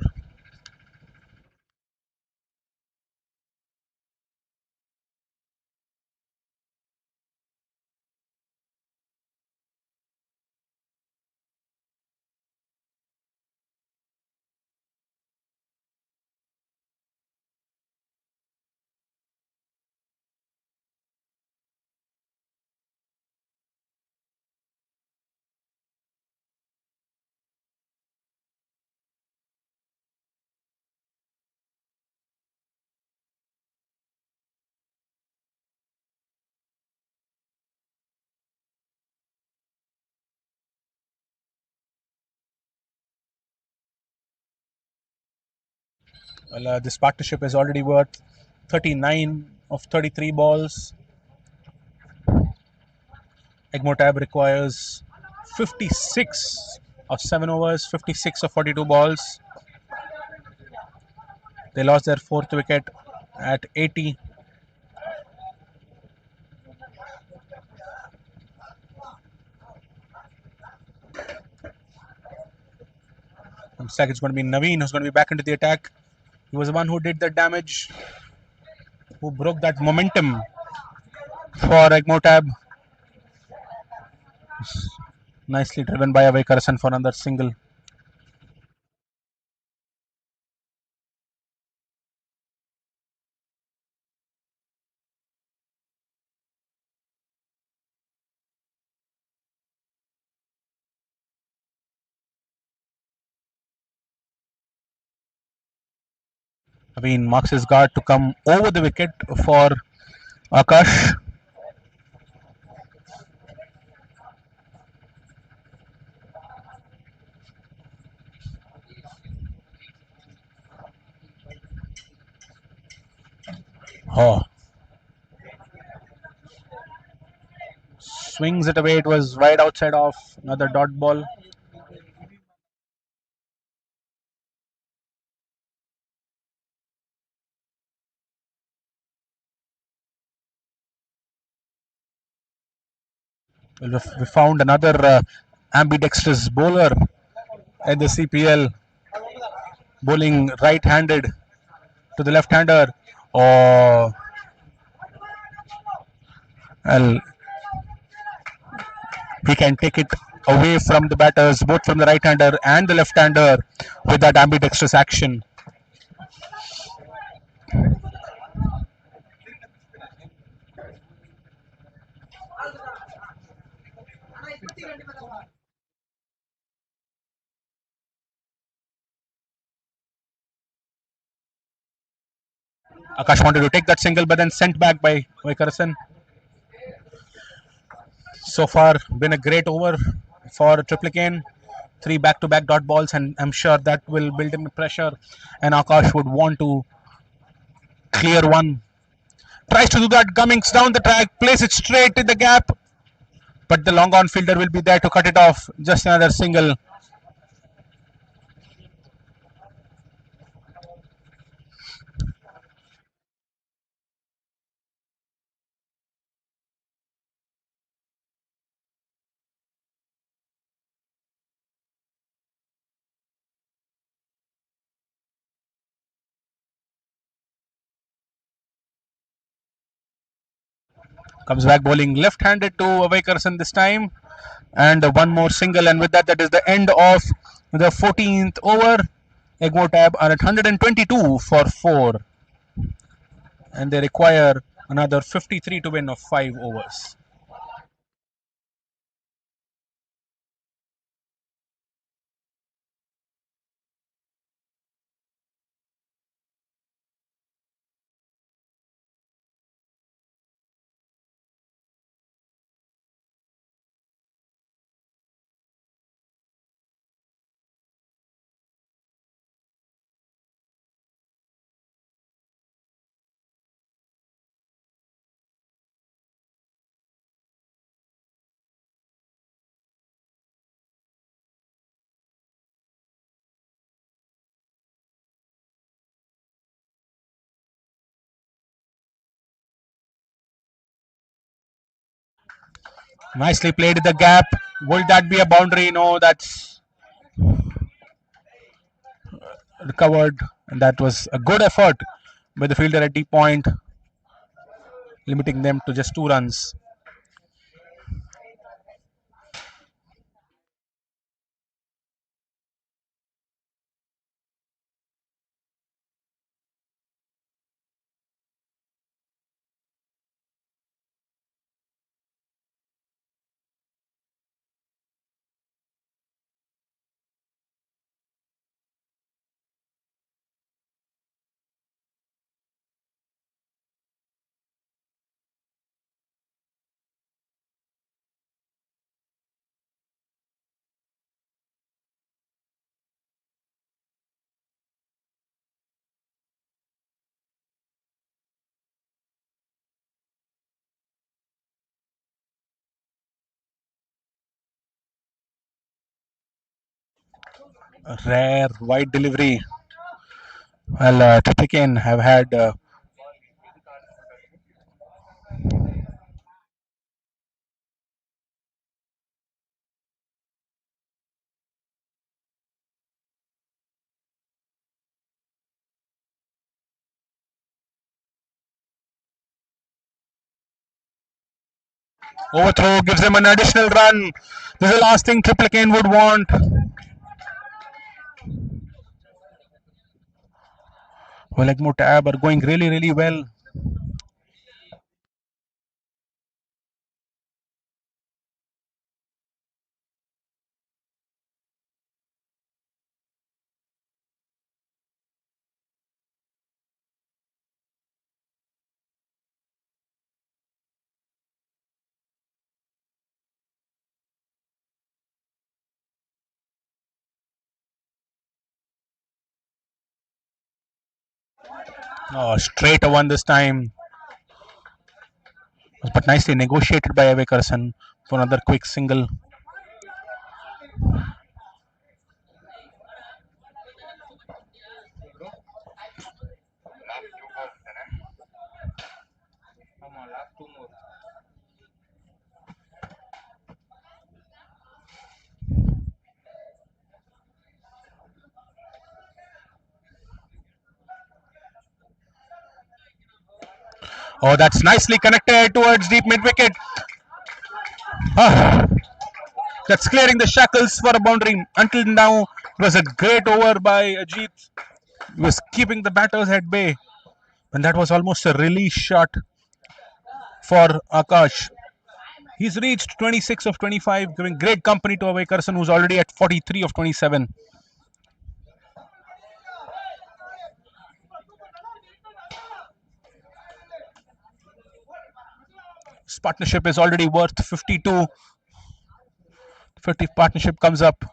Well, this partnership is already worth 39 of 33 balls. Egmotab requires 56 of 7 overs, 56 of 42 balls. They lost their fourth wicket at 80. Looks like it's going to be Naveen who's going to be back into the attack. He was the one who did the damage, who broke that momentum for Egmotab. Nicely driven by Avay Karasan for another single. Naveen marks his guard to come over the wicket for Akash. Oh, swings it away. It was wide outside off. Another dot ball. Well, we found another ambidextrous bowler at the CPL, bowling right-handed to the left-hander. Oh, well, he can take it away from the batters, both from the right-hander and the left-hander, with that ambidextrous action. Akash wanted to take that single, but then sent back by Vikarasan. So far, been a great over for Triplicane. Three back-to-back dot balls, and I'm sure that will build in pressure. And Akash would want to clear one. Tries to do that, Cummings down the track, plays it straight in the gap, but the long on fielder will be there to cut it off. Just another single. Comes back bowling left-handed to Avaikarsan this time, and one more single, and with that, that is the end of the 14th over. Egmore Tab are at 122 for 4, and they require another 53 to win of 5 overs. Nicely played in the gap. Will that be a boundary? No, that's recovered, and that was a good effort by the fielder at deep point, limiting them to just 2 runs. A rare wide delivery. Well, Triplicane have had overthrow, gives them an additional run. This is the last thing Triplicane would want. Well, Egmore Tab are going really, really well. Straight a one this time. but nicely negotiated by Wickerson for another quick single. Come on, last two more. Oh, that's nicely connected towards deep mid wicket. Ah, that's clearing the shackles for a boundary. Until now, it was a great over by Ajit. He was keeping the batters at bay. And that was almost a release shot for Akash. He's reached 26 of 25, giving great company to Wickerson, who's already at 43 of 27. This partnership is already worth 52. 50 partnership comes up.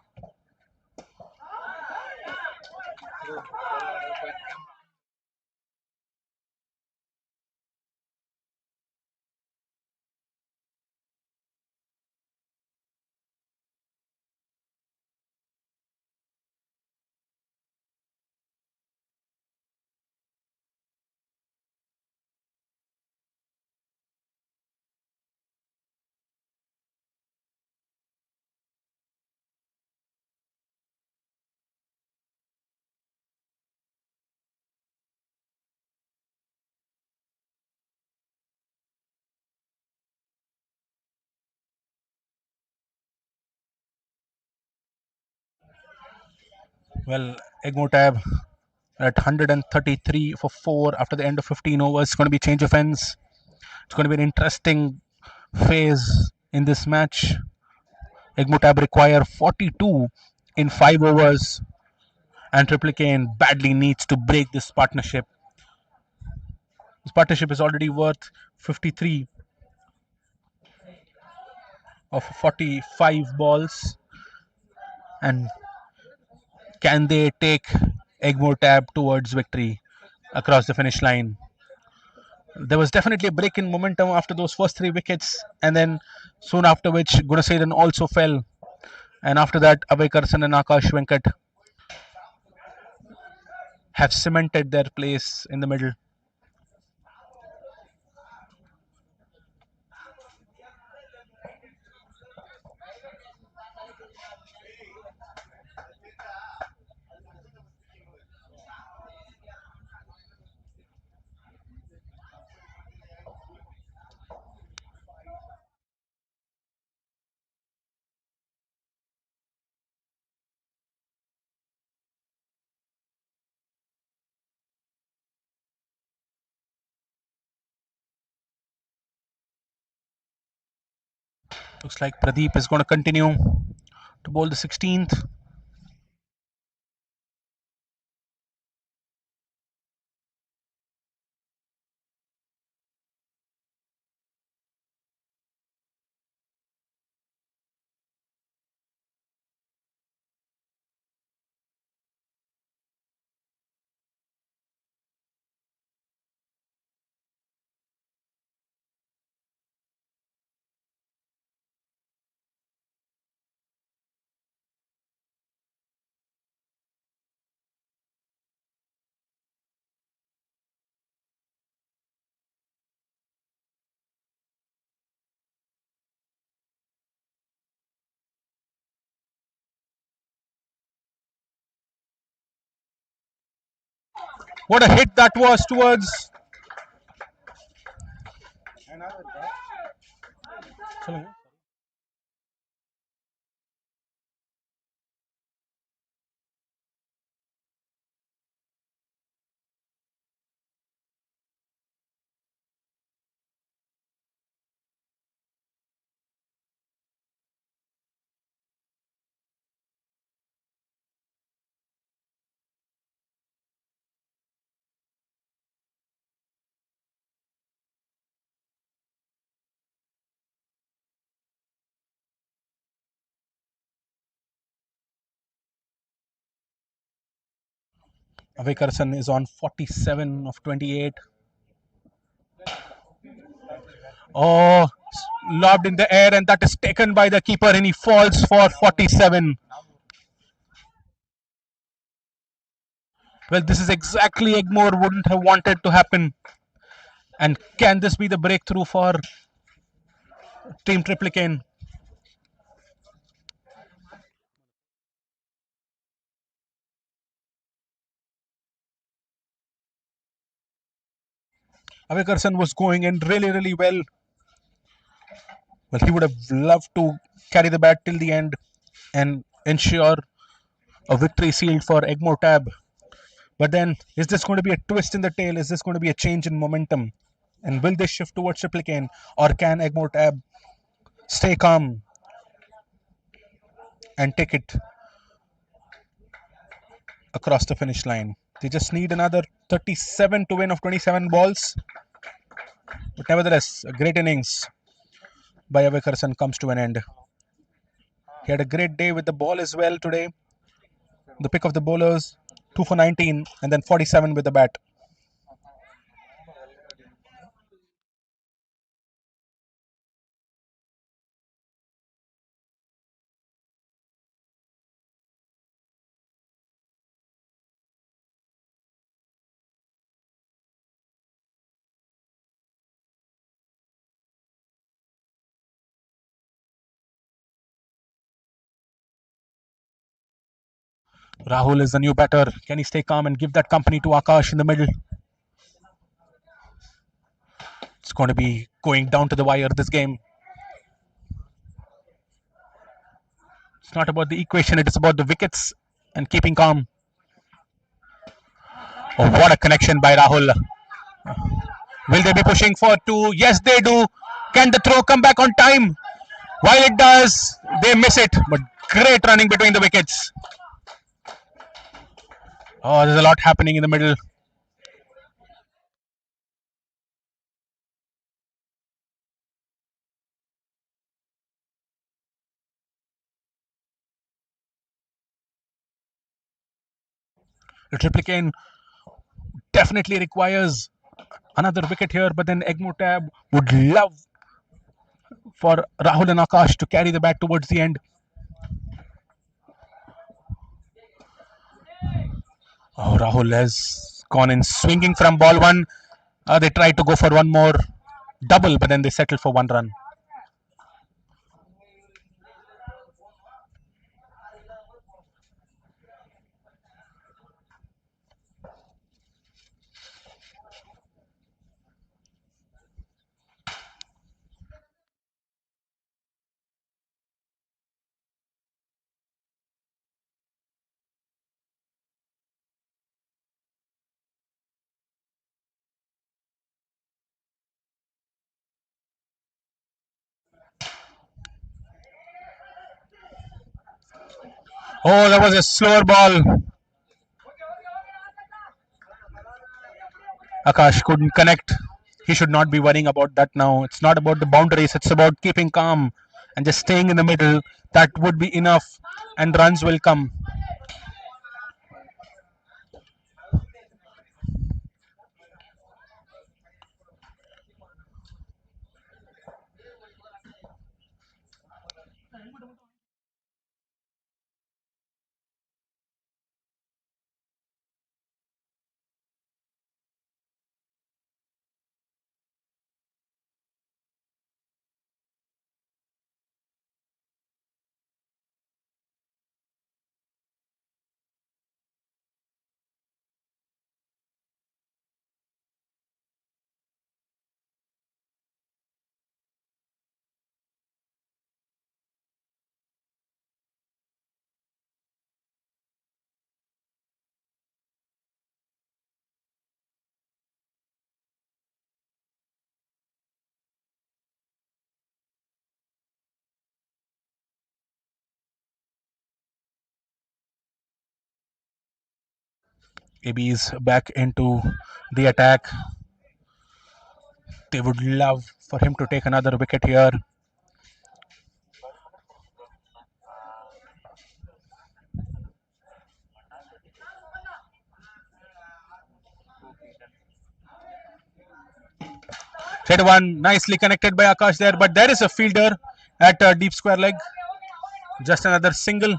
Well, Egmotab at 133 for 4 after the end of 15 overs. It's going to be change of ends. It's going to be an interesting phase in this match. Egmotab require 42 in 5 overs, and Triplicane badly needs to break this partnership. This partnership is already worth 53 of 45 balls. And can they take Egmotab towards victory across the finish line? There was definitely a break in momentum after those first 3 wickets, and then soon after which Gunasedan also fell. And after that, Abhay Karsan and Akash Venkat have cemented their place in the middle. Looks like Pradeep is going to continue to bowl the 16th. What a hit that was towards. Abhay Karsan is on 47 of 28. Oh, lobbed in the air, and that is taken by the keeper, and he falls for 47. Well, this is exactly Egmore wouldn't have wanted to happen. And can this be the breakthrough for Team Triplicane? Avikarsan was going in really, really well. Well, he would have loved to carry the bat till the end and ensure a victory sealed for Egmore Tab. But then, is this going to be a twist in the tail? Is this going to be a change in momentum? And will they shift towards Triplicane? Or can Egmore Tab stay calm and take it across the finish line? They just need another 37 to win of 27 balls. But nevertheless, a great innings by Avikarsan comes to an end. He had a great day with the ball as well today. The pick of the bowlers, 2 for 19, and then 47 with the bat. Rahul is the new batter. Can he stay calm and give that company to Akash in the middle? It's going to be going down to the wire this game. It's not about the equation, it is about the wickets and keeping calm. Oh, what a connection by Rahul. Will they be pushing for two? Yes, they do. Can the throw come back on time? While it does, they miss it. But great running between the wickets. Oh, there's a lot happening in the middle. The Triplicane definitely requires another wicket here, but then Egmore Tab would love for Rahul and Akash to carry the bat towards the end. Oh, Rahul has gone in swinging from ball one. They tried to go for one more double, but then they settled for one run. Oh, that was a slower ball. Akash couldn't connect. He should not be worrying about that now. It's not about the boundaries, it's about keeping calm and just staying in the middle. That would be enough, and runs will come. AB's back into the attack. They would love for him to take another wicket here. Adavan nicely connected by Akash there, but there is a fielder at deep square leg. Just another single.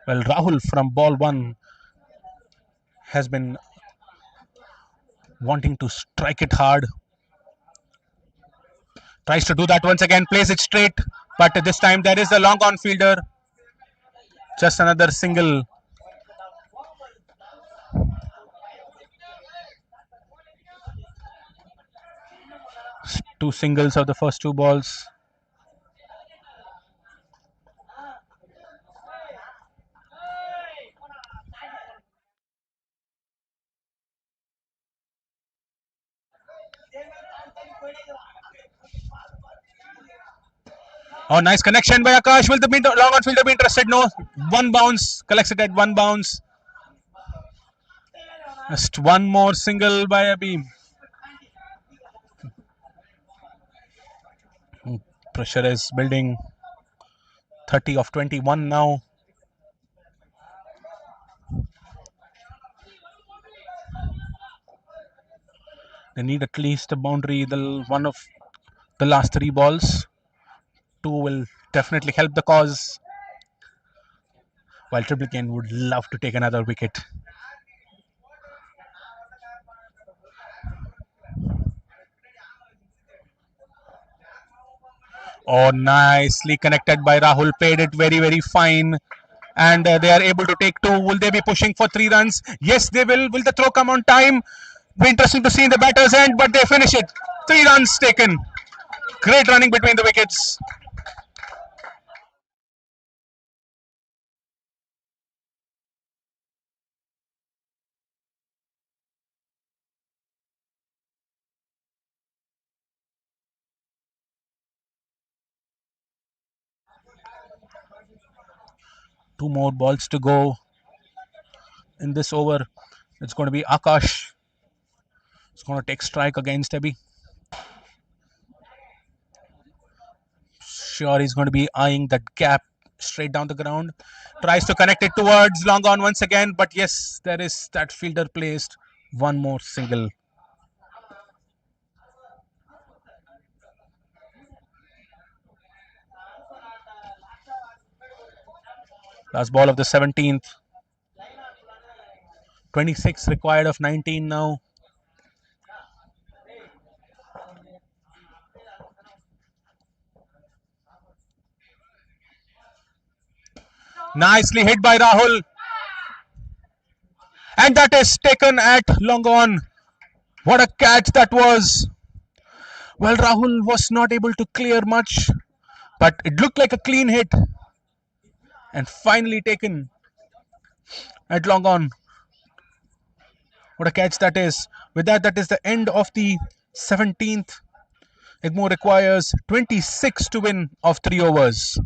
Well, Rahul from ball one has been wanting to strike it hard. Tries to do that once again, plays it straight, but this time there is a long on fielder. Just another single. Two singles of the first two balls. Oh, nice connection by Akash. Will the long on fielder be interested? No. One bounce. Collects it at one bounce. Just one more single by Abhi. Pressure is building. 30 of 21 now. They need at least a boundary. The one of the last three balls. Two will definitely help the cause. While Triplicane would love to take another wicket. Oh, nicely connected by Rahul. Paid it very, very fine. And they are able to take two. Will they be pushing for 3 runs? Yes, they will. Will the throw come on time? Be interesting to see in the batter's end, but they finish it. 3 runs taken. Great running between the wickets. Two more balls to go in this over. It's going to be Akash. It's going to take strike against Abhi. Sure, he's going to be eyeing that gap straight down the ground. Tries to connect it towards long on once again, but yes, there is that fielder placed. One more single. Last ball of the 17th. 26 required of 19 now. Nicely hit by Rahul. And that is taken at long on. What a catch that was. Well, Rahul was not able to clear much, but it looked like a clean hit. And finally taken at long on. What a catch that is. With that, that is the end of the 17th. Igmo requires 26 to win of 3 overs.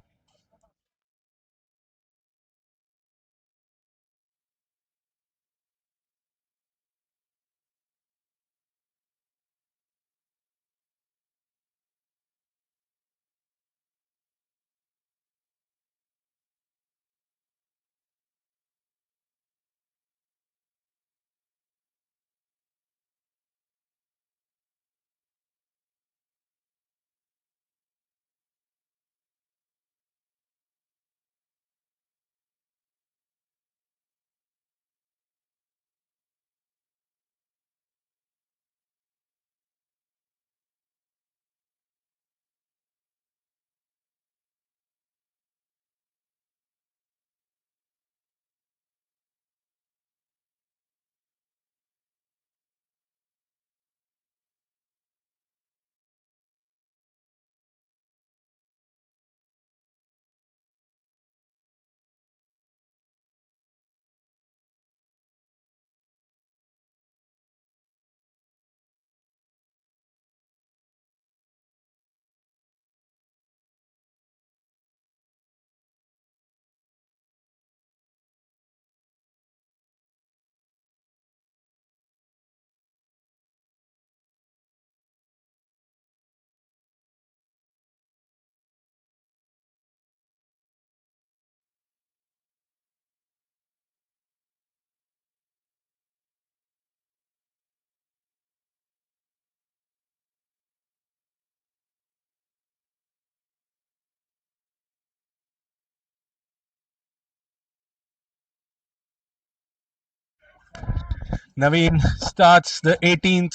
Naveen starts the 18th.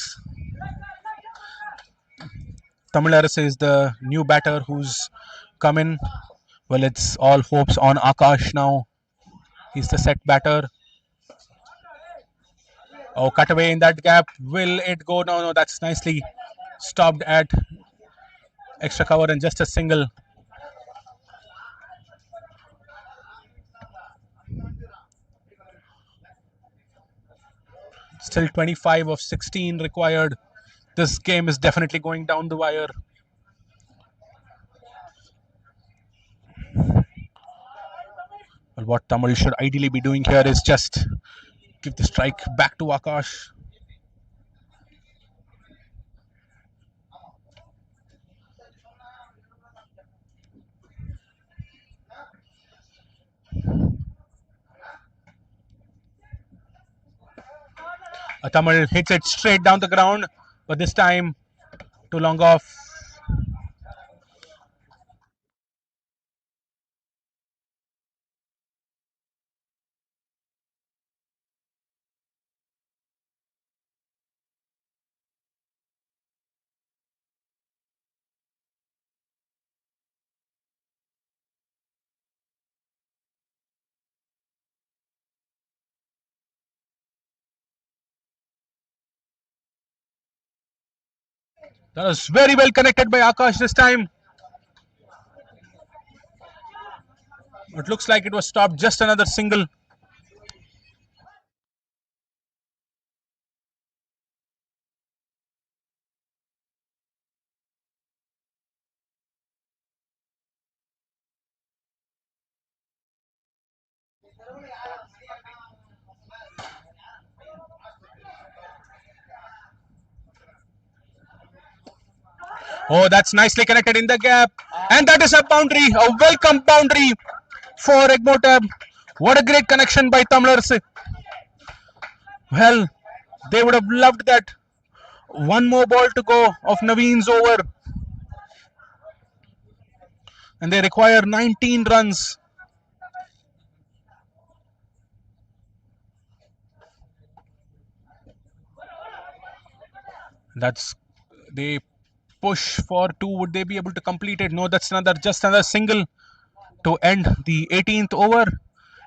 Tamil Arasa is the new batter who's come in. Well, it's all hopes on Akash now. He's the set batter. Oh, cut away in that gap. Will it go? No, no, that's nicely stopped at extra cover and just a single. Still 25 of 16 required. This game is definitely going down the wire. Well, what Tamil should ideally be doing here is just give the strike back to Akash. Tamil hits it straight down the ground, but this time too long off. That was very well connected by Akash this time. It looks like it was stopped. Just another single. Oh, that's nicely connected in the gap. And that is a boundary, a welcome boundary for Egmotab. What a great connection by Tamlars. Well, they would have loved that. One more ball to go of Naveen's over. And they require 19 runs. That's they push for two. Would they be able to complete it? No, that's another just another single to end the 18th over.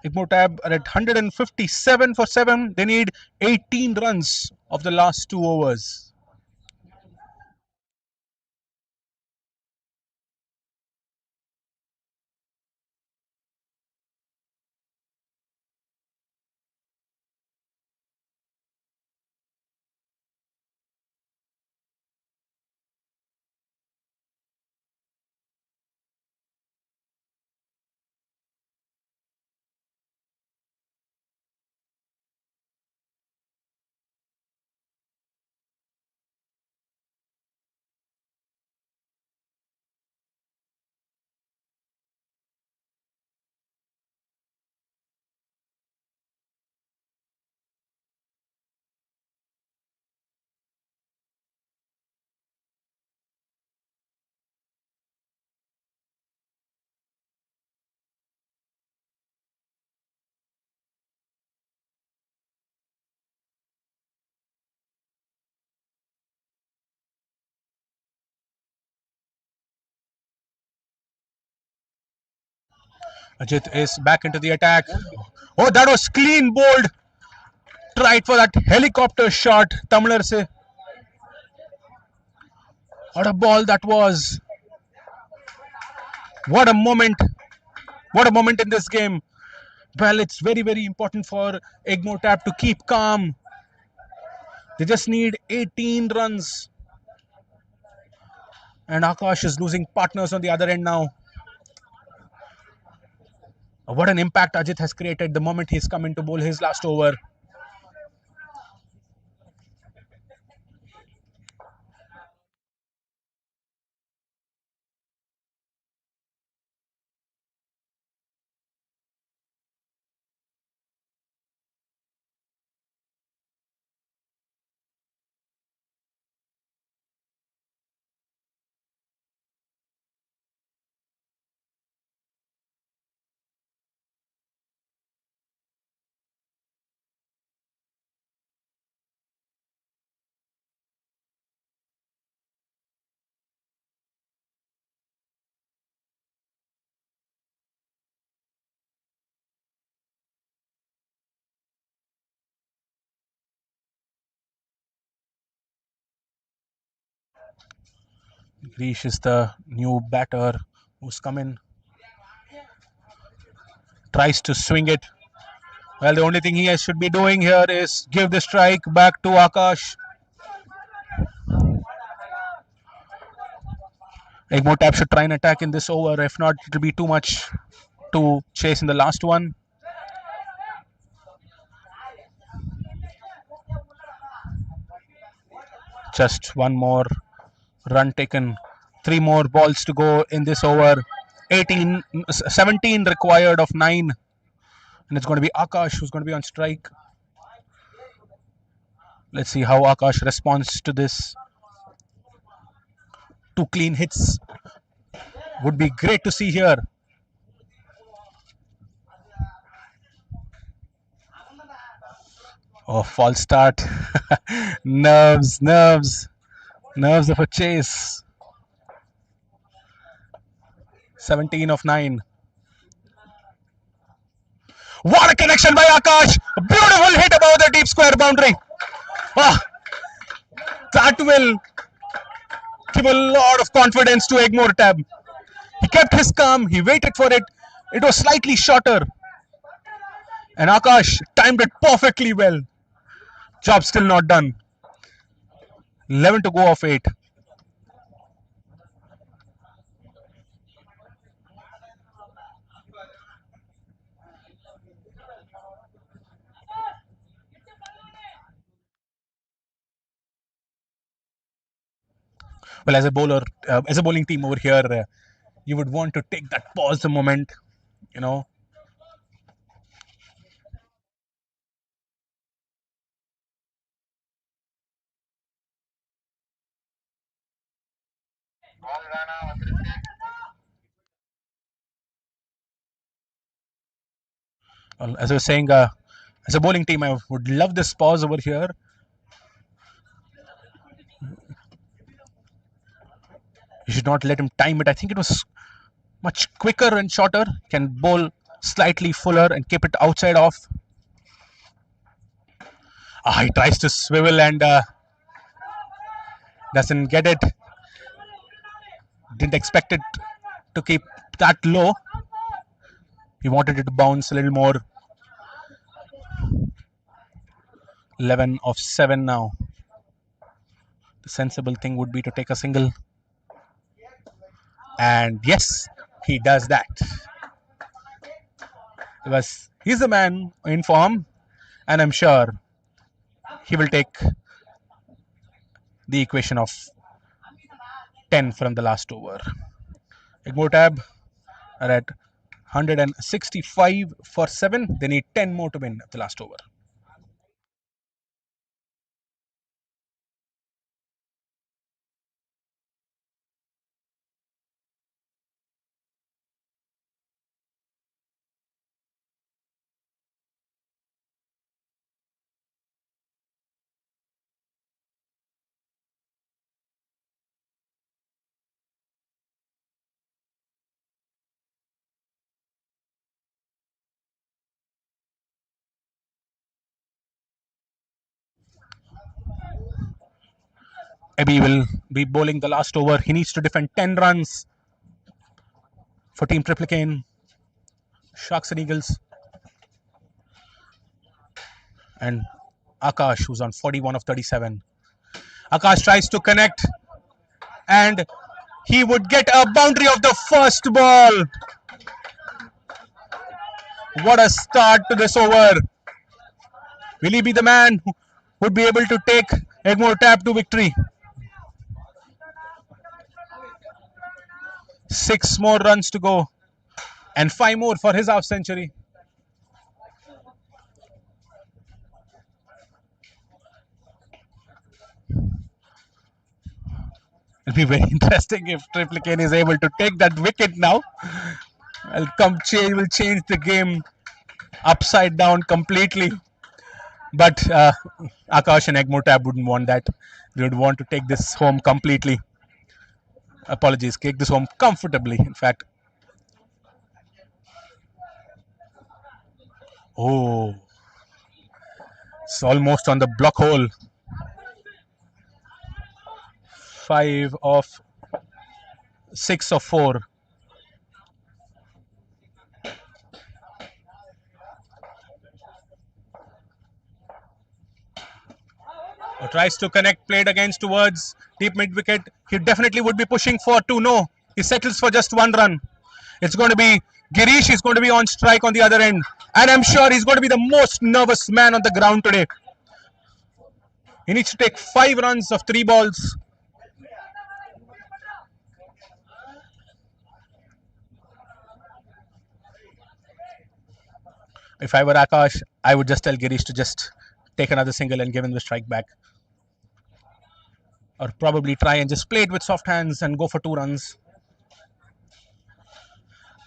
Igmotab are at 157 for 7. They need 18 runs of the last two overs. Ajit is back into the attack. Oh, that was clean bowled. Tried for that helicopter shot. Tamlar se. What a ball that was. What a moment. What a moment in this game. Well, it's very, very important for Egmotab to keep calm. They just need 18 runs. And Akash is losing partners on the other end now. What an impact Ajit has created the moment he's come in to bowl his last over. Greesh is the new batter who's come in. Tries to swing it. Well, the only thing he should be doing here is give the strike back to Akash. Egmotap should try and attack in this over. If not, it'll be too much to chase in the last one. Just one more run taken. Three more balls to go in this over. 17 required of 9. And it's going to be Akash who's going to be on strike. Let's see how Akash responds to this. 2 clean hits would be great to see here. Oh, false start. Nerves of a chase. 17 of 9. What a connection by Akash! A beautiful hit above the deep square boundary. Oh, that will give a lot of confidence to Egmore Tab. He kept his calm, he waited for it. It was slightly shorter. And Akash timed it perfectly well. Job still not done. 11 to go of 8. Well, as a bowler, as a bowling team over here, you would want to take that pause a moment, you know. Well, as I was saying, as a bowling team, I would love this pause over here. You should not let him time it. I think it was much quicker and shorter. Can bowl slightly fuller and keep it outside off. He tries to swivel and doesn't get it. Didn't expect it to keep that low. He wanted it to bounce a little more. 11 of 7 now. The sensible thing would be to take a single. And yes, he does that. Because he's the man in form, and I'm sure he will take the equation of 10 from the last over. Igmotab are at 165 for 7. They need 10 more to win the last over. Abby will be bowling the last over. He needs to defend 10 runs for Team Triplicane. Sharks and Eagles. And Akash, who's on 41 of 37. Akash tries to connect, and he would get a boundary of the first ball. What a start to this over. Will he be the man who would be able to take Egmore Tap to victory? 6 more runs to go, and 5 more for his half century. It'll be very interesting if Triplicane is able to take that wicket now. Will change the game upside down completely. But Akash and Egmore Tab wouldn't want that. They would want to take this home completely. Apologies, take this home comfortably. In fact, oh, it's almost on the block hole. 5 of 6 of 4. Tries to connect, played against towards deep mid wicket. He definitely would be pushing for two. No, he settles for just one run. It's going to be Girish is going to be on strike on the other end, and I'm sure he's going to be the most nervous man on the ground today. He needs to take 5 runs of 3 balls. If I were Akash, I would just tell Girish to just take another single and give him the strike back, or probably try and just play it with soft hands and go for 2 runs.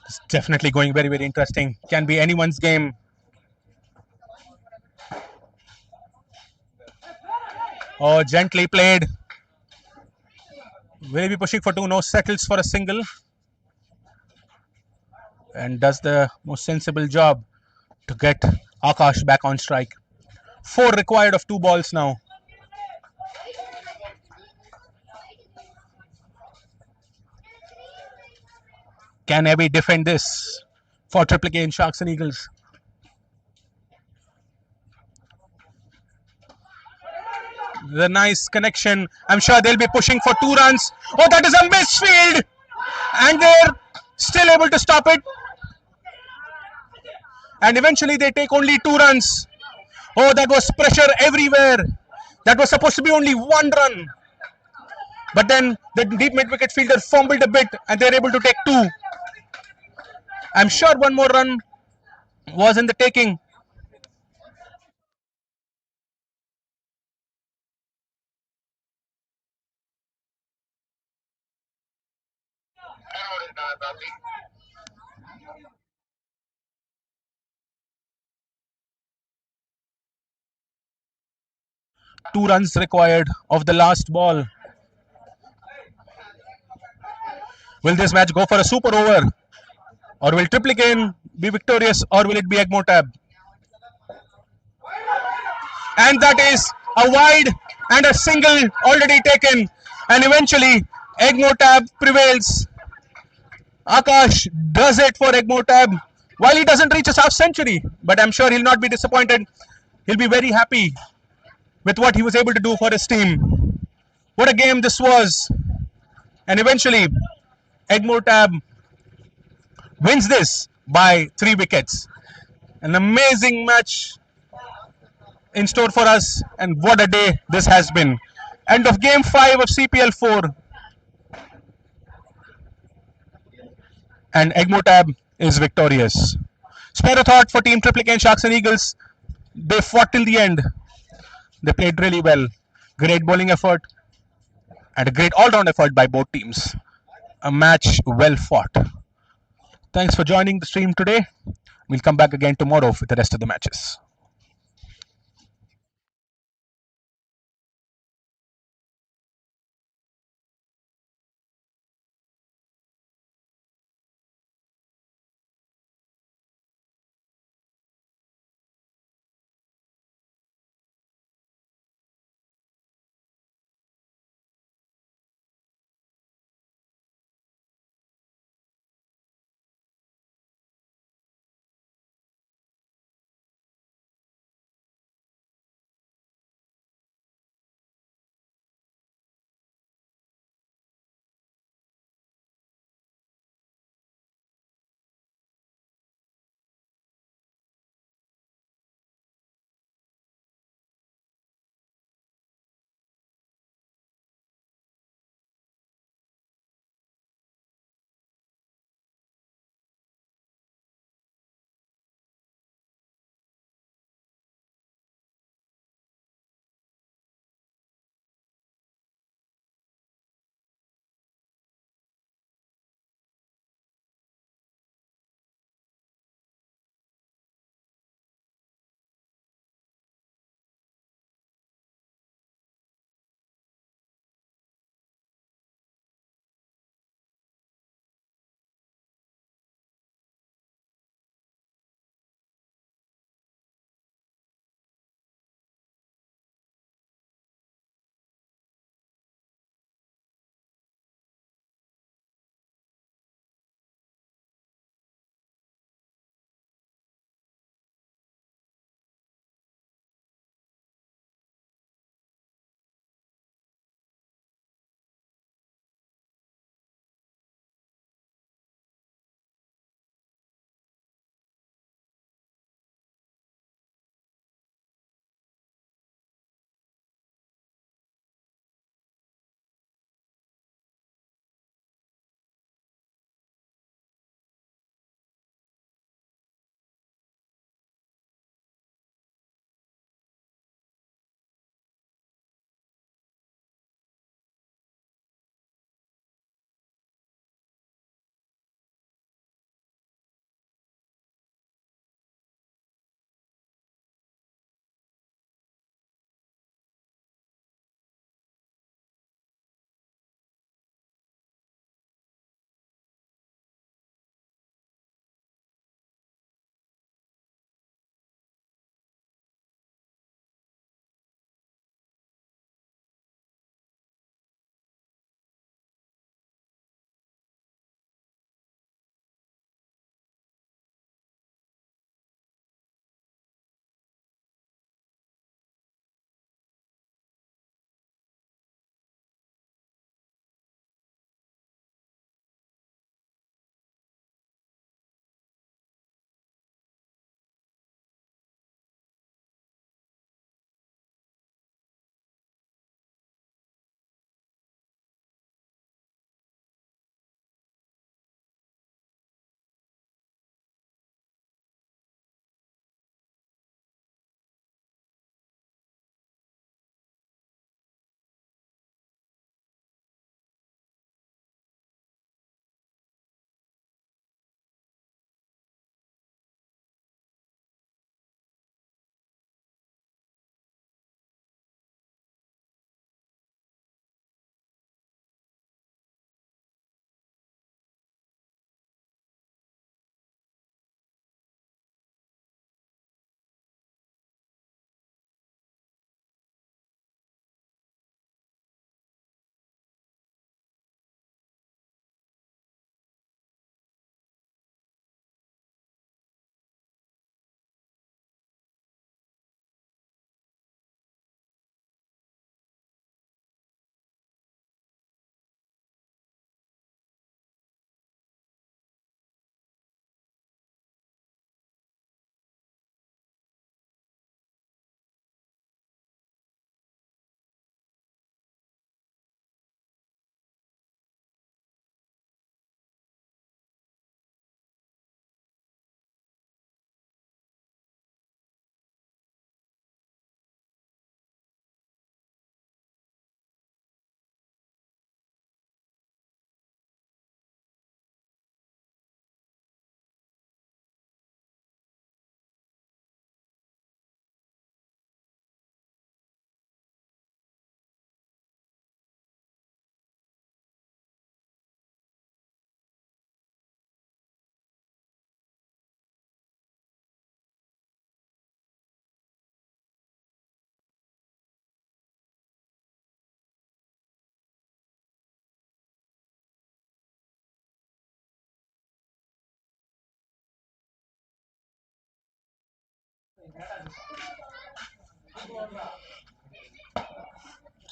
It's definitely going very, very interesting. Can be anyone's game. Oh, gently played. Will he be pushing for two? No, settles for a single and does the most sensible job to get Akash back on strike. 4 required of 2 balls now. Can Abby defend this for Triplicane Sharks and Eagles? The nice connection. I'm sure they'll be pushing for 2 runs. Oh, that is a misfield! And they're still able to stop it. And eventually they take only 2 runs. Oh, that was pressure everywhere. That was supposed to be only 1 run. But then the deep mid wicket fielder fumbled a bit and they're able to take 2. I'm sure one more run was in the taking. Two runs required of the last ball. Will this match go for a super over? Or will Triplicane be victorious? Or will it be Egmotab? And that is a wide and a single already taken. And eventually, Egmotab prevails. Akash does it for Egmotab. While he doesn't reach a half century, but I'm sure he'll not be disappointed. He'll be very happy with what he was able to do for his team. What a game this was. And eventually, Egmotab wins this by 3 wickets. An amazing match in store for us, and what a day this has been. End of game 5 of CPL 4, and Egmotab is victorious. Spare a thought for Team Triplicane Sharks and Eagles. They fought till the end. They played really well. Great bowling effort and a great all round effort by both teams. A match well fought. Thanks for joining the stream today. We'll come back again tomorrow with the rest of the matches.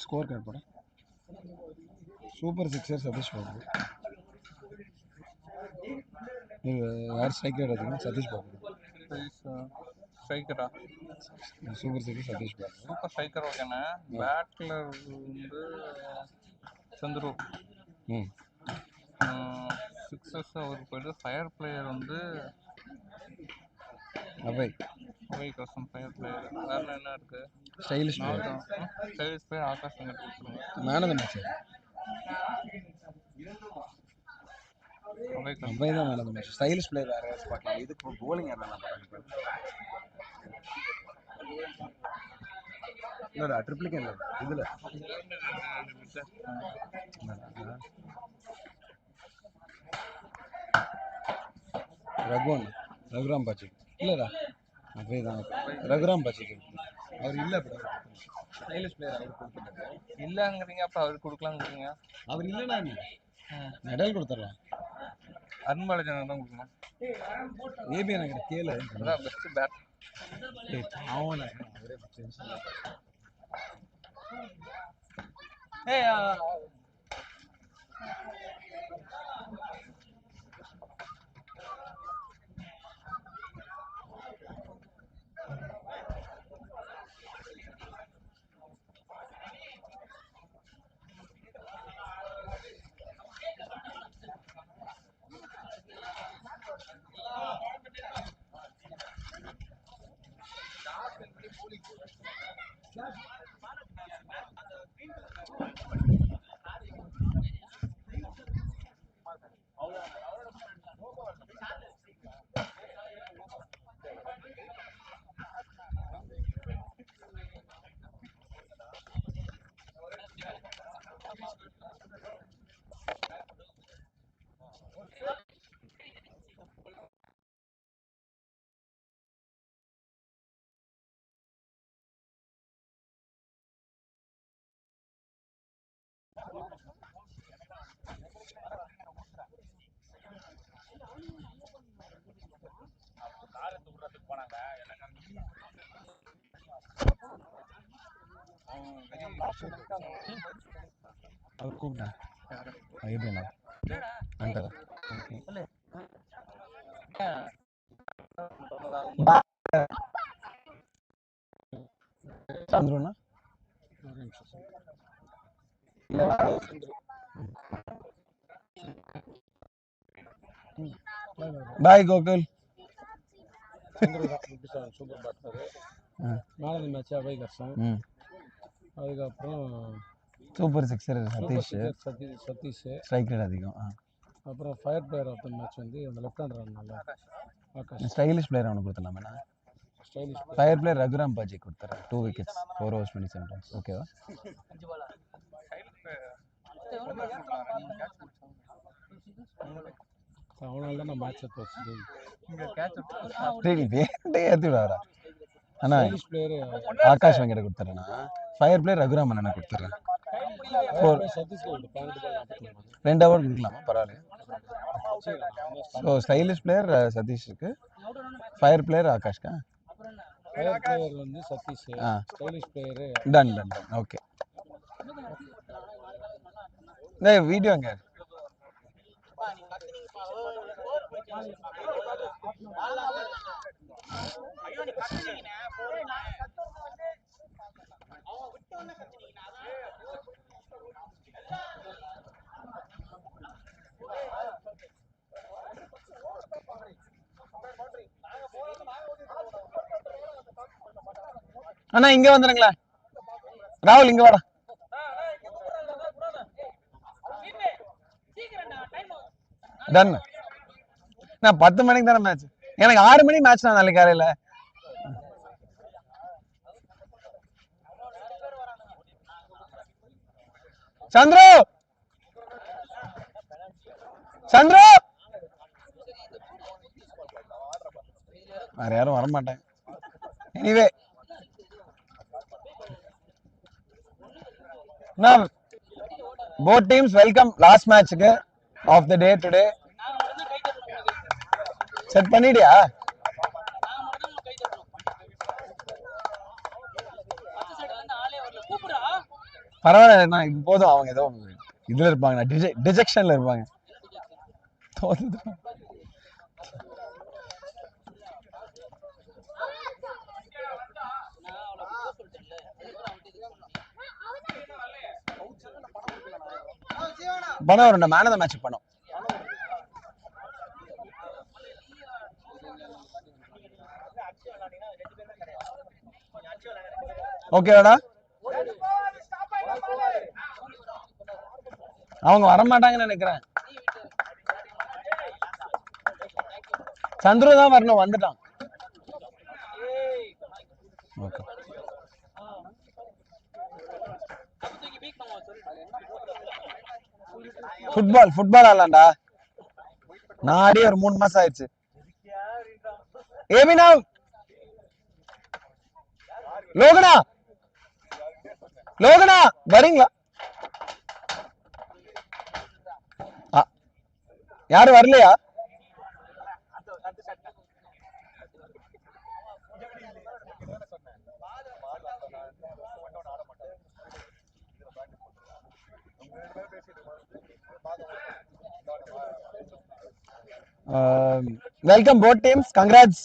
Score card போட super sixer Satish Babu. யார் striker அதிகம்? சதீஷ் பாபு. ஸ்ட்ரைக்கரா? Super sixer Satish Babu. Super striker ஓகேண்ணே. பேட்டில் வந்து Chandru. Sixers அவருக்கு போயிட்டு fire player வந்து அவை கஷ்டம். ஃபயர் பிளேயர் வேற என்ன இருக்கு? Stylish stylish player Akash Venkat கொடுத்துருங்க. மேன் ஆஃப் தி மேட்ச் அவை தான் man of the match. Stylish player வேற யாராவது பார்க்கலாம். இதுக்கு போலிங் யாரெல்லாம் பார்க்கலாம்? இல்லடா ட்ரிப்ளிகேன் இதுல ரகுராம் பாச்சி இல்லடா அவை தான் ரகுராம் பாச்சி அவர் இல்ல. ஸ்டைலிஷ் பிளேயர் அவர் கொடுத்துட்டாரு. இல்லங்கிறீங்க, அப்ப அவருக்கு கொடுக்கலாங்கிறீங்க. அவர் இல்லைன்னா மெடல் கொடுத்துடலாம். அருண்பாலஜன் தான் கொடுக்கணும். மேபி எனக்கு கேளு. அதான் பெஸ்ட் பேட். அவன் அவர் கூப்பிட்டா ஐபிஎன் அந்த சந்துருண்ணா பாய் Gokul. Super batsman. Man of the match அவை கர்ஷன். அதுக்கப்புறம் super sixer Satish strike rate அதிகம். அப்புறம் fire player of the match வந்து அந்த லெஃப்ட் ஹேண்டர் நல்லா ஆகாஷ். ஸ்டைலிஷ் பிளேயர் அவனுக்கு கொடுத்துடலாமே. ஸ்டைலிஷ் ஃபயர் பிளேயர் ரகுராம் பாஜி கொடுத்துறேன். 2 wickets 4 overs 27 runs. ஓகேவா? அவனால தான் நான் மேட்ச் போச்சு. இங்க கேட்ச் ஏத்தி விடாரா அண்ணா. பிளேயர் ஆகாஷ் வெங்கட் கொடுத்துறேன்னா ஃபயர் பிளேயர் ரகுராம் அண்ணனை கொடுத்துறேன். 2 hour கொடுக்கலாமா? பரவாயில்ல. ஸோ ஸ்டைலிஷ் பிளேயர் சதீஷுக்கு, ஃபயர் பிளேயர் ஆகாஷ்கா. ஃபயர் பிளேயர் வந்து Satish, stylish player done. Okay. டேய் வீடியோ எங்க? அண்ணா இங்க வந்துருங்களா ராகுல், இங்க வாடா. டன். நான் 10 மணிக்கு தானே மேட்ச். எனக்கு 6 மணிக்கு மேட்ச் தான் நாளைக்கு காலையில. சந்திரு வேற யாரும் வரமாட்டாங்க. Anyway now both teams welcome last match of the day today. Set பண்ணிடியா? பரவாயில்ல, நான் இது போதும். அவங்க ஏதோ இதுல இருப்பாங்க, டிஜெக்ஷன்ல இருப்பாங்க. பணம் வரும், மேன் ஆஃப் த மேட்ச் பணம். ஓகேடா, அவங்க வரமாட்டாங்கன்னு நினைக்கிறேன். சந்துரு தான் வரணும், வந்துட்டான். ஓகே, ஃபுட்பால் ஆடலாம்டா. நான் ஆடி ஒரு 3 மாசம் ஆயிடுச்சு. ஏமினா, லோகனா வரீங்களா? யாரும் வரலையா? Welcome both teams. Congrats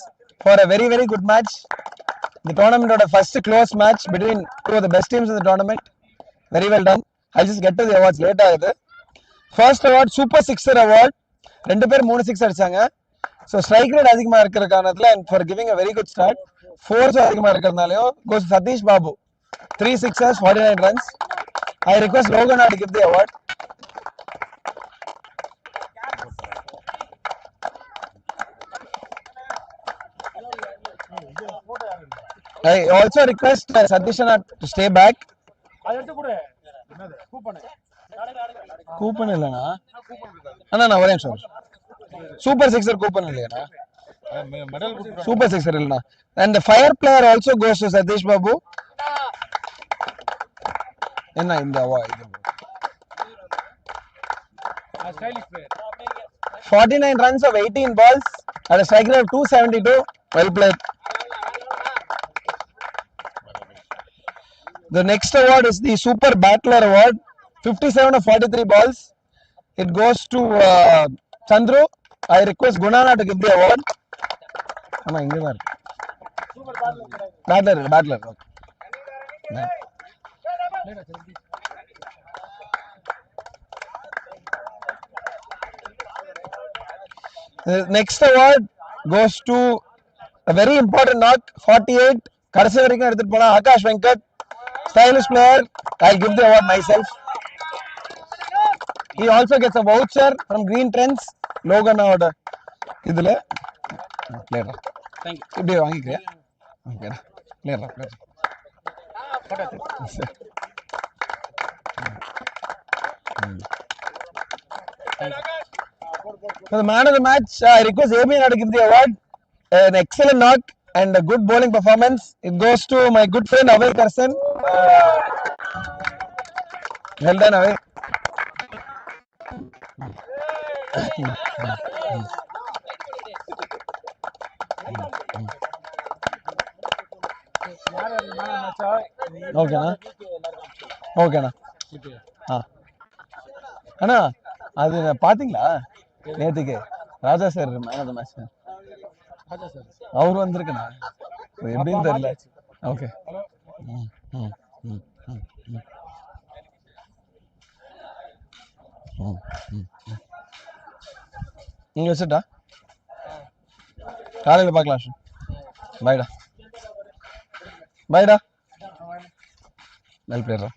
for a very very good match. The tournament had a first close match between two of the best teams in the tournament. Very well done. I'll just get to the awards later. First award Super Sixer Award. 2 பேர் 3 6 அடிச்சாங்க. So strike rate அதிகமா இருக்கிற காரணத்துல and for giving a very good start. Force அதிகமா இருக்கிறதுனாலயும் goes Satish Babu. 3 sixers, 49 runs. I request Loganadan to give the award. I also request Satishana to stay back. Coupon இல்லனா அண்ணா ஒரே நிமிஷம். Super sixer coupon இல்லையா? Super sixer இல்லனா. And the fire player also goes to Satish Babu. என்ன இந்த award? 49 runs of 18 balls at a strike rate of 272. Well played. The next award is the Super Battler Award. 57 of 43 balls. It goes to Chandru. I request Gunana to give the award. Amma inga da irukku. Battler. Okay. The next award goes to a very important knock. 48. கடைசி வரைக்கும் எடுத்துட்டு போனா Akash Venkat. Stylish player. I'll give the award myself. He also gets a voucher from Green Trends. Loganadan. இதுல player. Thank you. இப்படி வாங்கிக்கறியா? ஓகேடா. Player. For the man of the match, I request Adavan to give the award. An excellent knock and a good bowling performance. It goes to my good friend Avay Karsan. Well done, Avay. ஓகேண்ணா. அண்ணா அது பாத்தீங்களா நேற்றுக்கு Raja sir man of the match அவர் வந்திருக்குண்ணா, எப்படின்னு தெரியல. Okay, நீங்க வச்சுட்டா காலையில் பார்க்கலாம். பாய்டா. Well player.